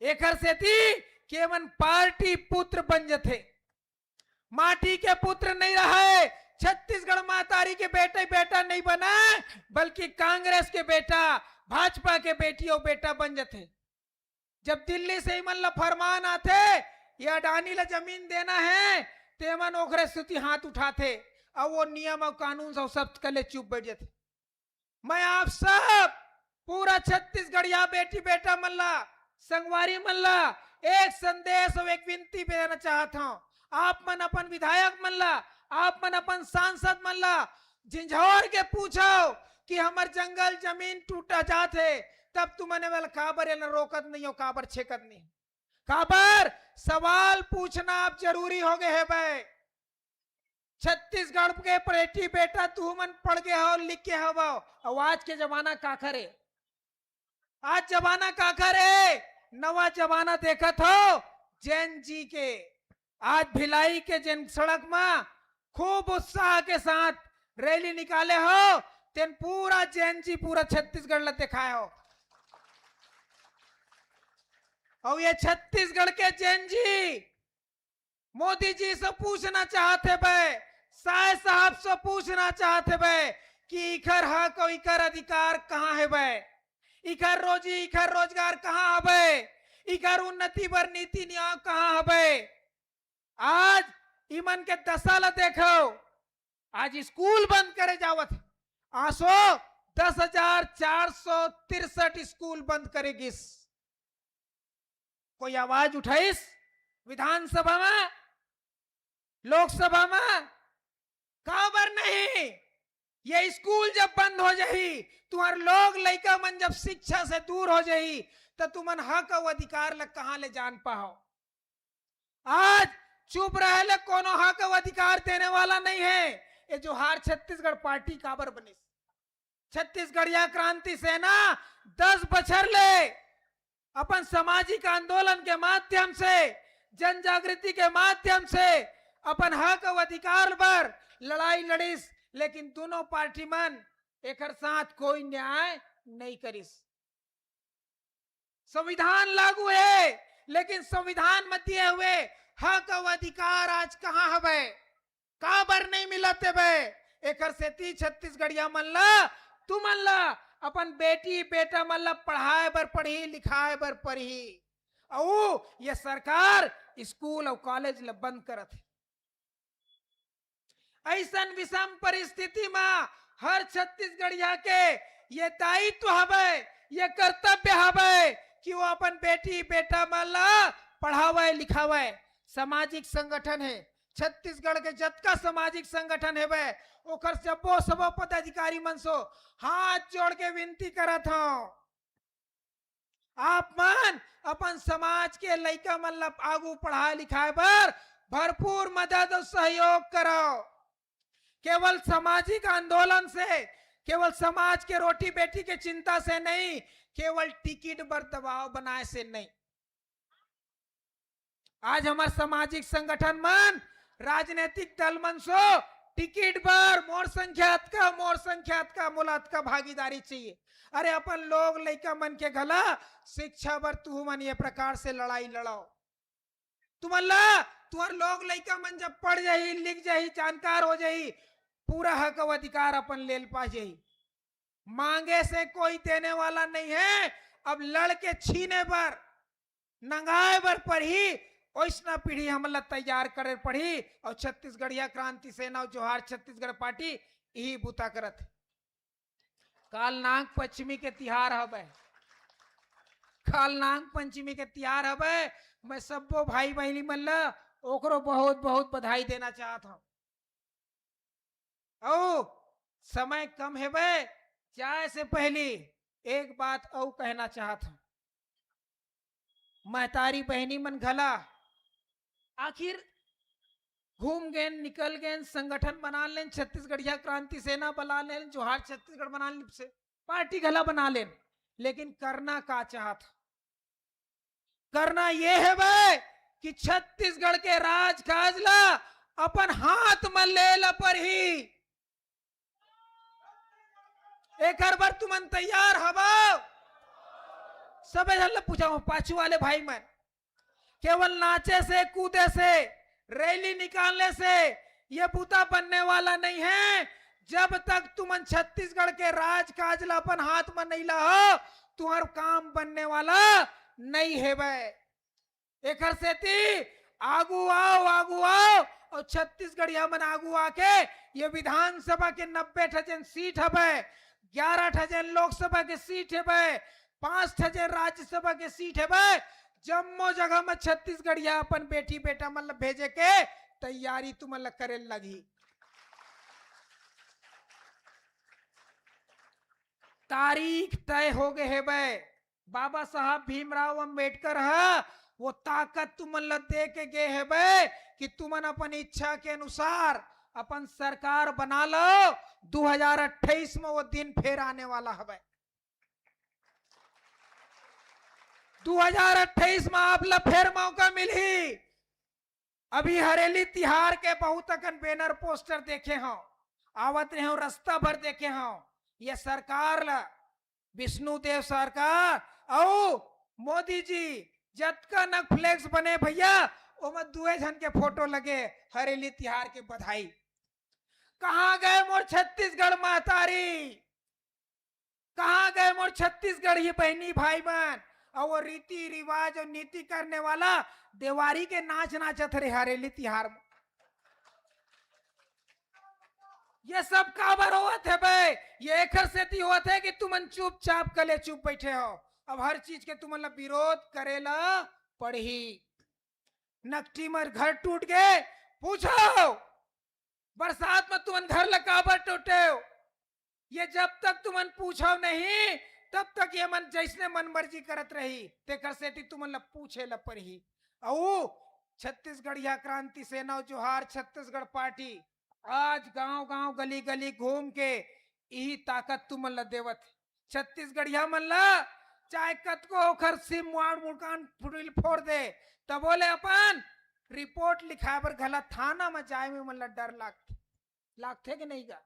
एक से थी कि एमन पार्टी पुत्र बन जाते, माटी के पुत्र नहीं रहे। छत्तीसगढ़ मातारी के बेटा नहीं बना, बल्कि कांग्रेस के बेटा, भाजपा के बेटियों बेटा बन जाते। जब दिल्ली से इमन ला फरमान आते ये अडानी ला जमीन देना है, तेमन ओखरे स्तुति हाथ उठाते और वो नियम और कानून सब कले चुप बैठ जाते। मैं आप सब पूरा छत्तीसगढ़िया बेटी बेटा मल्ला संगवारी मल्ला एक संदेश और एक विनती देना चाहता हूँ। आप मन अपन विधायक मल्ला, आप मन अपन सांसद मल्ला झिंझोर के पूछो कि हमार जंगल जमीन टूटा जाते, तब तुमने वाला काबर रोकत नहीं हो, काबर छेकत नहीं, काबर सवाल पूछना आप जरूरी हो गए है भाई। छत्तीसगढ़ के बेटी बेटा तू मन पढ़ गए हो, लिख के हो, आज के जमाना का करे? आज जमाना का करे? नवा जमाना देखत हो जैन जी के। आज भिलाई के जैन सड़क में खूब उत्साह के साथ रैली निकाले हो, तेन पूरा जैन जी पूरा छत्तीसगढ़ ला दिखाए हो। और ये छत्तीसगढ़ के जैन जी मोदी जी से पूछना चाहते भाई, साय साहब से पूछना चाहते भाई कि इखर हक और इखर अधिकार कहाँ है भाई? इखर रोजी इखर रोजगार कहाँ है भाई? इखर उन्नति बर नीति नियम कहाँ है भाई? आज इमन के दशा ला देखो, आज स्कूल बंद करे जावत, आसो 10,463 स्कूल बंद करेगी। कोई आवाज उठाइस विधानसभा में, लोकसभा में? काबर नहीं। ये स्कूल जब बंद हो जाही, तुम्हारे लोग लड़का मन जब शिक्षा से दूर हो जाही, तो तुमन हक और अधिकार लग कहां ले जान पाओ। आज चुप रहे ले कोनो हक और अधिकार देने वाला नहीं है। ये जोहार छत्तीसगढ़ पार्टी काबर बनी? छत्तीसगढ़िया क्रांति सेना 10 बछर ले अपन सामाजिक आंदोलन के माध्यम से, जन जागृति के माध्यम से अपन हक और अधिकार पर लड़ाई लड़ीस, लेकिन दोनों पार्टी मन एक साथ कोई न्याय नहीं करिस। संविधान लागू है, लेकिन संविधान में दिए हुए हक और अधिकार आज कहां हवे? काबर नहीं मिलते बे? एक से ती छत्तीसगढ़िया मन ला, तू मन ला अपन बेटी बेटा मन ला पढ़ाए बर पढ़ी, लिखाए बर पढ़ी, और ये सरकार स्कूल और कॉलेज ला बंद करत है। ऐसा विषम परिस्थिति में हर छत्तीसगढ़िया के ये दायित्व हवे, ये कर्तव्य हवे कि वो अपन बेटी बेटा मन ला पढ़ावे लिखावे। सामाजिक संगठन है छत्तीसगढ़ के, जतका सामाजिक संगठन है वे ओकर सबो पदाधिकारी मन सो हाथ जोड़ के विनती करत हूं, आप मन अपन समाज के लइका मन ला आगू पढ़ाए लिखाए बर भरपूर मदद और सहयोग करो। केवल सामाजिक आंदोलन से, केवल समाज के रोटी बेटी के चिंता से नहीं, केवल टिकट पर दबाव बनाए से नहीं। आज हमारे सामाजिक संगठन मन, राजनीतिक दल मन सो टिकट पर मोर संख्यात का मुलात का भागीदारी चाहिए। अरे अपन लोग लइका मन के गला शिक्षा पर तू मन ये प्रकार से लड़ाई लड़ाओ। तुम्हारे लोग लइका मन जब पढ़ जाही, लिख जाही, जानकार हो जाही, पूरा हक और अधिकार अपन ले पा जाही। मांगे से कोई देने वाला नहीं है। अब लड़के छीने पर, नंगाए पर पढ़ी, वैष्णव पीढ़ी हमला तैयार करे पड़ी। और छत्तीसगढ़िया क्रांति सेना और जोहार छत्तीसगढ़ पार्टी यही बुता करत है। काल नाग पंचमी के तिहार हवे, काल नाग पंचमी के तिहार हवे। मैं सबो भाई बहनी मन ला ओकरो बहुत बहुत बधाई देना चाहता हूं। ओ समय कम है बे, जाए से पहले एक बात और कहना चाहता हूं। महतारी बहनी मन घला आखिर घूम गए, निकल गए, संगठन बना लें, छत्तीसगढ़िया क्रांति सेना बना लें, जोहार छत्तीसगढ़ बना लें, से पार्टी घला बना लें, लेकिन करना का चाहता? करना ये है भाई कि छत्तीसगढ़ के राजकाज ला अपन हाथ में ले ला पर ही एक बार तुमन तैयार हवा? सबे झल पूछा पाछू वाले भाई मन, केवल नाचे से, कूदे से, रैली निकालने से ये बूता बनने वाला नहीं है। जब तक तुमन छत्तीसगढ़ के राजकाज ला अपन हाथ में नहीं ला, तुम्हारा काम बनने वाला नहीं है बे। एक से आगू आओ और छत्तीसगढ़िया मन आगू आके ये विधानसभा के 90 सीट है, 11 लोकसभा के सीट है, 5 राज्यसभा के सीट है। जम्मो जगह में छत्तीसगढ़िया अपन बेटी बेटा मतलब भेजे के तैयारी तुम करे लगी। तारीख तय हो गए है बे। बाबा साहब भीमराव अंबेडकर है वो ताकत तुमन ला दे के गए है बे कि तुमन अपन इच्छा के अनुसार अपन सरकार बना लो। 2028 में वो दिन फिर आने वाला है। 2028 में आप ला फिर मौका मिली। अभी हरेली तिहार के बहुत अकन बैनर पोस्टर देखे हो, आवत रहे हो, रास्ता भर देखे हो। ये सरकार ला विष्णु देव सरकार और मोदी जी जतका नग फ्लेक्स बने भैया ओमे 2 जन के फोटो लगे हरेली तिहार के बधाई। कहां गए मोर छत्तीसगढ़ महतारी, कहां गए मोर छत्तीसगढ़ ही बहनी भाई बहन और वो रीति रिवाज और नीति करने वाला देवारी के नाच नाचत रहे हरेली तिहार में। ये सब काबर हुआ थे बे, ये एकर सेती हुआ थे कि तुमन चुपचाप कले चुप बैठे हो। अब हर चीज के तुमन ला विरोध करेला पड़ही। नकटी मर घर टूट गए, पूछो बरसात में तुमन घर ला काबर टूटे। ये जब तक तुमन पूछो नहीं तब तक ये मन जैसने मन मर्जी करत रही। तेकर सेती तुमन ला पूछे ला पड़ही। औ छत्तीसगढ़िया क्रांति सेना जोहार छत्तीसगढ़ पार्टी आज गांव गांव गली गली घूम के यही ताकत तुमन ला देवत है। छत्तीसगढ़िया मन ला चाहे कतको ओखर सिम मुआड़ मुड़कान फुटिल फोड़ दे, तब बोले अपन रिपोर्ट लिखाए बर घला थाना में जाए में मन ला डर लागथे कि नहीं गा।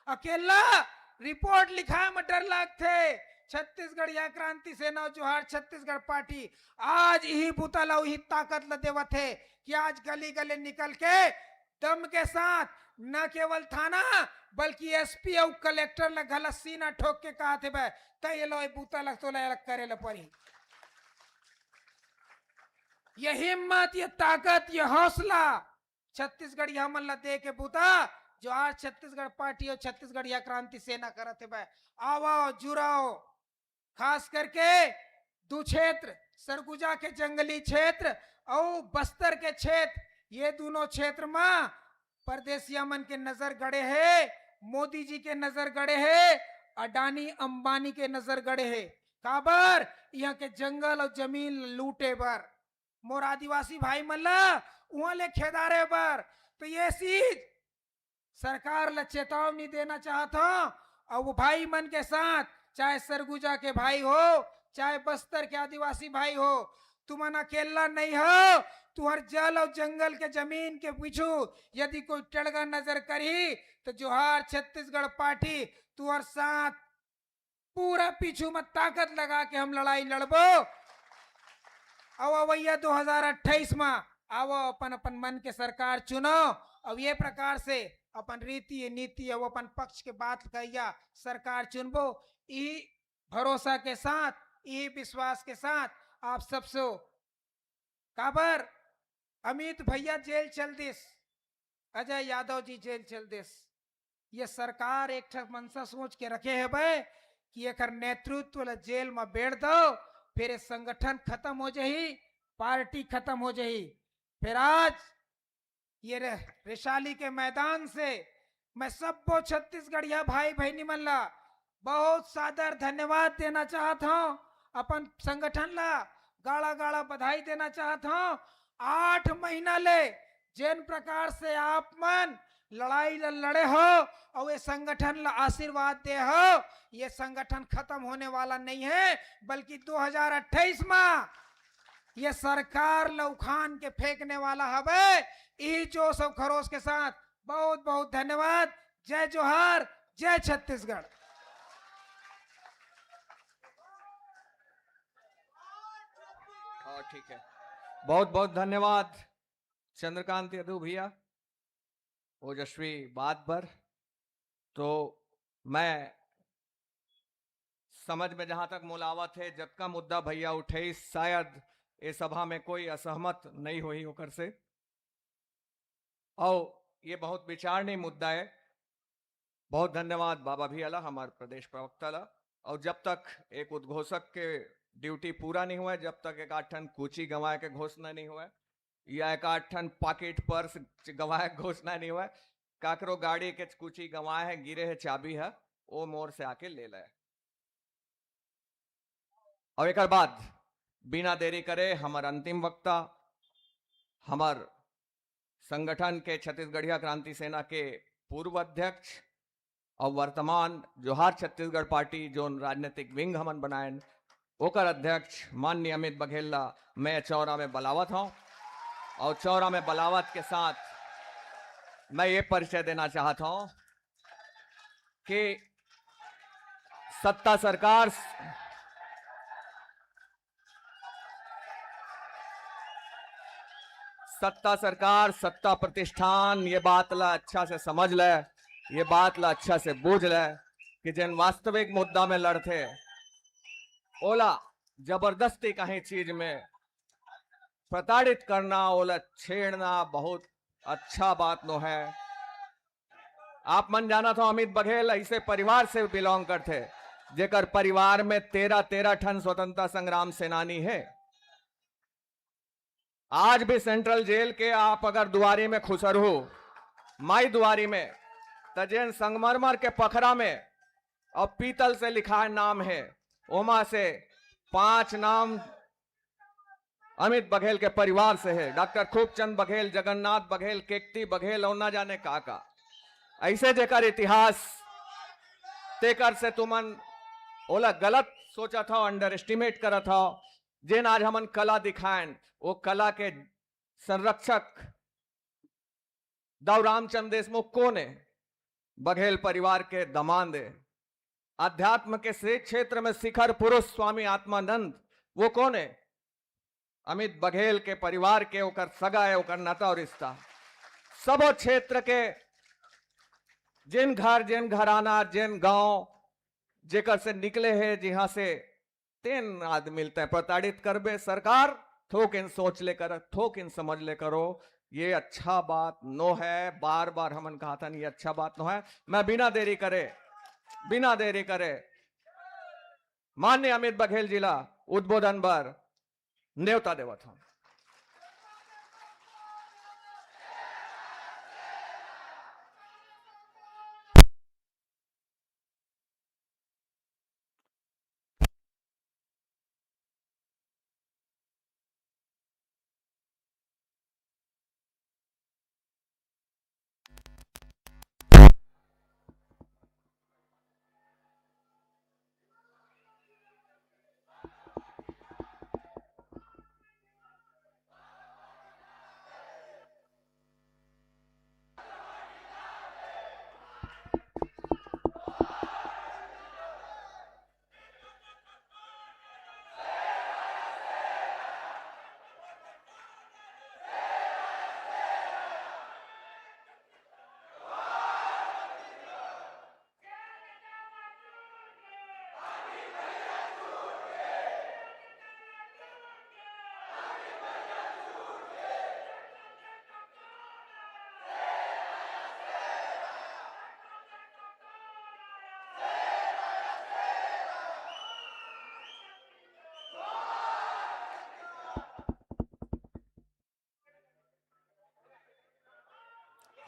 अकेला रिपोर्ट लिखाए में डर लागथे। छत्तीसगढ़िया क्रांति सेना जोहार छत्तीसगढ़ पार्टी आज यही बुता ला वही ताकत ला देवत है कि आज गली गली निकल के दम के साथ न केवल थाना बल्कि एसपी और कलेक्टर ला घला सीना ठोक के कहा थे भाई तय लो बूता लग तो करे ला पड़ी। ये हिम्मत, ये ताकत, ये हौसला छत्तीसगढ़ हमन ला दे के बूता जो आज छत्तीसगढ़ पार्टी और छत्तीसगढ़िया क्रांति सेना करत है भाई। आओ जुड़ाओ, खास करके दो क्षेत्र सरगुजा के जंगली क्षेत्र और बस्तर के क्षेत्र, ये दोनों क्षेत्र में परदेसिया मन के नजर गड़े है, मोदी जी के नजर गड़े है, अडानी अंबानी के नजर गड़े है। काबर यहाँ के जंगल और जमीन लूटे बर, मोर आदिवासी भाई मल्ला वहां ले खेदारे बर। तो ये चीज सरकार ला चेतावनी देना चाहता हूं। और वो भाई मन के साथ चाहे सरगुजा के भाई हो चाहे बस्तर के आदिवासी भाई हो, तुमन अकेला नहीं हो। तुहर जल और जंगल के जमीन के पीछू यदि कोई टड़गा नजर करी तो जोहार छत्तीसगढ़ पार्टी तुहर साथ पूरा पीछू में ताकत लगा के हम लड़ाई लड़बो। अब अवैया 2028 में आओ अपन अपन मन के सरकार चुनो। अब ये प्रकार से अपन रीति नीति और अपन पक्ष के बात कहिया सरकार चुनबो। यही भरोसा के साथ, यही विश्वास के साथ आप सबसे काबर अमित भैया जेल चल दिस, अजय यादव जी जेल चल दिस। ये सरकार एक ठक मनसा सोच के रखे है भाई कि एक नेतृत्व ला जेल में बैठ दो, फिर ये संगठन खत्म हो जाही, पार्टी खत्म हो जाही। फिर आज ये रिशाली के मैदान से मैं सबको छत्तीसगढ़िया भाई बहनी मन ला बहुत सादर धन्यवाद देना चाहता हूँ। अपन संगठन ला गाड़ा गाड़ा बधाई देना चाहता हूँ। 8 महीना ले जिन प्रकार से आप मन लड़ाई लड़े हो और ये संगठन ला आशीर्वाद दे हो, ये संगठन खत्म होने वाला नहीं है, बल्कि 2028 में ये सरकार ला उखान के फेंकने वाला है। यही जोश और खरोश के साथ बहुत बहुत धन्यवाद। जय जोहार, जय छत्तीसगढ़। हाँ ठीक है, बहुत बहुत धन्यवाद चंद्रकांत यादव भैया ओजस्वी बात पर। तो मैं समझ में जहां तक मुलावत है जबका मुद्दा भैया उठे, शायद इस सभा में कोई असहमत नहीं हुई होकर से, और ये बहुत विचारणीय मुद्दा है। बहुत धन्यवाद बाबा भी अला हमारे प्रदेश प्रवक्ता ला। और जब तक एक उद्घोषक के ड्यूटी पूरा नहीं हुआ, जब तक एक 8 टन कूची गंवाए के घोषणा नहीं हुआ या एक 8 टन पॉकेट पर्स गंवाए घोषणा नहीं हुआ, काकरो गाड़ी के कूची गंवाए है, गिरे है, चाबी है, वो मोर से आके ले ले। और एक बाद बिना देरी करे हमार अंतिम वक्ता, हमार संगठन के छत्तीसगढ़िया क्रांति सेना के पूर्व अध्यक्ष और वर्तमान जोहार छत्तीसगढ़ पार्टी जो राजनीतिक विंग हमन बनाए ओकर अध्यक्ष माननीय अमित बघेल ला मैं चौरा में बलावत हूं। और चौरा में बलावत के साथ मैं ये परिचय देना चाहता हूं कि सत्ता सरकार सत्ता प्रतिष्ठान ये बात ला अच्छा से समझ ले, ये बात ला अच्छा से बूझ ले कि जिन वास्तविक मुद्दा में लड़ते ओला जबरदस्ती कहीं चीज में प्रताड़ित करना, ओला छेड़ना बहुत अच्छा बात नो है। आप मन जाना था अमित बघेल ऐसे परिवार से बिलोंग करते जेकर परिवार में 13 ठन स्वतंत्रता संग्राम सेनानी है। आज भी सेंट्रल जेल के आप अगर दुआरी में खुसर हो, माई दुआरी में तजेन संगमरमर के पखरा में और पीतल से लिखा नाम है, ओमा से 5 नाम अमित बघेल के परिवार से है। डॉक्टर खूबचंद बघेल, जगन्नाथ बघेल, केकती बघेल और ना जाने का ऐसे जेकर इतिहास तेकर से तुमन ओला गलत सोचा था, अंडर एस्टिमेट करा था। जिन आज हमन कला दिखाएं वो कला के संरक्षक दाऊ रामचंद्र देशमुख कौन है? बघेल परिवार के दमाद है। अध्यात्म के से क्षेत्र में शिखर पुरुष स्वामी आत्मानंद वो कौन है? अमित बघेल के परिवार के ओकर सगा है, ओकर नाता और रिश्ता। सब क्षेत्र के जिन घराना जिन गांव जेकर से निकले हैं, जहां से 3 आदमी मिलते हैं, प्रताड़ित करबे सरकार, थोक इन सोच ले कर, थोक इन समझ ले करो, ये अच्छा बात नो है। बार बार हमन कहा था ये अच्छा बात नो है। मैं बिना देरी करे माननीय अमित बघेल जिला उद्बोधन बर न्योता देवत हूं।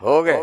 हो गए।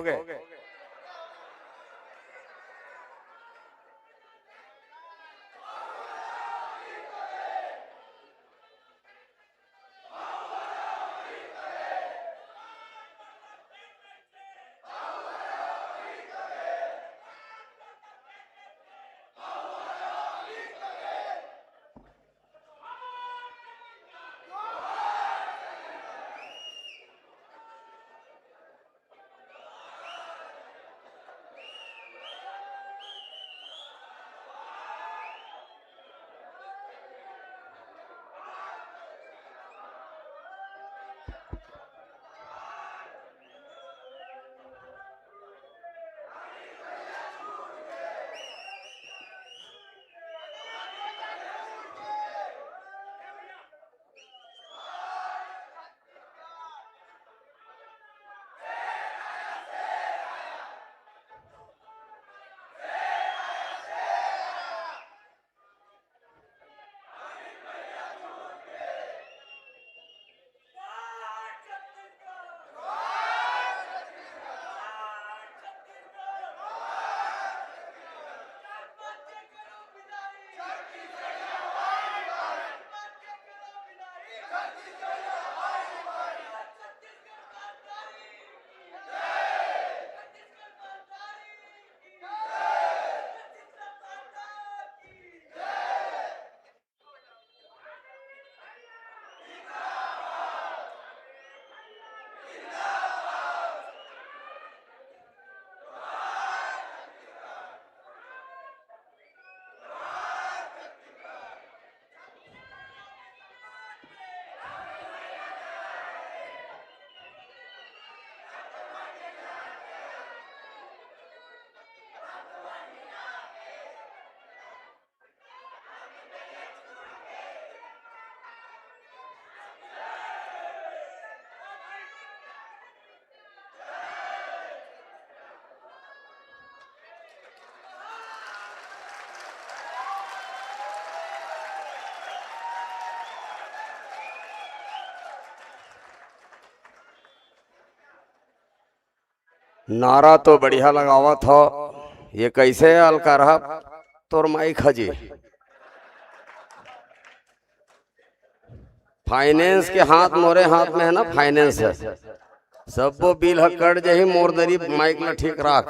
नारा तो बढ़िया लगावा था। ये कैसे अलका रहा तोर माई खजी फाइनेंस के हाथ मोरे हाथ में है ना, फाइनेंस है सब वो बिल कट जही मोर दरी माइक ला ठीक राख।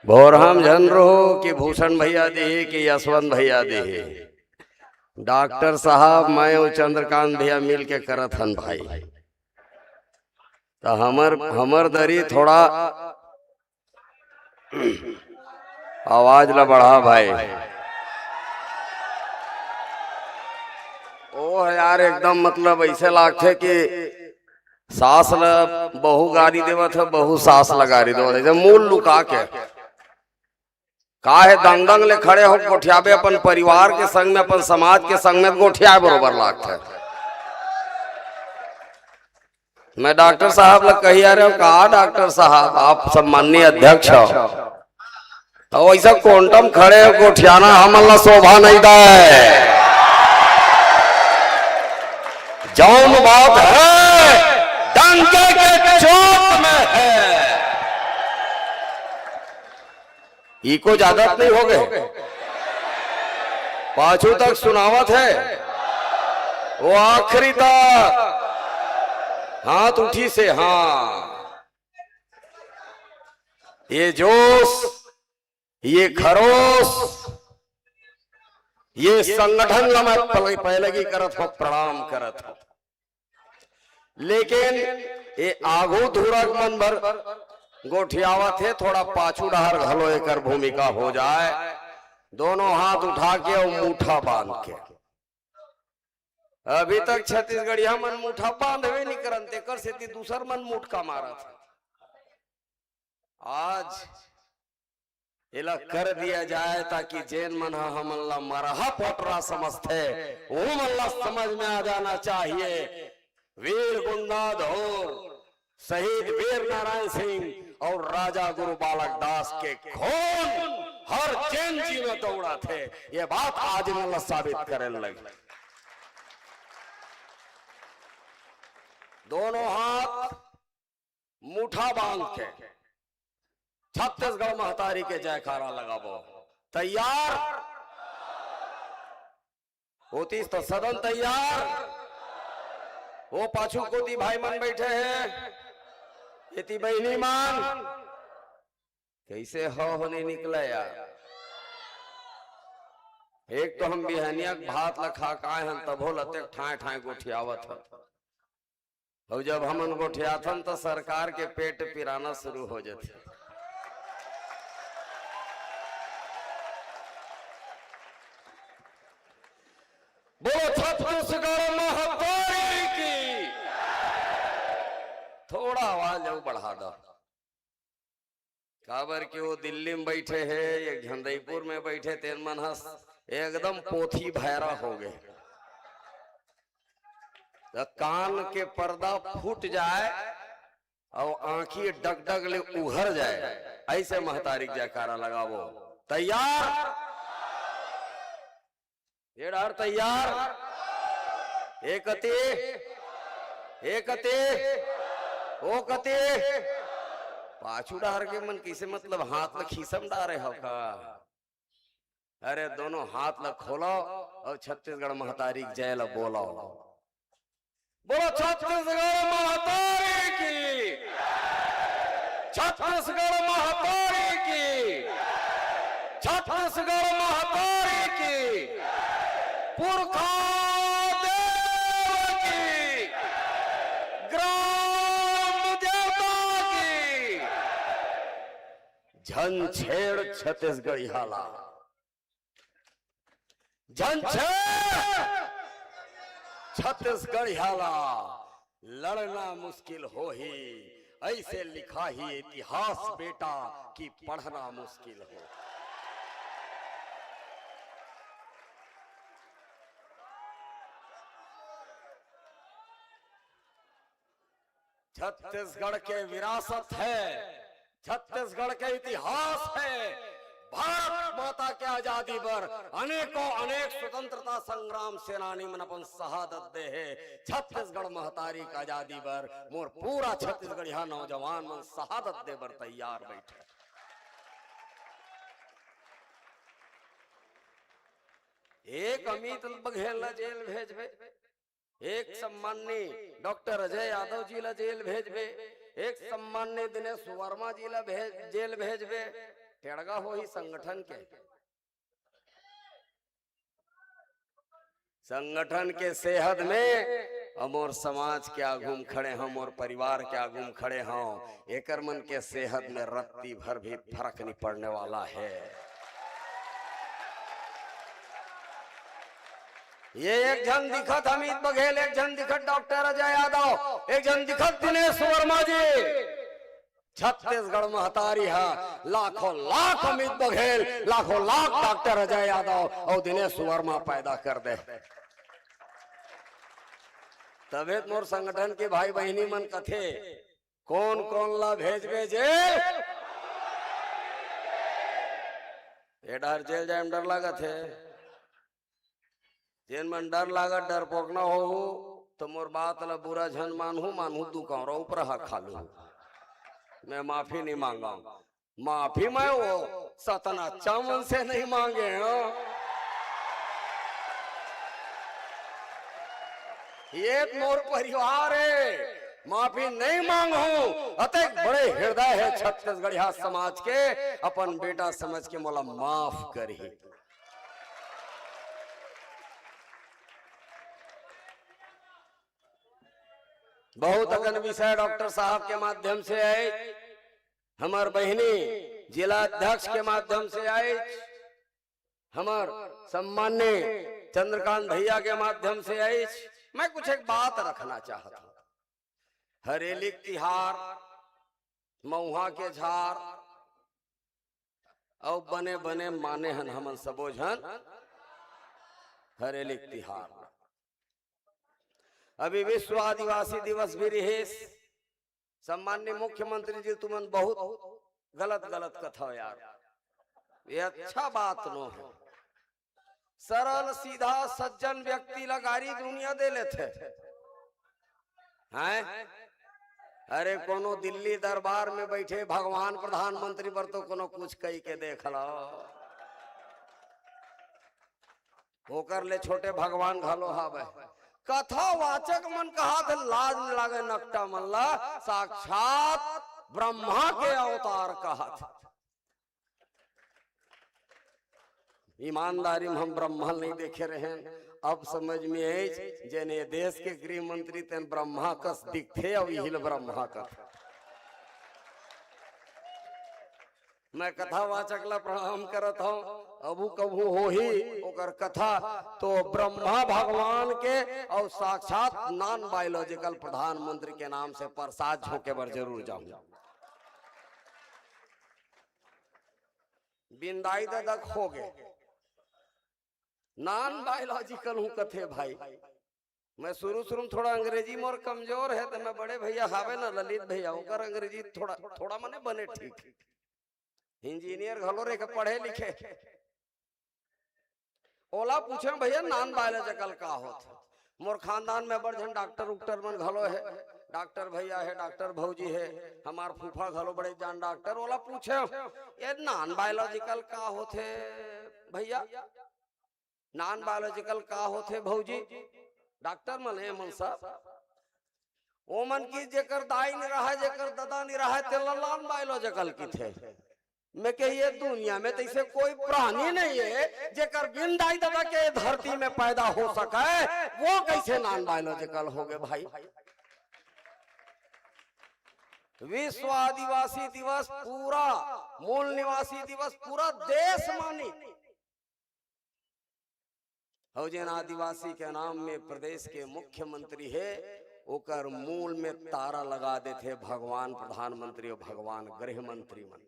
भोर हम जन रहो कि भूषण भैया दे कि यशवंत भैया दे, डॉक्टर साहब मैं और चंद्रकांत भैया मिल के करत हन भाई। तो हमर दरी थोड़ा आवाज ला बढ़ा भाई। ओ यार एकदम मतलब ऐसे लागते कि सास ला बहु गाड़ी देवत है, बहु सास ला गाड़ी देवत है। मूल लुका के काहे दंग दंग ले खड़े हो गोठियाबे अपन परिवार के संग में, अपन समाज के संग में गोठिया बरोबर लागते है। मैं डॉक्टर साहब लोग कही आ रहे हो, कहा डॉक्टर साहब आप सम्माननीय अध्यक्ष हो, तो ऐसा क्वांटम खड़े हो गोठियाना हमला शोभा नहीं दे। जौन बात है डंके के चोट में है, इको ज्यादा नहीं हो गए, पाछू तक सुनावत है वो आखिरी तक हाथ उठी से। हाँ ये जोश, ये खरोश, ये संगठन ला मैं पहले की करत हो, प्रणाम करत हो। लेकिन ये आगू धूरक मन भर गोठियावत है, थोड़ा पाछू डहर घलो एकर भूमिका हो जाए। दोनों हाथ उठा के और मुठा बांध के, अभी तक छत्तीसगढ़िया मन मुठा बांधवे नहीं करन, तेकर से दूसर मन मुठ का मारा था। आज इला कर दिया जाए ताकि जैन मन हमन ला मरहा पोटरा समझते वो मन ला समझ में आ जाना चाहिए। वीर गुंडाधोर शहीद वीर नारायण सिंह और राजा गुरु बालक दास के खून हर जैन जी में दौड़ा थे, ये बात आज मन साबित करने लगे। दोनों हाथ मुठा बांध के छत्तीसगढ़ महतारी के जयकारा लगाबो। तैयार होती तो सदन तैयार। वो पाछू कोती भाई मन बैठे हैं, इति बहनी मान कैसे हो नहीं निकला यार। एक तो हम बिहनिया भात लखा काए हम तभो लते ठाए ठाए गोठियावत है, और जब हमन गोठियाथन तो सरकार के पेट पिराना शुरू हो जाते। बोलो छत्तीसगढ़ महतारी की। थोड़ा आवाज और बढ़ा दो, काबर कि वो दिल्ली में बैठे हैं, ये झंडईपुर में बैठे तेन मन हंस एकदम पोथी भैरा हो गए। तो कान के पर्दा फूट जाए और आंखी डगडग ले उहर जाए, ऐसे महतारी जयकारा लगावो। तैयार ये डार तैयार। एकते एकते ओ कते पाछू डार के मन किसे मतलब हाथ में खीसम डारे हो का। अरे दोनों हाथ ला खोलो और छत्तीसगढ़ महतारी जय ला बोलो। बोलो छत्तीसगढ़ महतारी की, छत्तीसगढ़ महतारी की, छत्तीसगढ़ महतारी की, पुरखा देव की, ग्राम देवता की। झंझेड़ छत्तीसगढ़ हाला, झंझेड़ छत्तीसगढ़ हाला। लड़ना मुश्किल हो ही, ऐसे लिखा ही इतिहास बेटा कि पढ़ना मुश्किल हो। छत्तीसगढ़ के विरासत है, छत्तीसगढ़ के इतिहास है। भारत माता के आजादी पर अनेकों अनेक स्वतंत्रता संग्राम सेनानी मन अपन शहादत दे है। छत्तीसगढ़ महतारी का आजादी पर मोर पूरा छत्तीसगढ़िया नौजवान मन शहादत दे बर तैयार बैठे। एक अमित बघेल ला जेल भेजबे, एक सम्माननीय डॉक्टर अजय यादव जी ला जेल भेजबे, एक सम्माननीय दिनेश वर्मा जी ला जेल भेजबे। टेड़गा हो ही संगठन के सेहत में अमोर समाज के आगुम खड़े हम और परिवार के आगुम खड़े हों। एकर मन के सेहत में रत्ती भर भी फर्क नहीं पड़ने वाला है। ये एक जन दिखत अमित बघेल, एक जन दिखत डॉक्टर अजय यादव, एक जन दिखत दिनेश वर्मा जी। छत्तीसगढ़ महतारी है लाखों लाख अमित बघेल, लाखों लाख डॉक्टर अजय यादव और दिनेश वर्मा पैदा कर दे। तबे मोर संगठन के भाई बहनी मन कथे कौन कौन ला भेजबे जेल। ये डर जेल जाए में डर लागत है। जेन मन डर लागत डर पोकना हो तो मोर बात ला बुरा झन मानहू तू कौरा ऊपर हा खालू। मैं माफी नहीं मांगा, माफी मैं वो सतना चमन से नहीं मांगे। ये मोर परिवार है, माफी नहीं मांगू। अतः बड़े हृदय है छत्तीसगढ़िया समाज के, अपन बेटा समझ के मोला माफ करी। बहुत अगन विषय डॉक्टर साहब के माध्यम से आए, हमार बहनी जिला अध्यक्ष के माध्यम से आए, हमार सम्मान्य चंद्रकांत भैया के माध्यम से आई। मैं कुछ एक बात रखना चाहता हूं। हरेली तिहार, मऊहा के झार और बने बने माने हन हमन सबो झन हरेली तिहार। अभी विश्व आदिवासी दिवस भी रहे। सम्माननीय मुख्यमंत्री जी तुमन बहुत गलत कथा यार, ये अच्छा बात नो है। सरल सीधा सज्जन व्यक्ति लगारी दुनिया दे लेते हैं। अरे कोनो दिल्ली दरबार में बैठे भगवान प्रधानमंत्री पर तो कोनो कुछ कही के देख लो, होकर ले छोटे भगवान घलो हावे। कथावाचक मन कहा थे लाज न लागे नकटा मल्ला, साक्षात ब्रह्मा के अवतार कहा था। ईमानदारी में हम ब्रह्मा नहीं देखे रहे। अब समझ में आई जने देश के गृह मंत्री तेन ब्रह्मा कस दिखते और हिल ब्रह्मा का। मैं कथावाचक ला प्रणाम करत हूँ। अबू कबू हो ही ओकर कथा तो ब्रह्मा भगवान के और साक्षात नॉन बायोलॉजिकल प्रधानमंत्री के नाम से प्रसाद झोंके बर जरूर जाऊंगा। बिंदाई ददक हो गए, नॉन बायोलॉजिकल हूं कथे भाई। मैं शुरू में थोड़ा अंग्रेजी मोर कमजोर है, तो मैं बड़े भैया हावे ना ललित भैया, ओकर अंग्रेजी थोड़ा मने बने ठीक। इंजीनियर घलो रे के पढ़े लिखे। ओला पूछे भैया नॉन बायोलॉजिकल का होता। मोर खानदान में बड़े डॉक्टर उक्टर मन घलो है, डॉक्टर भैया है, डॉक्टर भौजी है, हमार फूफा घलो बड़े जान डॉक्टर। ओला पूछे ये नॉन बायोलॉजिकल का होते भैया, नॉन बायोलॉजिकल का होते भौजी। डॉक्टर मन है मन साहब ओ मन की जेकर दाई नहीं रहा, जेकर दादा नहीं रहा, तेला नॉन बायोलॉजिकल की थे। मैं कहिए दुनिया में तैसे कोई प्राणी नहीं है जेकर बिन दाई दादा के धरती में पैदा हो सके, वो कैसे नॉन बायोलॉजिकल हो गए भाई। विश्व आदिवासी दिवस पूरा, मूल निवासी दिवस पूरा देश मानी। हौजन आदिवासी के नाम में प्रदेश के मुख्यमंत्री है, ओकर मूल में तारा लगा देते भगवान प्रधानमंत्री और भगवान गृह मंत्री मन।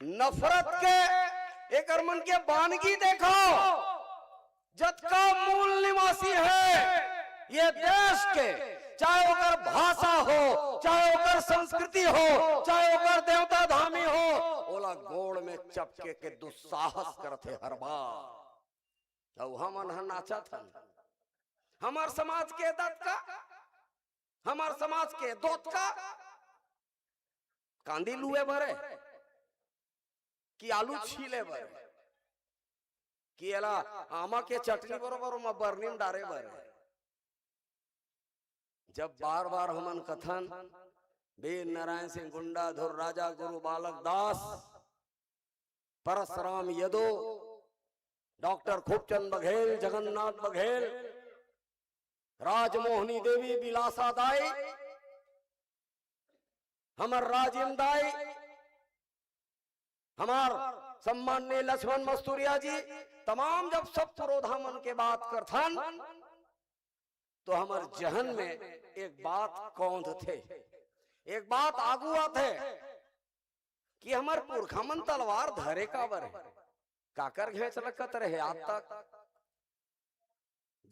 नफरत के एक मन के बानगी देखो, जतका मूल निवासी है ये देश के, चाहे ओकर भाषा हो, चाहे ओकर संस्कृति हो, चाहे ओकर देवता धामी हो, ओला गोड़ में चपके के दुस्साहस करते हर बार। और हमन ह नाचत हन हमार समाज के दत का, हमार समाज के दोत का कांदी लुए भरे कि आलू छीले भरे कि एला आमा के चटनी बरोबर में बरनी में डारे भरे। जब बार बार हमन कथन वीर नारायण सिंह गुंडा, धुर राजा, गुरु बालक दास, परशुराम यदो, डॉक्टर खूबचंद बघेल, जगन्नाथ बघेल, राजमोहनी देवी, बिलासा दाई, हमार राजिम दाई, हमार सम्माननीय लक्ष्मण मस्तूरिया जी, तमाम जब सब पुरोधा मन के बात करथन तो हमार जहन में एक बात कौंध थे, एक बात आगू आते कि हमार पुरखा मन तलवार धरे काबर है, काकर घेच रखत रहे आज तक।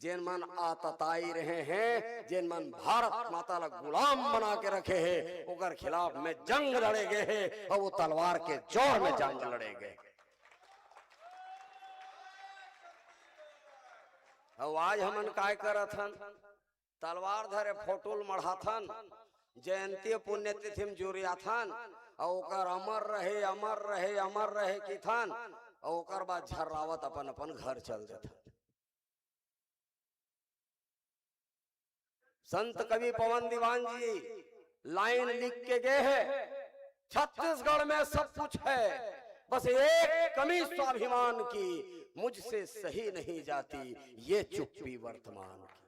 जिन मन आतताई रहे हैं, जिन मन भारत माता ला गुलाम बना के रखे हैं, ओकर खिलाफ में जंग लड़े गए हैं और वो तलवार के जोर में जंग लड़े गए। और आज हमन काय करत हन, तलवार धरे फोटोल मढ़ाथन, जयंती पुण्यतिथि में जुरियाथन और ओकर अमर रहे अमर रहे अमर रहे की थन और ओकर बाद झर्रावत अपन अपन घर चल जाथन। संत कवि पवन दीवान जी लाइन लिख के गए हैं, छत्तीसगढ़ में सब कुछ है, बस एक कमी स्वाभिमान की, मुझसे सही नहीं जाती ये चुप्पी वर्तमान की।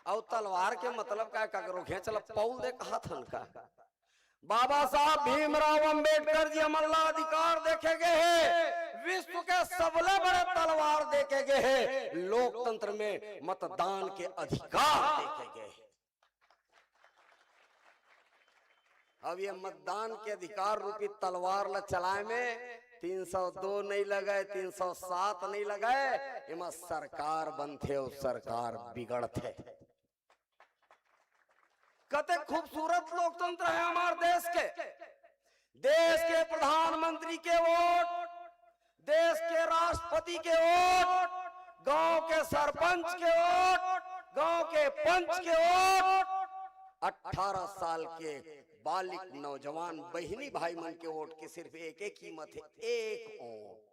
और तलवार के मतलब क्या करो खेचल पौल दे कहा थन का। बाबा साहब भीमराव अंबेडकर जी हमला अधिकार देखे गए हैं, विश्व के सबले बड़े तलवार देखे गए हैं, लोकतंत्र में मतदान के अधिकार देखे गए। अब ये मतदान के अधिकार रूपी तलवार ला चलाए में 302 नहीं लगाए, 307 नहीं लगाए, इमा सरकार बनते और सरकार बिगड़ते। कते खूबसूरत लोकतंत्र है हमारे देश के प्रधानमंत्री के वोट, देश के राष्ट्रपति के वोट, गांव के सरपंच के वोट, गांव के पंच के वोट, 18 साल के बालिक नौजवान बहिनी भाई मन के वोट की सिर्फ एक एक कीमत है, एक वोट।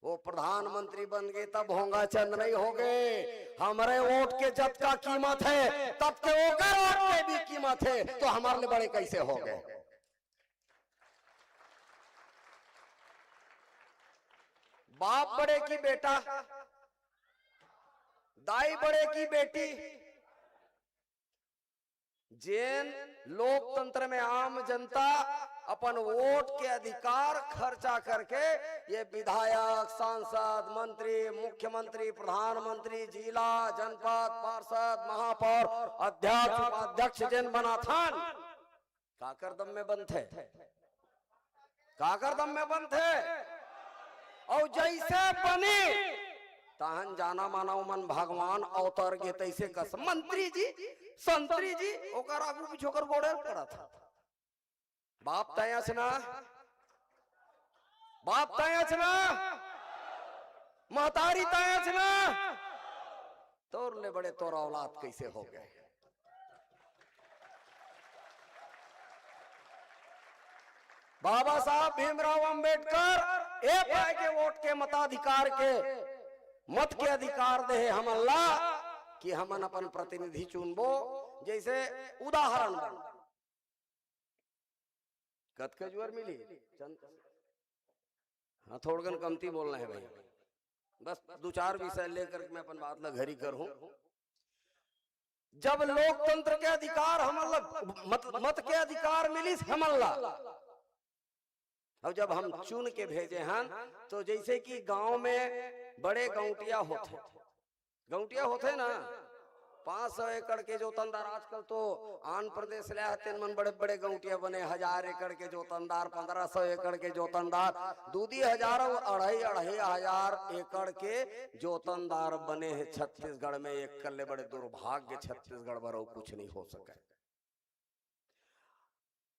वो प्रधानमंत्री बन गए तब होगा चंद नहीं हो गए। हमारे वोट के जब का कीमत है तब के ओकर वोट के भी कीमत है, तो हमारे लिए बड़े कैसे हो गए। बाप बड़े की बेटा, दाई बड़े की बेटी, जैन लोकतंत्र में आम जनता अपन वोट के अधिकार खर्चा करके ये विधायक, सांसद, मंत्री, मुख्यमंत्री, प्रधानमंत्री, जिला, जनपद, पार्षद, महापौर, अध्यक्ष, उपाध्यक्ष जैन बनाथन काकर दम में बनते, काकर दम में बनते। और जैसे बने तहन जाना माना मन भगवान अवतार गे तैसे कस मंत्री जी, संतरी जी ओकर आगू पिछोकर गोड़े पड़ा था। बाप तया छना, बाप तया छना, महतारी तया छना, तोर ले बड़े तोर औलाद कैसे हो गए। बाबा साहब भीमराव अंबेडकर एक पाए के वोट के मताधिकार के मत के अधिकार दे हम अल्लाह कि हमन अपन प्रतिनिधि चुनबो। जैसे उदाहरण कत के जुआर मिली चंद, हाँ थोड़गन कमती बोलना है भाई, बस 2-4 विषय लेकर मैं अपन बात ला घरी करूं। जब लोकतंत्र के अधिकार हम मत के अधिकार मिली हमला, अब जब हम चुन के भेजे हैं तो जैसे कि गांव में बड़े गौटिया होते ना, 500 एकड़ के जोतनदार, आजकल तो आंध्र प्रदेश ले आते मन बड़े बड़े गौटिया बने, 1000 एकड़ के जोतनदार, 1500 एकड़ के जोतनदार, 2,000 और 2,500 एकड़ के जोतनदार बने हैं छत्तीसगढ़ में। एक कल्ले बड़े दुर्भाग्य छत्तीसगढ़ पर कुछ नहीं हो सके।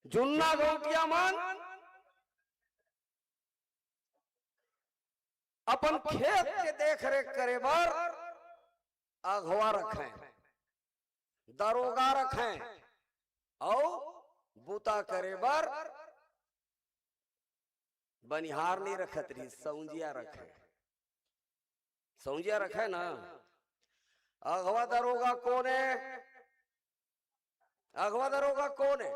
जुन्ना गौटिया मन अपन खेत के देख रेख करे बर अगवा रखें, दरोगा रखें और बूता करे बर बनिहार नहीं रखत रही, सौंजिया रखे। सौंजिया रखे ना। अगवा दरोगा कौन है? अगवा दरोगा कौन है?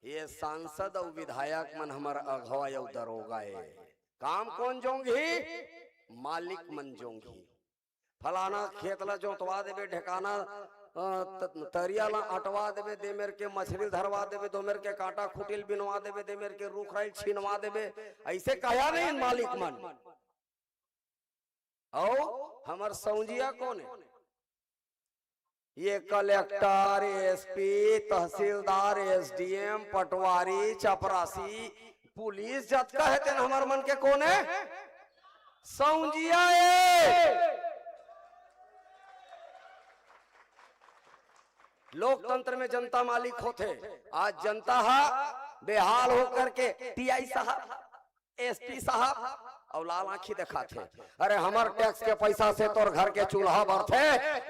ये सांसद और विधायक मन हमारा अगवा और दरोगा है। काम कौन जोंगी? मालिक मन जोंगी। फलाना खेतला जोतवा देवे, ढेकाना तरिया ला अटवा देवे, दे मेर के मछली धरवा देवे, दो मेर के कांटा खुटिल बिनवा देवे, दे मेर के रूख राइल छीनवा देवे। ऐसे कहा नहीं मालिक मन। और हमार सौंजिया कौन है? ये कलेक्टर, एसपी, तहसीलदार, एसडीएम, पटवारी, चपरासी, पुलिस जतका है तेन हमार मन के कौन है? सौंजिया है। लोकतंत्र में जनता मालिक होते। आज जनता बेहाल होकर के टीआई साहब, एसपी साहब और लाल आंखी दिखाते। अरे हमार टैक्स के पैसा से तोर घर के चूल्हा बढ़ते,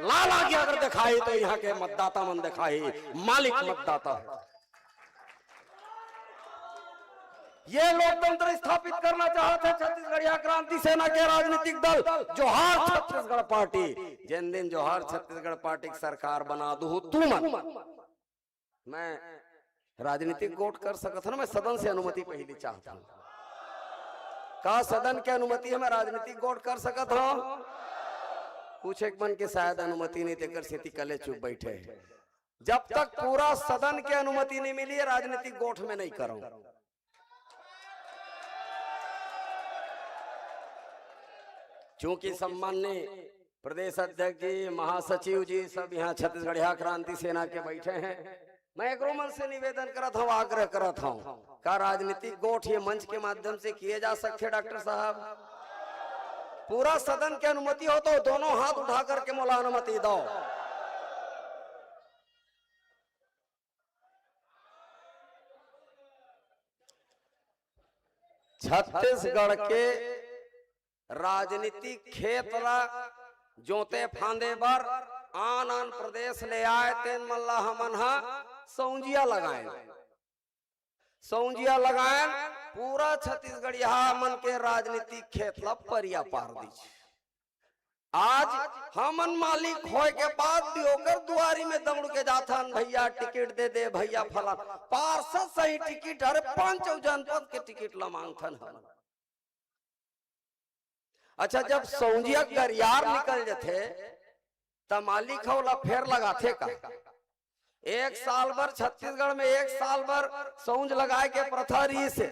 लाल आंखी अगर दिखाई तो यहाँ के मतदाता मन दिखाई, मालिक मतदाता है। ये लोकतंत्र स्थापित करना चाहते छत्तीसगढ़िया क्रांति सेना के राजनीतिक दल जोहार छत्तीसगढ़ पार्टी। जिन दिन जोहार छत्तीसगढ़ पार्टी की सरकार बना दू तू मन, मैं राजनीतिक गोट कर सकता हूं। मैं सदन से अनुमति पहली चाहता हूं। का सदन की अनुमति है मैं राजनीतिक गोट कर सकता हूं? कुछ एक मन के शायद अनुमति नहीं देकर स्थिति कले चुप बैठे। जब तक पूरा सदन की अनुमति नहीं मिली है राजनीतिक गोठ में नहीं करूंगा। चूंकि सम्माननीय प्रदेश अध्यक्ष जी, महासचिव जी सब यहाँ छत्तीसगढ़िया क्रांति सेना के बैठे हैं, मैं एक मन से निवेदन करता हूँ, आग्रह करता हूँ, का राजनीतिक गोठ ये मंच के माध्यम से किए जा सकते। डॉक्टर साहब पूरा सदन की अनुमति हो तो दोनों हाथ उठा करके मोला अनुमति दो। छत्तीसगढ़ के राजनीतिक खेत ला जोते फांदे बर आन आन प्रदेश ले आए तेन मल्ला हमन हा सौंजिया लगाए। सौंजिया लगाए पूरा छत्तीसगढ़ यहाँ मन के राजनीतिक खेत ला परिया पार दी। आज हमन मालिक होए के बाद भी होकर दुआरी में दौड़ के जाथन, भैया टिकट दे दे, भैया फला पार्षद सही टिकट, अरे 5 जनपद के टिकट ला मांगथन हम। अच्छा जब सौंजिया गरियार निकल जाते तब मालिक होला फेर लगाते का? एक साल भर छत्तीसगढ़ में एक साल भर सौंज लगाए के प्रथा रही से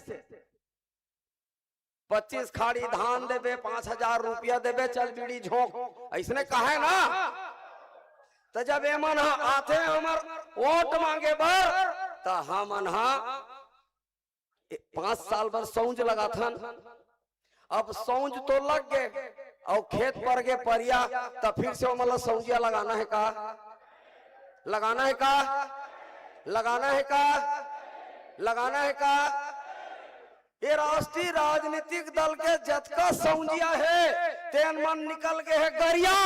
25 खाड़ी धान देवे, 5000 रुपया देवे, चल बीड़ी झोंक, ऐसने कहे ना। तो जब एमन आते हमर वोट मांगे बर तो हमन 5 साल भर सौंज लगाथन। अब सौंज तो लग गए और खेत पर गए परिया, तो फिर से मतलब सौंजिया लगाना है का? लगाना है का? लगाना है का? लगाना है का? ये राष्ट्रीय राजनीतिक दल के जतका सौंजिया है तेन मन निकल गए है गरिया।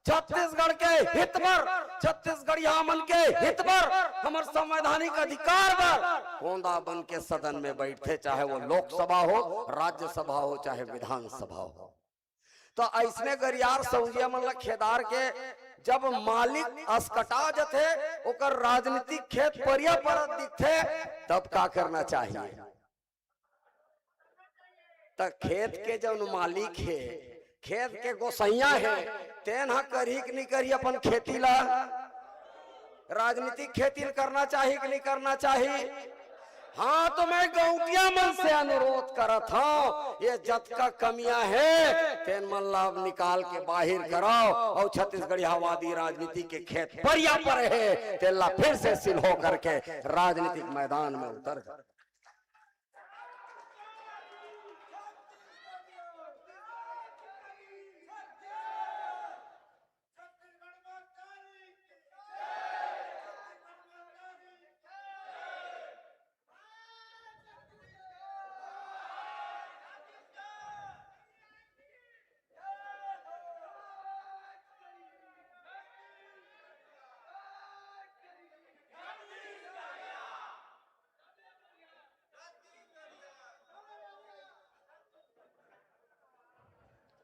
छत्तीसगढ़ के हित पर, छत्तीसगढ़िया मन के हित पर, हमारे संवैधानिक अधिकार पर गोंदा बन के सदन में बैठे, चाहे वो लोकसभा हो, राज्यसभा हो, चाहे विधानसभा हो। तो ऐसने गरियार सौंजिया मन खेदार के जब मालिक अस्कटा जथे ओकर राजनीतिक खेत परिया परत दिखते तब का करना चाहिए? तो खेत के जब मालिक है, खेत के गोसैया है, तेन करी कि नहीं करी अपन खेती ला? राजनीतिक खेती करना चाहिए कि नहीं करना चाहिए? हाँ तो मैं गौटिया मन से अनुरोध करत हूँ, ये जतका कमियां है तेन मन लाभ निकाल के बाहर कराओ और छत्तीसगढ़ हवादी राजनीति के खेत परिया पर है तेला फिर से सिल हो करके राजनीतिक मैदान में उतर कर।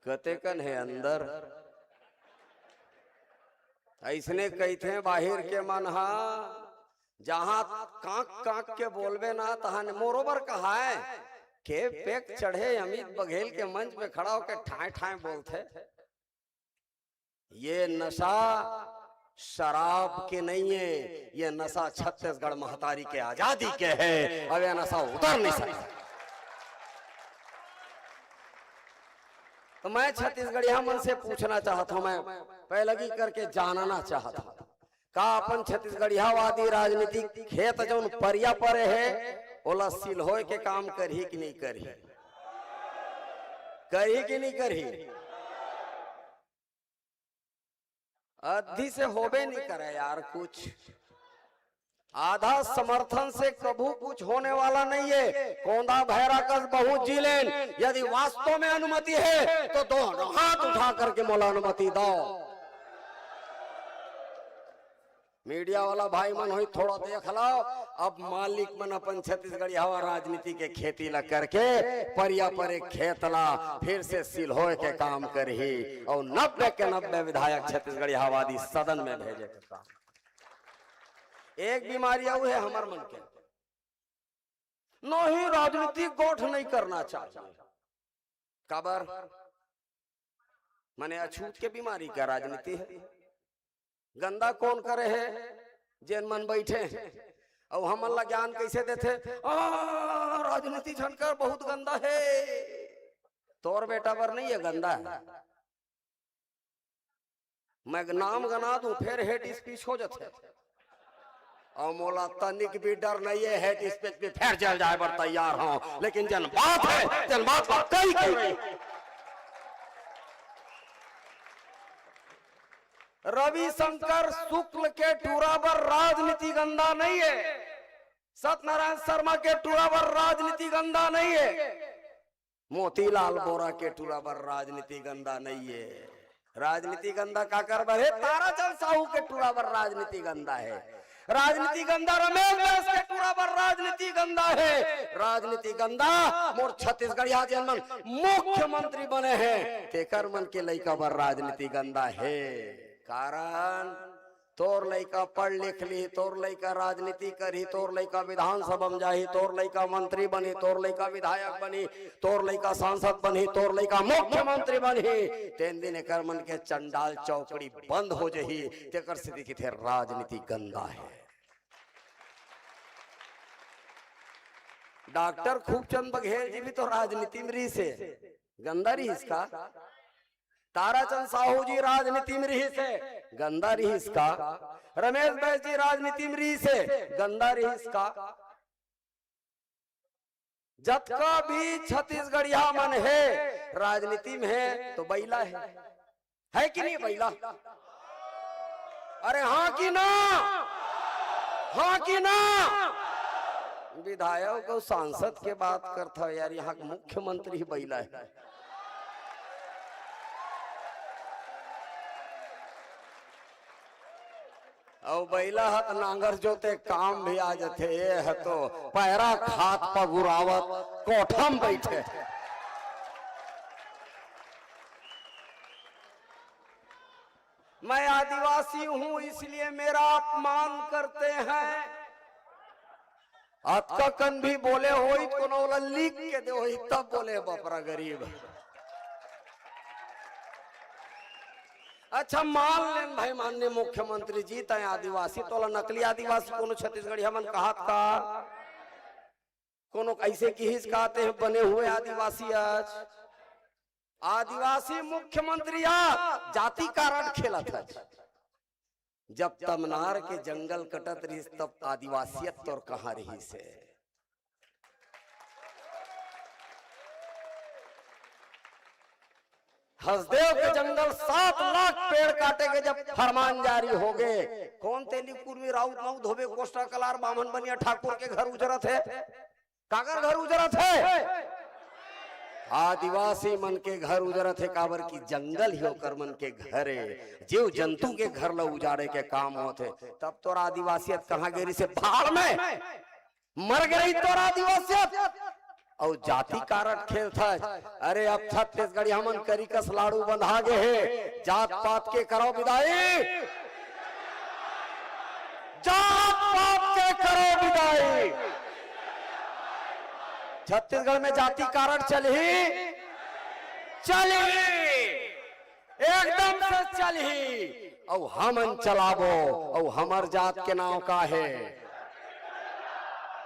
कतेकन है अंदर ऐसने कहते बाहिर के मन हा जहां कांक कांक के बोलबे ना तहां मोरोबर कहा है के पेक चढ़े अमित बघेल के मंच में खड़ा होकर ठाए ठाए बोलते। ये नशा शराब के नहीं है, ये नशा छत्तीसगढ़ महतारी के आजादी के है। अब यह नशा उतर नहीं सकता। तो मैं छत्तीसगढ़िया मन से पूछना चाहता हूं, मैं पहलगी करके जानना चाहता हूं, का अपन छत्तीसगढ़ियावादी राजनीति खेत जौन परिया परे है ओला सिलहोय के काम करही कि नहीं करही, करही कि नहीं करही? अद्धी से होबे नहीं करे यार, कुछ आधा समर्थन से कभू कुछ होने वाला नहीं है। कोंदा भैरा कस बहुत जिलेन, यदि वास्तव में अनुमति है तो दोनों हाथ उठा करके मोला अनुमति दो। मीडिया वाला भाई मन हो थोड़ा देख लो, अब मालिक मन अपन छत्तीसगढ़ी हवा राजनीति के खेती ला करके परिया पर एक खेत ला फिर से सिलहोय के काम करही और 90 के 90 विधायक छत्तीसगढ़ी हवादी सदन में भेजे के काम। एक बीमारी आऊ है हमार मन के, नहीं राजनीति गोठ नहीं करना चाहिए। काबर माने अछूत के बीमारी का राजनीति है। गंदा कौन करे है? जेन मन बैठे और हम ला ज्ञान कैसे देते? राजनीति झनकर बहुत गंदा है। तोर बेटा पर नहीं है गंदा है, मैं नाम गना दूं फिर हेड स्पीच हो जाते और मोला तनिक भी डर नहीं है, हेड स्पीच में फिर चल जाए पर तैयार हूं। लेकिन जन बात है, जन बात कई रविशंकर शुक्ल के टूरावर राजनीति गंदा नहीं है, सत्यनारायण शर्मा के टूरावर राजनीति गंदा नहीं है, मोतीलाल बोरा के टूरावर राजनीति गंदा नहीं है। राजनीति गंदा का कर बहे ताराचंद साहू के टूरावर राजनीति गंदा है। राजनीति गंदा रमेश बैस के टूरावर राजनीति गंदा है। राजनीति गंदा मोर छत्तीसगढ़िया जन मन मुख्यमंत्री बने हैं तेकर मन के लइका बर राजनीति गंदा है। कारण तोर लइका पढ़ लिख ली, तोर लइका राजनीति करी, तोर लइका विधानसभा में जाही, तोर लइका मंत्री बनी, तोर लइका विधायक बनी, तोर लइका सांसद बनी, तोर लइका मुख्यमंत्री बनी, तेन दिन एकर मन के चंडाल चौकड़ी बंद हो जही। तेकर से दिखी थे राजनीति गंदा है। डॉक्टर खूबचंद बघेल जी भी तो राजनीति में रही से गंदा रही इसका। ताराचंद साहू जी राजनीति में रही से गंदा रही इसका। रमेश बैस जी राजनीति में रही से गंदा रही इसका। जब का भी छत्तीसगढ़िया मन है राजनीति में है तो बैला है कि नहीं बैला? अरे हाँ कि ना, हाँ कि ना? विधायक और सांसद के बात करता यार, यहाँ मुख्यमंत्री ही बैला है। और बैला हत नांगर जोते काम भी आ जाते, ये है तो पैरा खात पगुरावत कोठम बैठे। मैं आदिवासी हूं इसलिए मेरा अपमान करते हैं। अतकन भी बोले होई कोनो लिख के दे होई तब बोले बपरा गरीब। अच्छा मान लें भाई माननीय मुख्यमंत्री जी तय आदिवासी तोला नकली आदिवासी कोनो छत्तीसगढ़िया मन कहत का कोनो कैसे किहिस कहते हैं बने हुए आदिवासी। आज आदिवासी मुख्यमंत्री जाति कारण खेला था। जब तमनार के जंगल कटत रही तब आदिवासियत तोर कहाँ रही से। हसदेव के जंगल 7 लाख पेड़ काटे के जब फरमान जारी हो गए, कौन तेली कुर्मी राउत नाउ धोबे कोष्टा कलार बामन बनिया ठाकुर के घर उजरत है। कागर घर उजरत है? आदिवासी मन के घर उजरत है। काबर की जंगल ही होकर मन के घर है। जीव जंतु के घर ला उजाड़े के काम होते। तब तो आदिवासियत कहाँ गिरी से भाड़ में मर गई तो आदिवासियत। और जाति कारक खेल था। अरे अब छत्तीसगढ़ी हमन करी कस लाड़ू बंधा गे है, जात पात के करो विदाई, जात पात के करो विदाई। छत्तीसगढ़ में जाति कारण चली एकदम से चली, और हमन चलाबो, और हमर जात के नाम का है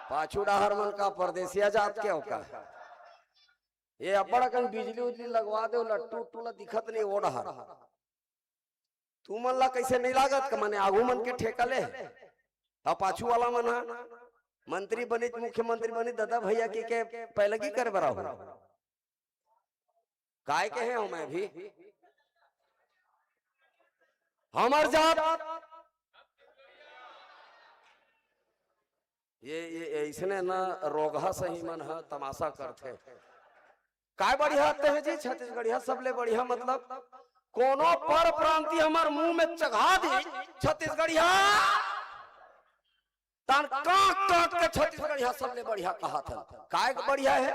पाछू डाहर मन का परदेसिया जात के का। ये अबड़ा कहीं बिजली उजली लगवा दो, लट्टू टूला दिखत नहीं वो डहर। तू मन ला कैसे नहीं लागत मने आगू मन के ठेका ले, और पाछू वाला मन मंत्री बनी मुख्यमंत्री बनी दादा भैया के पहले की कर बरा हो काय के हैं मैं भी हमार जात ये इसने ना रोगा सही मन है तमाशा करते काय बढ़िया आते हैं जी छत्तीसगढ़िया सबले बढ़िया मतलब कोनो पर प्रांति हमार मुंह में चढ़ा दी छत्तीसगढ़िया तान काट के छत्तीसगढ़िया सबले बढ़िया कहा था। काय बढ़िया है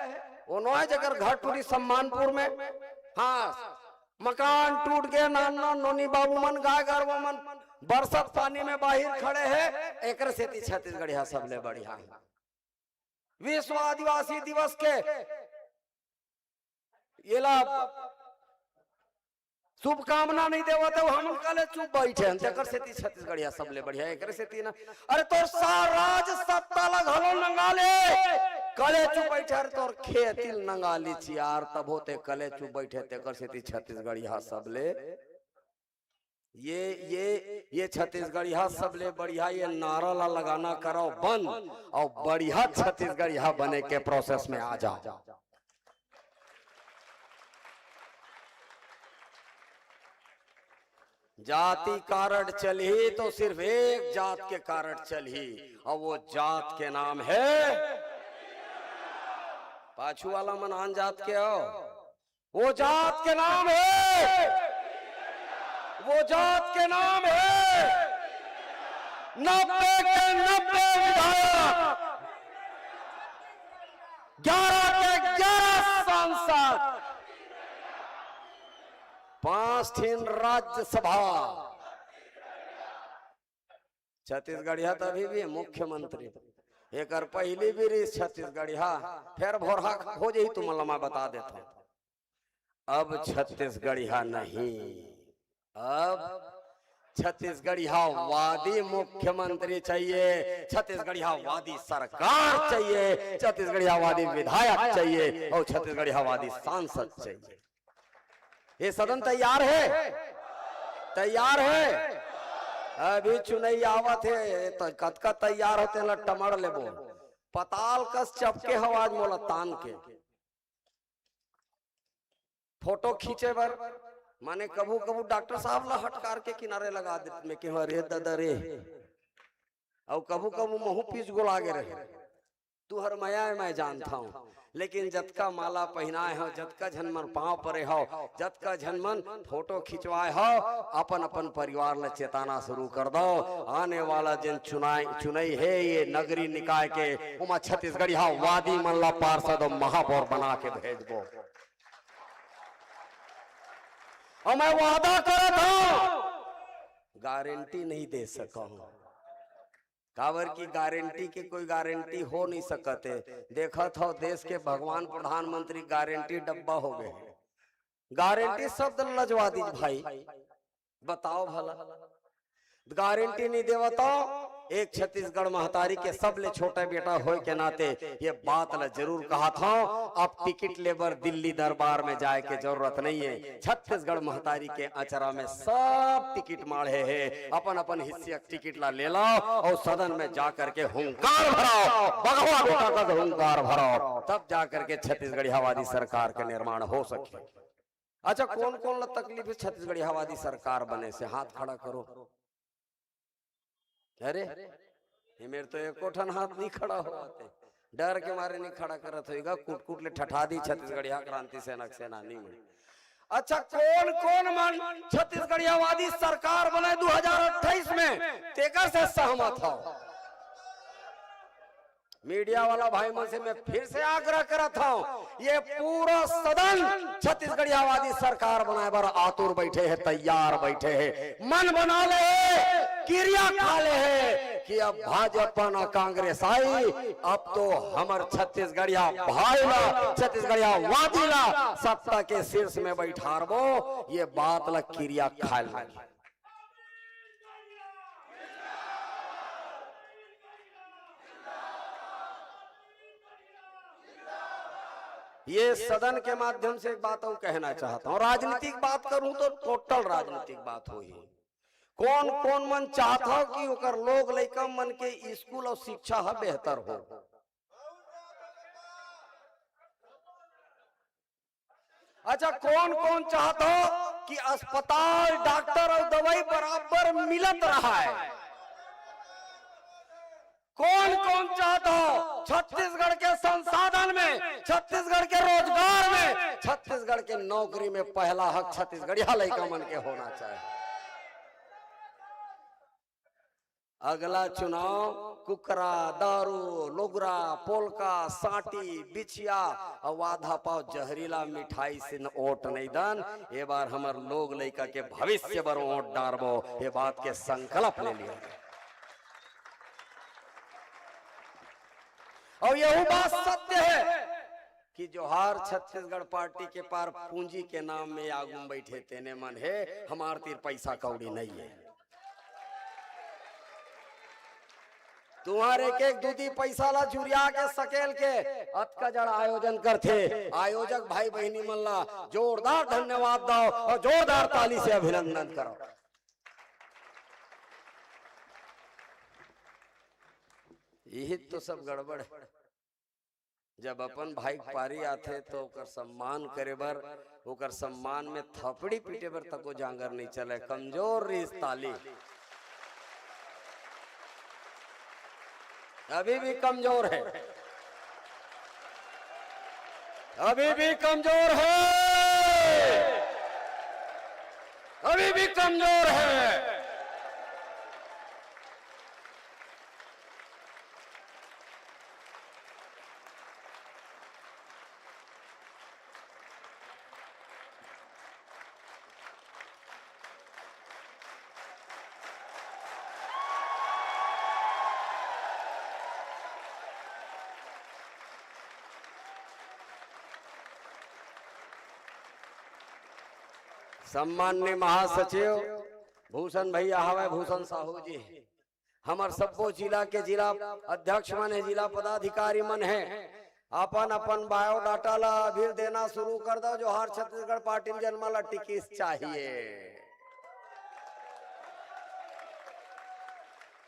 वो नो है जगह घर टूटी सम्मानपुर में, हाँ मकान टूट गए, नाना नोनी बाबू मन गाय गरवा मन बरसात पानी में बाहर खड़े हैं, एक से छत्तीसगढ़िया सबले बढ़िया है। विश्व आदिवासी दिवस के ये लाभ शुभकामना नहीं देवा तो हम कले चुप बैठे हैं, तेकर से छत्तीसगढ़िया सबले बढ़िया एक से ना। अरे तोर साराज सत्ता लगलो नंगाले कले चुप बैठे, अरे तोर खेतिल नंगाली चियार तब होते कले चुप बैठे, तेकर से छत्तीसगढ़िया सबले ये छत्तीसगढ़िया सबले बढ़िया। ये नारा ला लगाना करो बंद और बढ़िया छत्तीसगढ़िया बने के प्रोसेस में आ जाओ। जाति कारण चली तो सिर्फ एक जात के कारण चली, और वो जात के नाम है पाछू वाला मनान जात के हो, वो जात के नाम है, वो जात के नाम है 90 के 90 विधायक, 11 के 11 सांसद, 5 राज्यसभा। छत्तीसगढ़िया तभी भी मुख्यमंत्री एक पहली भी रही छत्तीसगढ़िया, फिर भोरहा हो जाही तुम मैं बता देता हूं। अब छत्तीसगढ़िया नहीं, अब छत्तीसगढ़िया वादी मुख्यमंत्री चाहिए, छत्तीसगढ़िया वादी सरकार चाहिए, छत्तीसगढ़िया वादी विधायक चाहिए, और छत्तीसगढ़िया वादी सांसद चाहिए। ये सदन तैयार है, तैयार है। अभी चुनाई आवत है तो कतका तैयार होते ला टमड़ ले बोल पताल कस चपके हवाज मोला तान के फोटो खींचे बर माने कबू कबू डॉक्टर साहब ला हटकार के किनारे लगा देते में के रे दादा रे, और कबू कबू मुंह पीछ गोला गे रहे तू हर मया मैं जानता हूँ, लेकिन जतका माला पहनाए हो, जतका झनमन पांव परे हो, जतका झनमन फोटो खिंचवाए हो, अपन अपन परिवार ले चेताना शुरू कर दो। आने वाला जिन चुनाई है ये नगरी निकाय के उमा छत्तीसगढ़िया वादी मल्ला पार्षद और महापौर बना के भेज दो। और मैं वादा करता हूं गारंटी नहीं दे सका हूं, काबर की गारंटी के कोई गारंटी हो नहीं सकते। देखा था देश के भगवान प्रधानमंत्री गारंटी डब्बा हो गए, गारंटी शब्द लजवा दी भाई, बताओ भला गारंटी नहीं देवा तो एक छत्तीसगढ़ महतारी के सबले छोटा बेटा होए के नाते ये बात ला जरूर कहा था। अब टिकट लेबर दिल्ली दरबार में जाए के जरूरत नहीं है, छत्तीसगढ़ महतारी के अचरा में सब टिकट माढ़े है, अपन अपन हिस्से टिकट ला ले लो और सदन में जाकर के हुंकार भराओ, भगवा बेटा का हुंकार भराओ, तब जाकर के छत्तीसगढ़ हवादी सरकार का निर्माण हो सके। अच्छा कौन कौन ला तकलीफ है छत्तीसगढ़ हवादी सरकार बने से, हाथ खड़ा करो। अरे ये मेरे तो एको ठन हाथ नहीं खड़ा होते, डर के मारे नहीं खड़ा करत होगा, कुट कुट ले ठठा दी छत्तीसगढ़िया क्रांति सेनानी में। अच्छा कौन कौन मन छत्तीसगढ़िया वादी सरकार बने 2028 में तेकर से सहमत हो? मीडिया वाला भाई मन से मैं फिर से आग्रह करता हूँ, ये पूरा सदन छत्तीसगढ़ियावादी सरकार बनाए बार आतुर बैठे हैं, तैयार बैठे हैं, मन बना ले, क्रिया खा ले है कि अब भाजपा ना कांग्रेस आई, अब तो हमर छत्तीसगढ़िया भाई ला, छत्तीसगढ़िया वादी ला सत्ता के शीर्ष में बैठारबो, ये बात ला क्रिया खा ले। ये सदन के माध्यम से एक बात और कहना चाहता हूँ, राजनीतिक बात करूं तो टोटल राजनीतिक बात हो ही। कौन कौन मन चाहता हो कि ओकर लोग लइका मन के स्कूल और शिक्षा है बेहतर हो। अच्छा, कौन कौन चाहता हो कि अस्पताल, डॉक्टर और दवाई बराबर मिलत रहा है। कौन कौन चाहता हो छत्तीसगढ़ के संसाधन में, छत्तीसगढ़ के रोजगार में, छत्तीसगढ़ के नौकरी में पहला हक छत्तीसगढ़िया लइका मन के होना चाहिए। अगला चुनाव कुकरा, दारू, लोगरा, पोलका, साटी, बिछिया और आधा पाव जहरीला मिठाई से न वोट नहीं दन। ये बार हमार लोग लइका के भविष्य पर वोट डारबो, ये बात के संकल्प ले लिया। और यह बात सत्य है कि जोहार छत्तीसगढ़ पार्टी के पार पूंजी के नाम में आगू बैठे तेने मन है, हमार तीर पैसा कौड़ी नहीं है। तुम्हारे के दूधी पैसा ला चुरिया के सकेल के अतका जड़ आयोजन करते। आयोजक भाई बहनी मन ला जोरदार धन्यवाद दो और जोरदार ताली से अभिनंदन करो। यही तो सब गड़बड़ है। जब अपन भाई पारी आते तो ओकर सम्मान करे बर, ओकर सम्मान में थपड़ी पीटे बर तक जांगर नहीं चले। कमजोर रिस ताली अभी भी कमजोर है, अभी भी कमजोर है, अभी भी कमजोर है। सम्मान्य महासचिव भूषण भैया हवे, भूषण साहू जी, हमार सबो जिला के जिला अध्यक्ष मन है, जिला पदाधिकारी मन है, अपन अपन बायोडाटा ला अभी देना शुरू कर दो। जोहार छत्तीसगढ़ पार्टी में जन्मा ला टिकिस चाहिए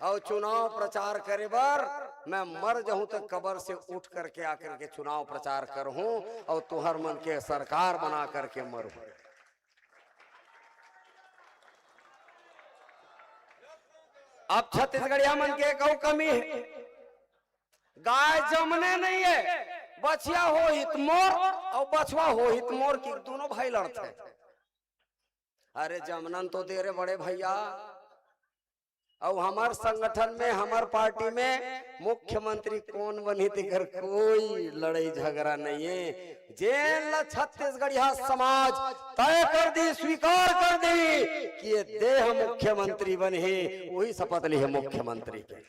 और चुनाव प्रचार करे बर मैं मर जाऊं तो कब्र से उठ करके आकर के चुनाव प्रचार करूं और तुहर मन के सरकार बना करके मरूं। अब छत्तीसगढ़िया मन के एक कमी है, गाय जमने नहीं है, बछिया हो हित मोर और बछवा हो हित मोर की दोनों भाई लड़ते। अरे जमनन तो दे रहे बड़े भैया। और हमार संगठन में, हमार पार्टी में मुख्यमंत्री कौन बनी तेकर कोई लड़ाई झगड़ा नहीं है। जेल छत्तीसगढ़िया समाज तय कर दी, स्वीकार कर दी कि ये देह मुख्यमंत्री बने, वही शपथ ली है मुख्यमंत्री के।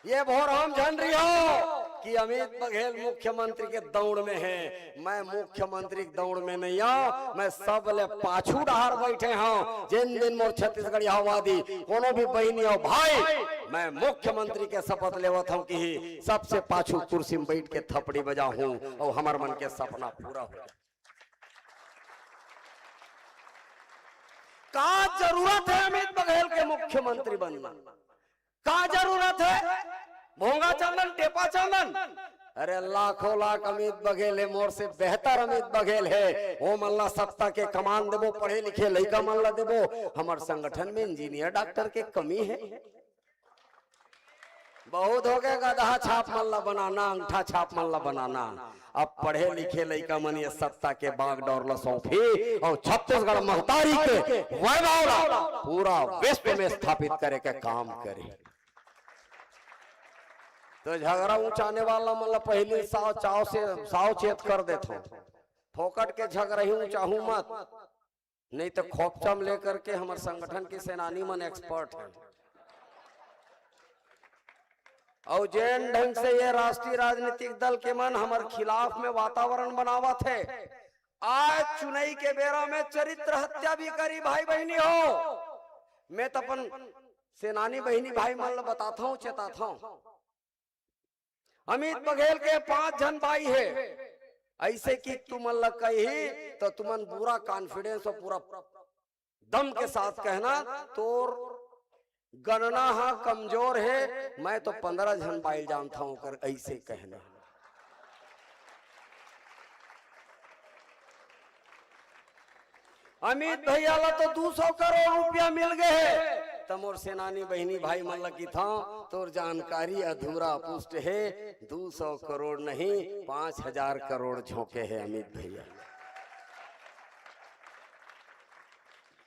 ये भोर हम जान रही हो कि अमित बघेल मुख्यमंत्री के दौड़ में है, मैं मुख्यमंत्री की दौड़ में नहीं हूं, मैं सब ले पाछू डहार बैठे हूं। जिन दिन मोर छत्तीसगढ़ आबादी कोनो भी बहनी और भाई, मैं मुख्यमंत्री के शपथ लेवत हूं कि सबसे पाछू कुर्सी में बैठ के थपड़ी बजाऊं और हमार मन के सपना पूरा हो। का जरूरत है अमित बघेल के मुख्यमंत्री बनना? का जरूरत है? भोंगा चंदन, टेपा चंदन? अरे लाखों लाख अमित बघेल है, मोर से बेहतर अमित बघेल है। वो मल्ला सत्ता के कमान देबो, पढ़े लिखे लइका मल्ला देबो। हमार संगठन में इंजीनियर डॉक्टर के कमी है। बहुत हो गए गधा छाप मल्ला बनाना, अंगूठा छाप मल्ला बनाना। अब पढ़े लिखे लइका मन ये सत्ता के बाग डोरला सौंपी और छत्तीसगढ़ महतारी के वैभव पूरा विश्व में स्थापित करे के काम करे। तो झगड़ा ऊंचाने वाला मतलब पहले साव चेत कर देते फोकट के झगड़ा ही ऊंचाहू मत, नहीं तो खोपचम लेकर के हमारे संगठन के सेनानी मन एक्सपर्ट हैं। और जैन ढंग से ये राष्ट्रीय राजनीतिक दल के मन हमारे खिलाफ में वातावरण बनावा थे। आज चुनाई के बेरा में चरित्र हत्या भी करी भाई बहनी हो। मैं तो अपन सेनानी बहनी भाई मन बताता हूँ, चेताता हूँ। अमित बघेल के 5 जन भाई है, ऐसे कि तुम अल्लाह कही तो तुमन पूरा कॉन्फिडेंस और पूरा दम के साथ कहना तोर गणना हाँ कमजोर है, मैं तो 15 जन भाई जानता हूं कर ऐसे कहना। अमित भैया ला तो 200 करोड़ रुपया मिल गए, तमोर सेनानी बहनी भाई मन लगी था तोर जानकारी अधूरा पुष्ट है। 200 करोड़ नहीं 5000 करोड़ झोंके है अमित भैया।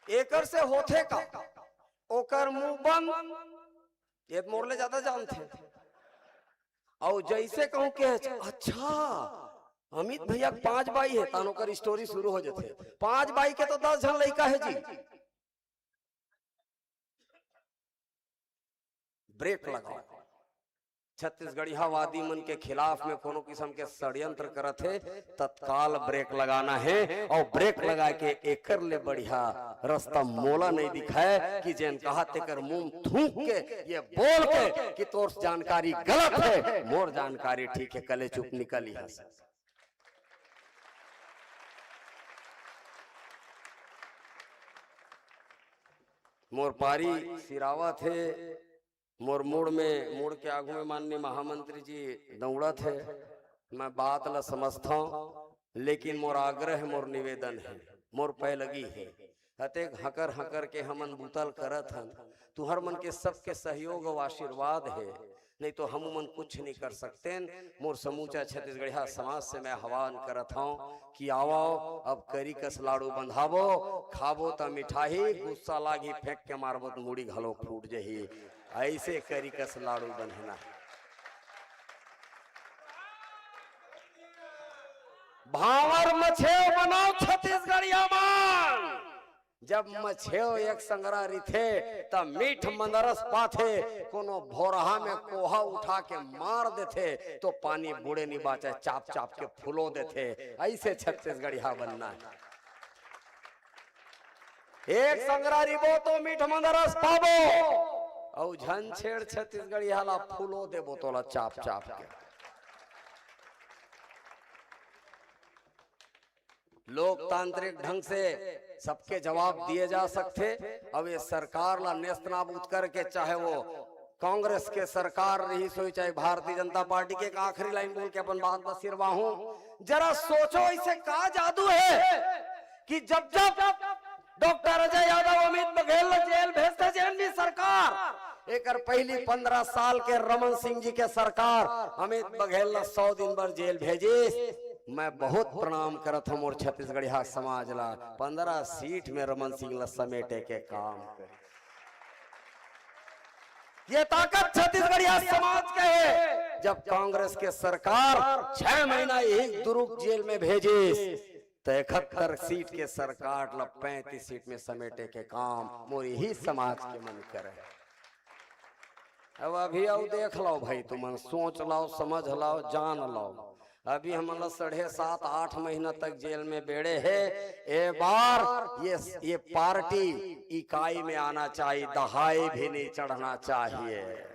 एकर से होते का ओकर मुंह बंद, ये मोरले ज्यादा जानते। और जैसे कहूं के अच्छा अमित भैया 5 भाई है, तानो कर स्टोरी शुरू हो जाते। 5 भाई के तो 10 जन लड़का है जी। ब्रेक लगाओ। छत्तीसगढ़ी वादी मन के खिलाफ में कोनो किस्म के षड्यंत्र करत है, तत्काल ब्रेक लगाना है। और ब्रेक लगा के एकर ले बढ़िया रास्ता मोला नहीं दिखाए कि जैन कहा तेकर मुंह थूक के ये बोल के कि तोर जानकारी गलत है, मोर जानकारी ठीक है, कले चुप निकली है। मोर पारी सिरावत है, मोर मुड़ के आगू में माननीय महामंत्री जी दौड़ा थे। मैं बात ला समझता हूँ, लेकिन मोर आग्रह है, मोर निवेदन है, मोर पै लगी है। अतेक हकर हकर के हमन बुतल करत हन, तुहर मन के सबके सहयोग और आशीर्वाद है, नहीं तो हम मन कुछ नहीं कर सकते। मोर समूचा छत्तीसगढ़िया समाज से मैं आह्वान करत हूँ कि आओ अब करी कस लाड़ू बंधावो, खाबो तो मिठाई, गुस्सा लागी फेंक के मारबो तो मुड़ी घलो फूट जही। ऐसे करी कस लाड़ू बंधना। भावर मछेव बनाओ छत्तीसगढ़िया मान। जब मछेव एक संगरा रिथे तब मीठ मंदरस पाथे, कोनो भोरहा में कोहा उठा के मार देथे तो पानी बूढ़े नहीं बाचे, चाप चाप के फुलो देथे। ऐसे छत्तीसगढ़िया बनना है। एक संगरा रिबो तो मीठ मंदरस पाबो, और झंझेड़ छत्तीसगढ़िया ला फुलो दे बोतोला चाप चाप के। लोकतांत्रिक ढंग से सबके जवाब दिए जा सकते। अब ये सरकार ला नेस्त नाबूद करके, चाहे वो कांग्रेस के सरकार रही सोई चाहे भारतीय जनता पार्टी के, आखिरी लाइन बोल के अपन बात बस सिरवाहूं। जरा सोचो ऐसे का जादू है कि जब जब डॉक्टर अजय यादव अमित बघेल जेल भेजते जैन भी सरकार, एक पहली 15 साल के रमन सिंह जी के सरकार अमित बघेल 100 दिन भर जेल भेजे। मैं बहुत प्रणाम करत हूँ मोर छत्तीसगढ़िया समाज ला, 15 सीट में रमन सिंह ला समेटे के काम करे। ये ताकत छत्तीसगढ़िया समाज के है। जब कांग्रेस के सरकार 6 महीना एक दुरुक जेल में भेजे तो 71 सीट के सरकार ला 35 सीट में समेटे के काम मोर यही समाज के मन करे। अब अभी आओ देख लो भाई, तुम सोच लाओ, समझ लाओ, जान लाओ। अभी हम 7.5-8 महीना तक जेल में बेड़े है। एक बार ये पार्टी इकाई में आना चाहिए, दहाई भी नहीं चढ़ना चाहिए।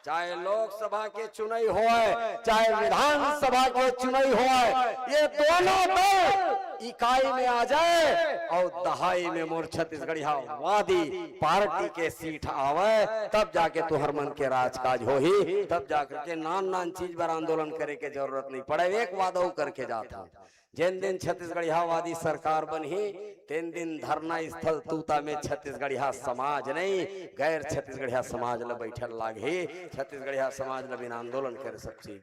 चाहे लोकसभा के चुनाव होए, चाहे विधानसभा के चुनाव होए, ये दोनों दल इकाई में आ जाए और दहाई में मोर छत्तीसगढ़िया वादी पार्टी के सीट आवे, तब जाके तुहर मन के राजकाज हो ही, तब जाकर के नान चीज पर आंदोलन करे के जरूरत नहीं पड़े। एक वादा करके जाता, जिन दिन छत्तीसगढ़िया वादी सरकार बनी तीन दिन धरना स्थल तूता में छत्तीसगढ़िया समाज नहीं, गैर छत्तीसगढ़िया समाज ला बैठल लागे। छत्तीसगढ़िया समाज ला बिना आंदोलन करे सब चीज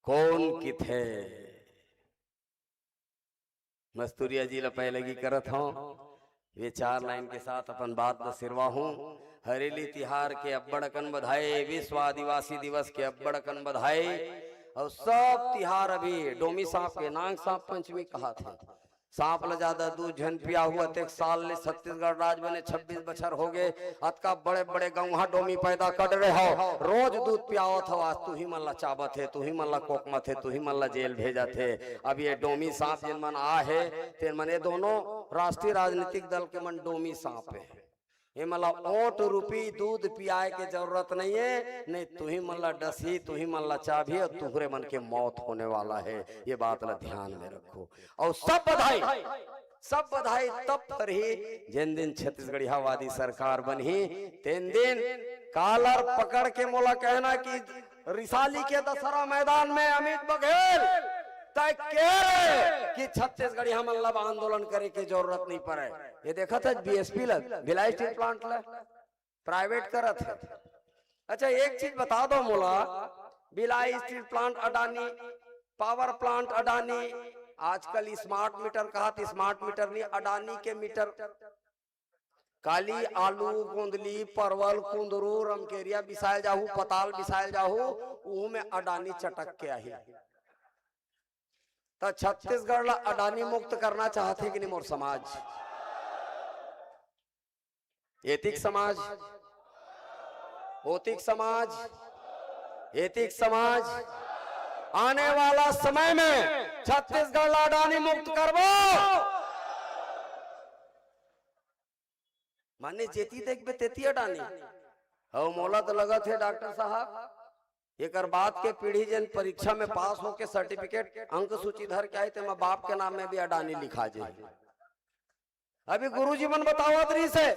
कौन किथे मस्तूरिया जी ला पहले की करत हूँ। ये 4 लाइन के साथ अपन बात ब सिरवा हूँ। हरेली तिहार के अब्बड़कन बधाई, विश्व आदिवासी दिवस के अब्बड़कन बधाई। और सब तिहार अभी डोमी सांप के नांग सांप पंचमी कहा थे। सांप ल ज्यादा दूध झन पिया हुआ 1 साल ले छत्तीसगढ़ राज बने 26 बछर हो गए। अतका बड़े बड़े गौहा डोमी पैदा कर रहे हो, रोज दूध पियावत हो। आज तू ही मन ला चाबत है, तू ही मन ला कोकमत है, तू ही मन ला जेल भेजत है। अब ये डोमी सांप जिन मन आ है तेन मन ये दोनों राष्ट्रीय राजनीतिक दल के मन डोमी सांप है। ये मला ओट रूपी दूध पियाए के जरूरत नहीं है, नहीं तू ही मन ला डसी, तू ही मन ला चाबी और तुहरे मन के मौत होने वाला है। ये बात ला ध्यान में रखो। और सब बधाई तब पर ही जिन दिन छत्तीसगढ़ी वादी सरकार बनी तेन दिन कालर पकड़ के मोला कहना कि रिसाली के दशहरा मैदान में अमित बघेल तय कि छत्तीसगढ़ी हमन लब आंदोलन करे के जरूरत नहीं पड़े। ये देखा था बीएसपी लग भिलाई स्टील प्लांट ला प्राइवेट करत है। अच्छा एक चीज बता दो मोला, Bhilai steel plant Adani, power plant Adani, आजकल स्मार्ट मीटर कहा था, स्मार्ट मीटर नहीं अडानी के मीटर। काली आलू कुंदली परवल कुंदरू रमकेरिया बिसायल जाहू, पताल बिसायल जाहू, ऊ में अडानी चटक के आई। तो छत्तीसगढ़ ला अडानी मुक्त करना चाहते कि नहीं मोर समाज? एतिक समाज, ओतिक समाज, एतिक समाज आने वाला समय में छत्तीसगढ़ ला अडानी मुक्त करबो। माने जेती देखबे तेती अडानी हो। मोला तो लगा थे डॉक्टर साहब एक बात के पीढ़ी जन परीक्षा में पास होके सर्टिफिकेट अंक सूची धर के आए थे, मैं बाप के नाम में भी अडानी लिखा जाए। अभी गुरुजी मन बतावत रही से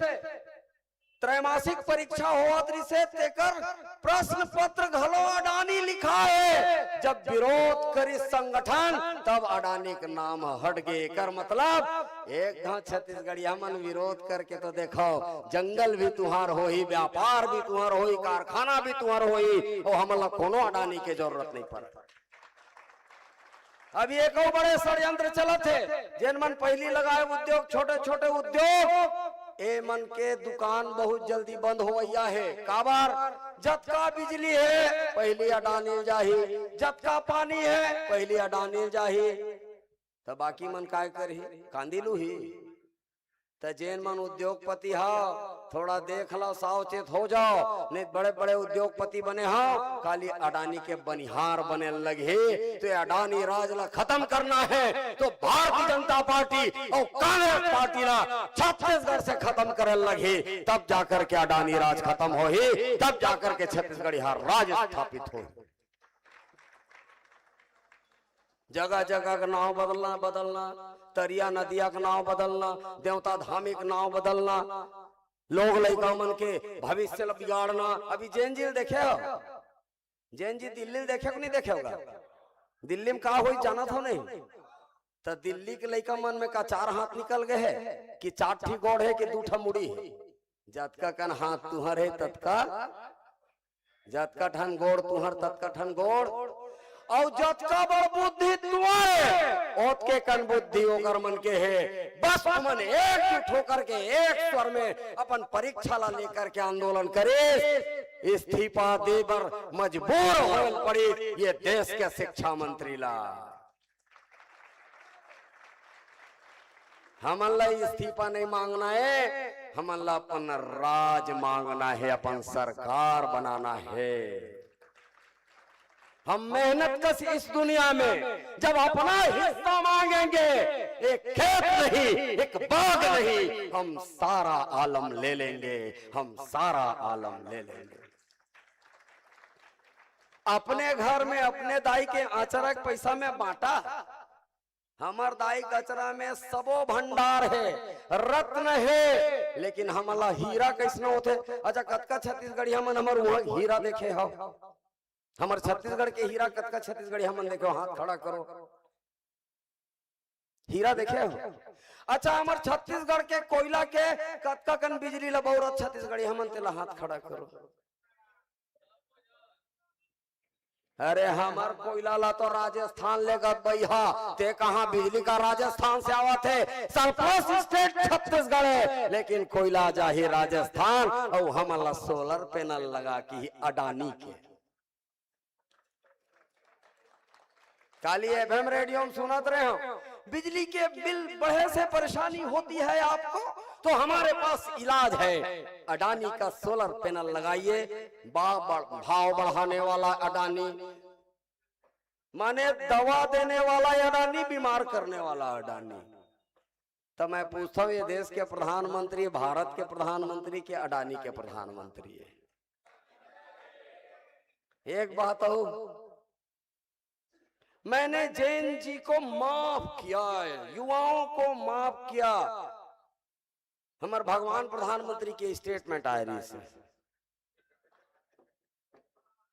त्रैमासिक परीक्षा होवत रही से तेकर प्रश्न पत्र घलो अडानी लिखा है। जब विरोध करी संगठन तब अडानी का नाम हट गए। कर मतलब एक घाव छत्तीसगढ़िया मन विरोध करके तो देखो, जंगल भी तुहार हो ही, व्यापार भी तुहार हो ही, कारखाना भी तुहार हो ही, और हमला कोनो अडानी के जरूरत नहीं पड़े। अभी एक और बड़े षड्यंत्र चलत है। जिन मन पहली लगाए उद्योग, छोटे छोटे उद्योग, ए मन के दुकान बहुत जल्दी बंद होवैया है। काबर? जतका बिजली है पहले अडानी जाही, जतका पानी है पहले अडानी जाही, तो बाकी मन काय करही? कांदिलू ही। तो जैन मन उद्योगपति हो थोड़ा देख लो, सावचेत हो जाओ, नहीं बड़े बड़े उद्योगपति बने हो खाली अडानी के बनिहार बने लगे। तो अडानी राज ला खत्म करना है तो भारतीय जनता पार्टी और कांग्रेस पार्टी ला छत्तीसगढ़ से खत्म करे लगे, तब जाकर के अडानी राज खत्म हो ही, तब जाकर के छत्तीसगढ़ी हर राज स्थापित हो। जगह जगह का नाव बदलना, तरिया नदिया का नाव बदलना, देवता धामी का नाव बदलना, लोग लड़का मन के भविष्य बिगाड़ना। अभी जैन जी देखे हो, जैन जी दिल्ली देखे को नहीं देखे होगा? दिल्ली में का हुई जाना था नहीं? तो दिल्ली के लड़का मन में का 4 हाथ निकल गए है कि 4 ठी गोड़ है कि 2 ठा मुड़ी है? जतका कन हाथ तुहर है तत्का, जतका ठन गोड़ तुहर तत्का ठन गोड़, और जतका बड़ बुद्धि तुम्हारे ओत के कन बुद्धि ओकर मन के है। बस मन एक ठोकर के एक स्वर में अपन परीक्षा ला लेकर के आंदोलन करे, इस्तीफा दे पर मजबूर होल पड़ी ये देश के शिक्षा मंत्री ला। हमन ला इस्तीफा नहीं मांगना है, हमन ला अपन राज मांगना है, अपन सरकार बनाना है। हम मेहनत कस इस दुनिया में जब अपना हिस्सा मांगेंगे, एक खेत नहीं, एक बाग नहीं, हम सारा आलम ले लेंगे, हम सारा आलम ले लेंगे। अपने घर में अपने दाई के आचरा के पैसा में बांटा, हमार दाई कचरा में सबो भंडार है, रत्न है, लेकिन हमला हीरा कैसनो होते? अच्छा कतका छत्तीसगढ़ी हमन हमर वहां हीरा देखे हो? हमारे छत्तीसगढ़ के हीरा कतका छत्तीसगढ़ी हमन देखो, हाथ खड़ा करो, हीरा देखे हो? अच्छा हमारे छत्तीसगढ़ के कोयला के कतका कन बिजली लबौरत छत्तीसगढ़ी हमन तेला हाथ खड़ा करो। अरे हमार कोयला ला तो राजस्थान लेगा भैया, ते कहा बिजली का राजस्थान से आवा थे। सरप्लस स्टेट छत्तीसगढ़ है, लेकिन कोयला जाही राजस्थान, और हम सोलर पैनल लगा की अडानी के। काली एफएम रेडियो में सुनत रहे हो, बिजली के बिल बढ़े से परेशानी होती है आपको, तो हमारे पास इलाज है। अडानी का सोलर पैनल लगाइए। भाव बढ़ाने वाला अडानी, माने दवा देने वाला अडानी, बीमार करने वाला अडानी। तो मैं पूछता हूँ, ये देश के प्रधानमंत्री, भारत के प्रधानमंत्री के अडानी के प्रधानमंत्री है? एक बात हो, मैंने जैन जी को माफ किया, युवाओं को माफ किया। हमारे भगवान प्रधानमंत्री के स्टेटमेंट आए रही से,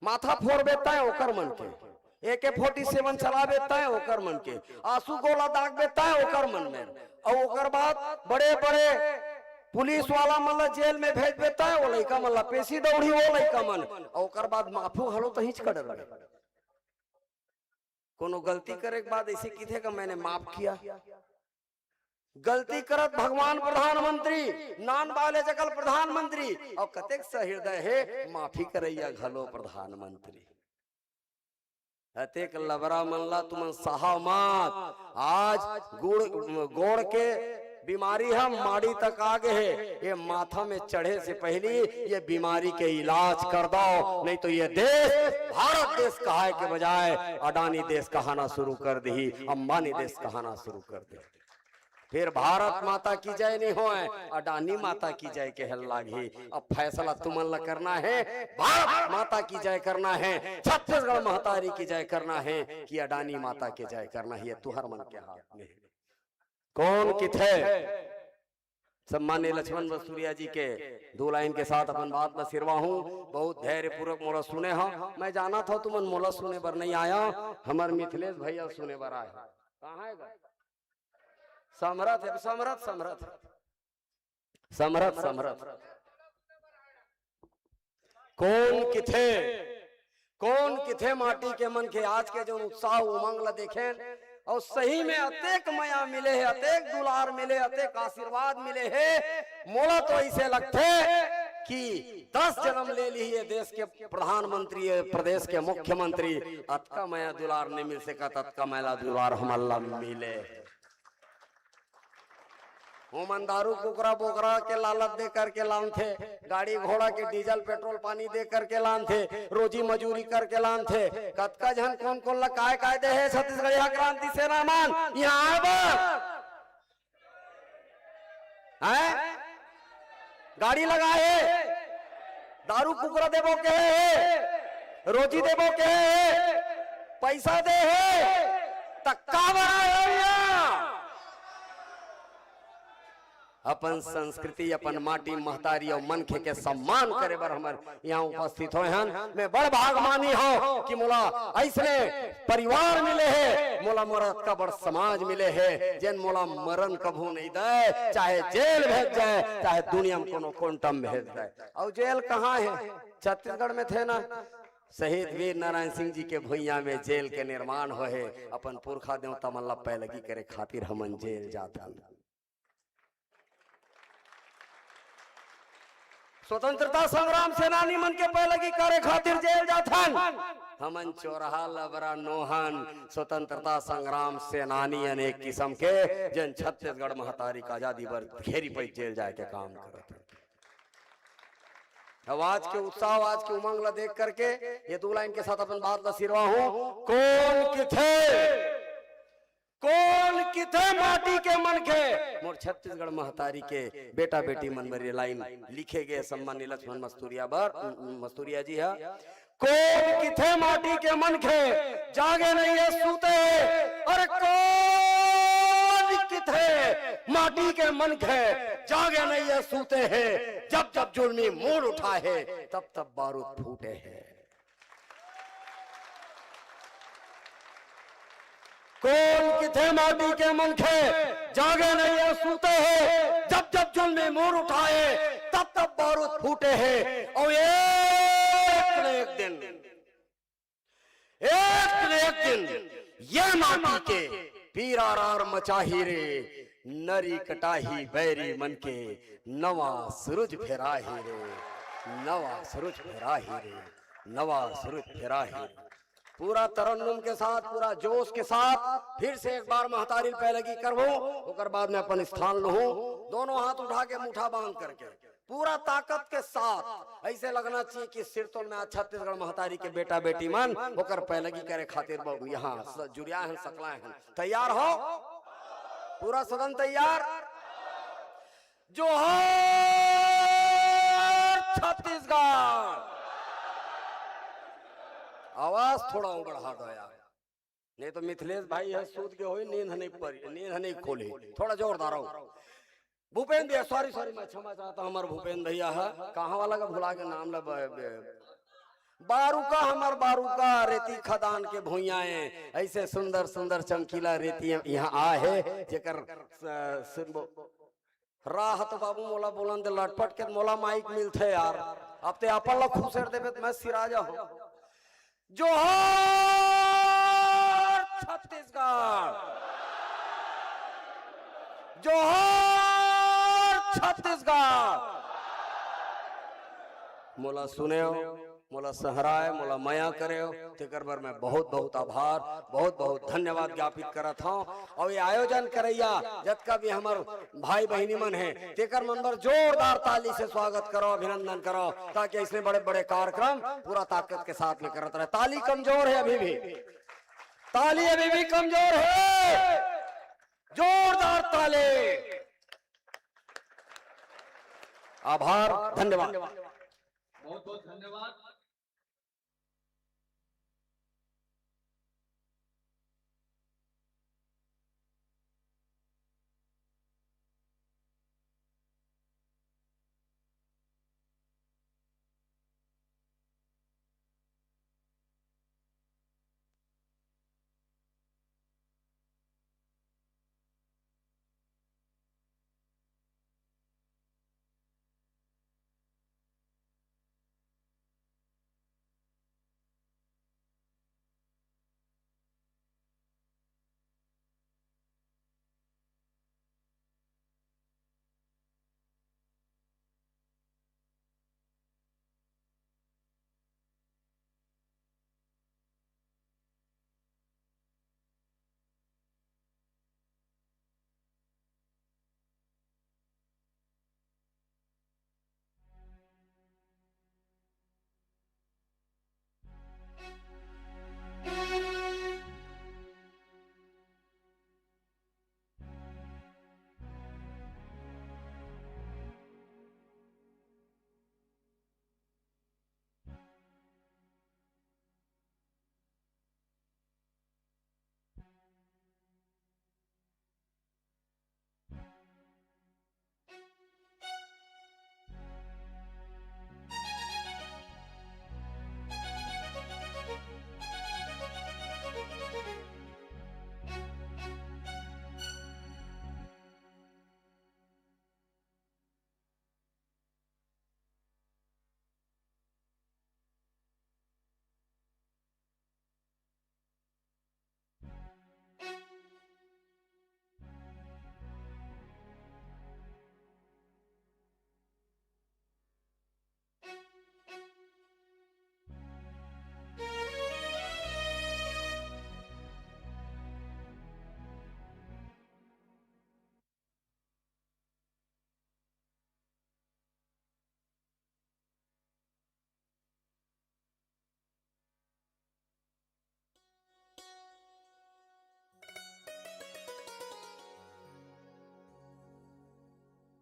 माथा फोड़ बेता है ओकर मन के, AK-47 चला बेता है ओकर मन के, आंसू गोला दाग बेता है ओकर मन में, और ओकर बाद बड़े बड़े पुलिस वाला मतलब जेल में भेज देता है, वो लड़का मतलब पेशी दौड़ी वो लड़का मन, और ओकर बाद माफू हलो तो हिच कर रहे। कोनो गलती करे के बाद ऐसे की थे कि मैंने माफ किया। गलती करत भगवान प्रधानमंत्री, नान वाले जगल प्रधानमंत्री, और कतेक सहृदय है माफी करैया घलो प्रधानमंत्री। अतेक लबरा मनला तुम सहा मात। आज गोड़ के बीमारी हम माड़ी तक आगे है, ये माथा में चढ़े से पहले ये बीमारी के इलाज कर दो, नहीं तो ये देश भारत देश कहा के बजाय अडानी देश कहाना शुरू कर दी, अंबानी देश कहाना शुरू कर दे। फिर भारत माता की जय नहीं हो, अडानी माता की जय के हल्ला घी। अब फैसला तुमन करना है, भारत माता की जय करना है, छत्तीसगढ़ महतारी की जय करना है, कि अडानी माता की जय करना है। ये तुहर मन के हाथ में है। कौन किथे सम्मान्य लक्ष्मण बस्तुरिया जी के 2 लाइन के साथ अपन बात में सिरवा हूँ। बहुत धैर्य पूर्वक मोला सुने हो। मैं जाना था तुमन मोला सुने बर नहीं आया, हमार मिथिलेश भैया सुने बर आए। कहाँ है समरथ है, समरथ समरथ समरथ समरथ कौन किथे माटी के मन के आज के जो उत्साह उमंग ला देखे, और सही में अतेक माया मिले है, अतेक दुलार मिले, अतेक आशीर्वाद मिले है। मोला तो ऐसे लगते कि 10 जन्म ले ली है देश के प्रधानमंत्री, प्रदेश के मुख्यमंत्री, अतका माया दुलार नहीं मिल सका, अतका माया दुलार हमला मिले। ओमन दारू कुकरा बोकरा के लालच दे करके लान थे, गाड़ी घोड़ा के डीजल पेट्रोल पानी दे करके लान थे, रोजी मजूरी करके लान थे। कतका जन कौन कौन ला काय कायदे है छत्तीसगढ़ क्रांति सेना मान यहाँ आए गाड़ी लगाए, दारू कुकरा देवो के है, रोजी देवो के है, पैसा दे है, तक्का बना अपन संस्कृति, अपन माटी महतारी और मनखे के सम्मान करे बर हमर यहाँ उपस्थित होए हन। मैं बड़ भाग मानी हो कि मोला ऐसने परिवार मिले है, मोला का बड़ समाज मिले है, जिन मोला मरण कभू नहीं दे, चाहे जेल भेज जाए, चाहे दुनिया में कोनो क्वांटम भेज जाए। और जेल कहाँ है? छत्तीसगढ़ में थे ना, शहीद वीर नारायण सिंह जी के भुइया में जेल के निर्माण हो है। अपन पुरखा देवता मन ला पैलगी करे खातिर हमन जेल जाता। स्वतंत्रता संग्राम सेनानी मन के पैलगी करे खातिर जेल जाथन। हमन चोरहा लबरा नोहन स्वतंत्रता संग्राम सेनानी अनेक किस्म के, जन छत्तीसगढ़ महतारी का आजादी बर घेरी पे जेल जाए के काम करत। आज के उत्साह, आज के उमंग ला देख करके ये 2 लाइन के साथ अपन बात ला सिरवा हूँ। कौन किथे माटी के मन के मोर छत्तीसगढ़ महतारी के बेटा बेटी मन में लाइन लिखे गए सम्मान्य लक्ष्मण मस्तूरिया जी है। कौन किथे माटी के मन के जागे नहीं है सूते, अरे कौन किथे माटी के मन के जागे नहीं है सूते हैं, जब जब जुल्मी मोड़ उठा है तब तब बारूद फूटे हैं। कौन किथे माटी के मन खे जागे नहीं है सूते हैं, जब जब जुल्मी मोड़ उठाए तब तब बारूद फूटे हैं। और एक दिन एक दिन ये माटी के पीरारार मचाही रे, नरी कटाही बैरी मन के, नवा सूरज फेराही रे, नवा सूरज फेराही रे, नवा सूरज फेराही रे। पूरा तरन्नुम के साथ, पूरा जोश के साथ फिर से एक बार महतारी पैलगी करवो, ओकर बाद में अपन स्थान लहूं, दोनों हाथ उठा के मुठा बांध करके पूरा ताकत के साथ ऐसे लगना चाहिए कि सिर तो में छत्तीसगढ़ महतारी के बेटा बेटी मन ओकर पैलगी करे खातिर यहाँ जुड़िया हैं, सकला हैं। तैयार हो? पूरा सदन तैयार? जोहार छत्तीसगढ़। आवाज थोड़ा बढ़ा दो यार, नहीं तो मिथिलेश भाई है सूद के हो, नींद नहीं खोली, थोड़ा जोरदार हो। भूपेंद्र भैया, सॉरी मैं क्षमा चाहता हूँ, हमारे भूपेंद्र भैया है, कहाँ वाला का भुला के नाम लब, बारूका, हमार बारूका रेती खदान के भुइयाए, ऐसे सुंदर सुंदर चमकीला रेती यहाँ आए जेकर राहत बाबू मोला बोलन दे लटपट के मोला माइक मिलते यार, अब ते अपन ला खुशर देबे मैं सिराजा हूँ। जोहार छत्तीसगढ़, जोहार छत्तीसगढ़। मोला सुने हो, मोला सहराए, मोला माया करे हो, तेकर बर मैं बहुत बहुत आभार, बहुत बहुत धन्यवाद ज्ञापित करत हूँ। और ये आयोजन करैया जतका भी हमार भाई बहनी मन है, तेकर मन बर जोरदार ताली से स्वागत करो, अभिनंदन करो, ताकि इसमें बड़े बड़े कार्यक्रम पूरा ताकत के साथ में करत रहे। ताली कमजोर है अभी भी, ताली अभी भी कमजोर है, जोरदार ताली। आभार, धन्यवाद। बहुत बहुत धन्यवाद।